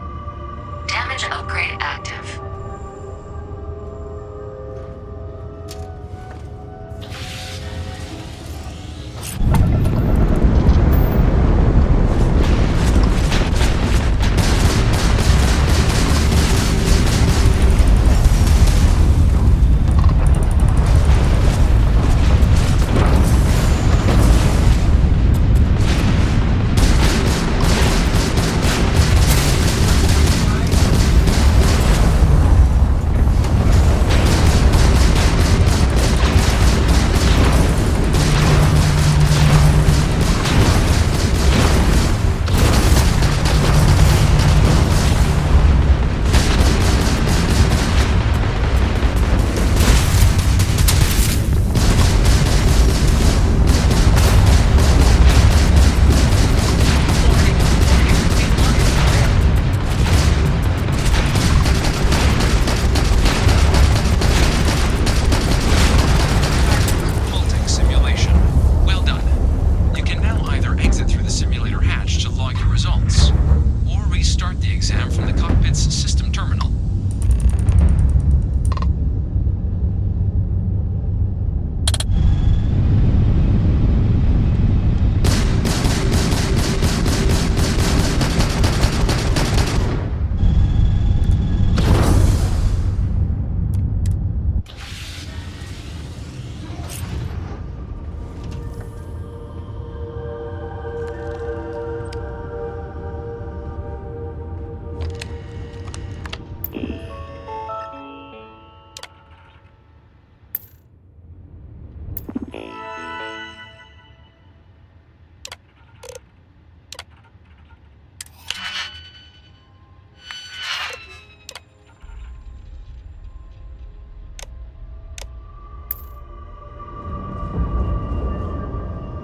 Damage upgrade active.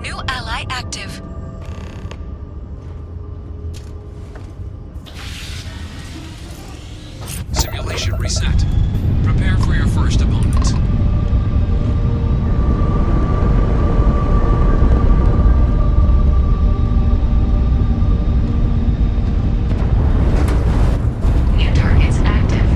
New ally active. Simulation reset. Prepare for your first opponent. New targets active.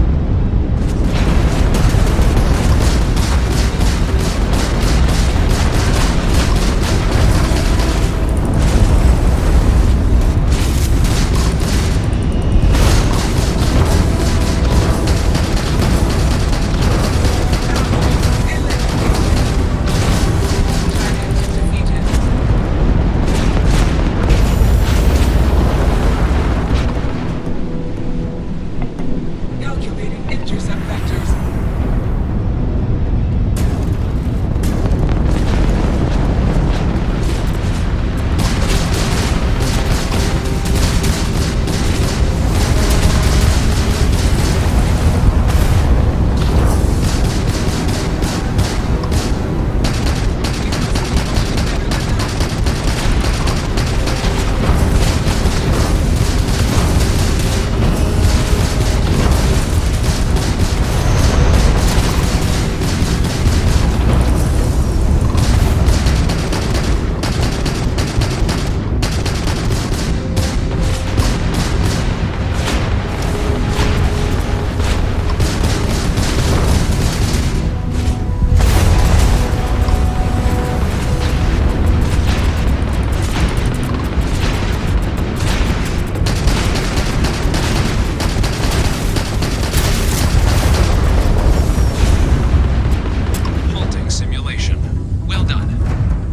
Calculating intercept vectors. Halting simulation. Well done.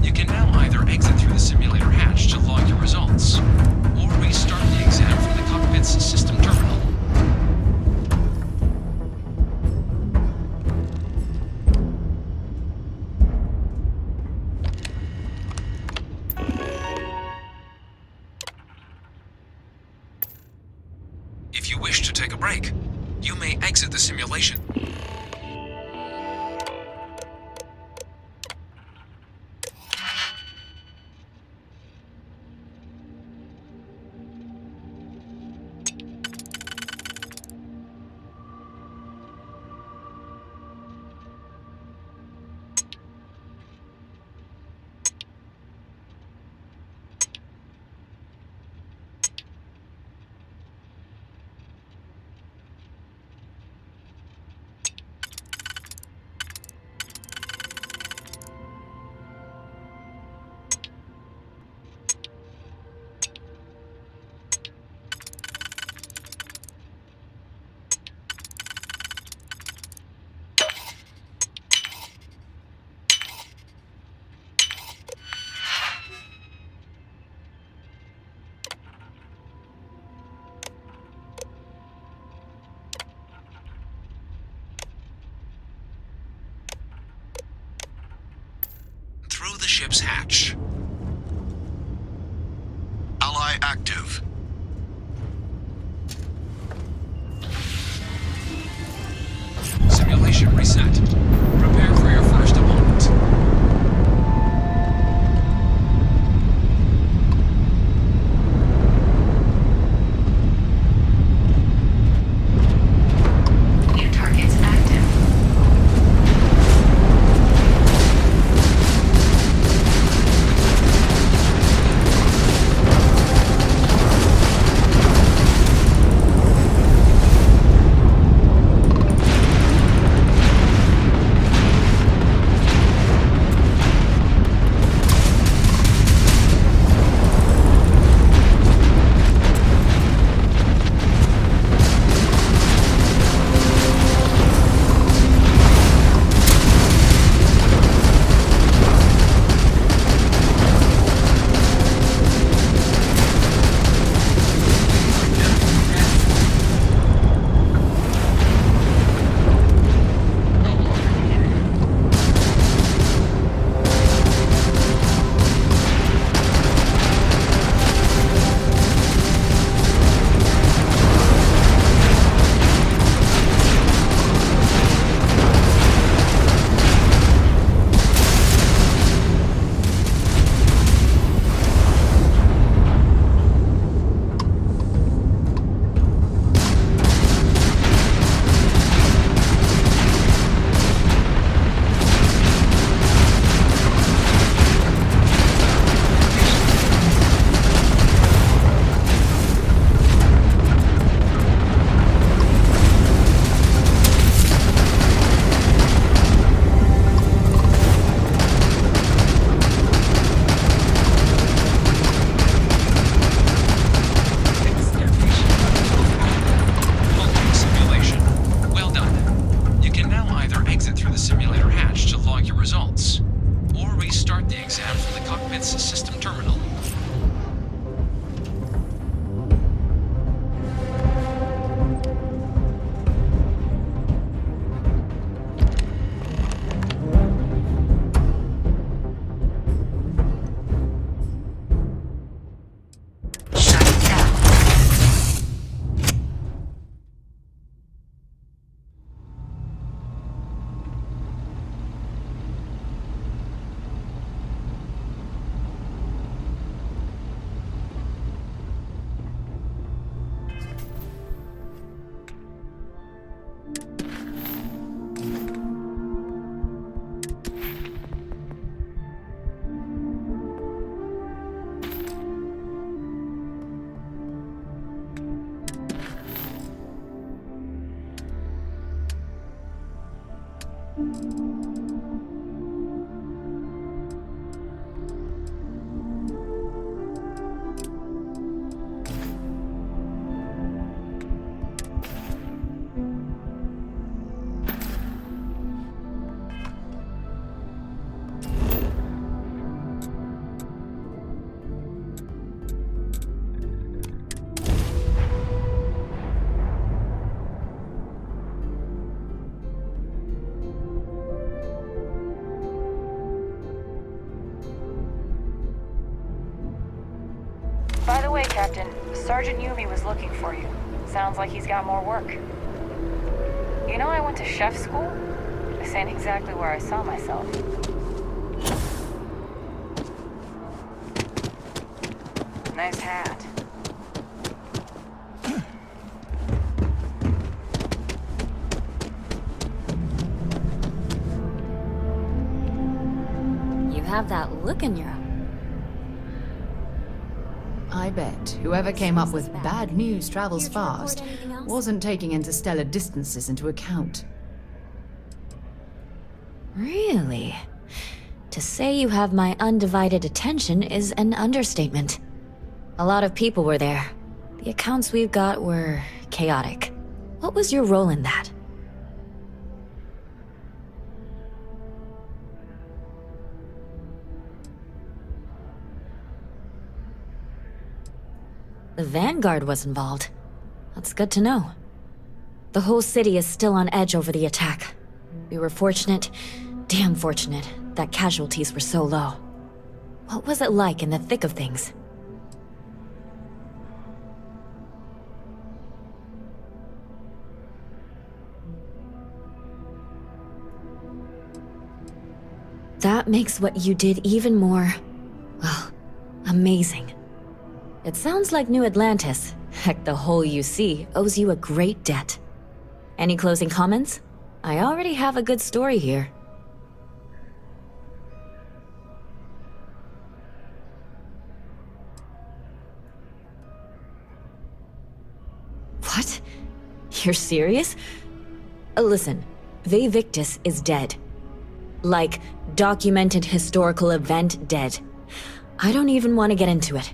You can now either exit through the simulator hatch to log your results, or restart the exam from the cockpit's system terminal. If you wish to take a break, you may exit the simulation. ship's hatch. Ally active. Simulation reset. Prepare for your first opponent. New targets active. By the way, Captain, Sergeant Yumi was looking for you. Sounds like he's got more work. You know, I went to chef school? This ain't exactly where I saw myself. Nice hat. You have that look in your eye. I bet whoever came up with bad news travels fast wasn't taking interstellar distances into account. Really? To say you have my undivided attention is an understatement. A lot of people were there. The accounts we've got were chaotic. What was your role in that? The Vanguard was involved. That's good to know. The whole city is still on edge over the attack. We were fortunate, damn fortunate, that casualties were so low. What was it like in the thick of things? That makes what you did even more, well, amazing. It sounds like New Atlantis, heck, the whole UC, owes you a great debt. Any closing comments? I already have a good story here. What? You're serious? Listen, Vae Victis is dead. Like, documented historical event dead. I don't even want to get into it.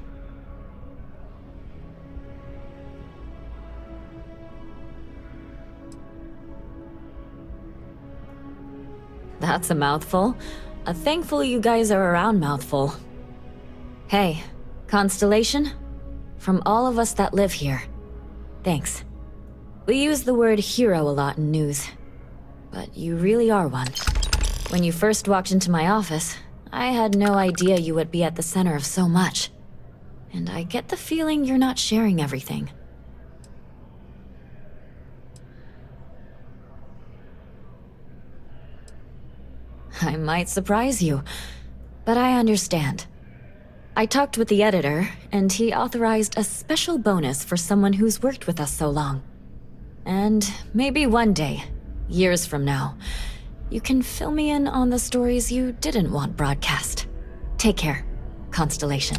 That's a mouthful. A thankful you guys are around mouthful. Hey, Constellation? From all of us that live here, thanks. We use the word hero a lot in news, but you really are one. When you first walked into my office, I had no idea you would be at the center of so much. And I get the feeling you're not sharing everything. I might surprise you, but I understand. I talked with the editor, and he authorized a special bonus for someone who's worked with us so long. And maybe one day, years from now, you can fill me in on the stories you didn't want broadcast. Take care, Constellation.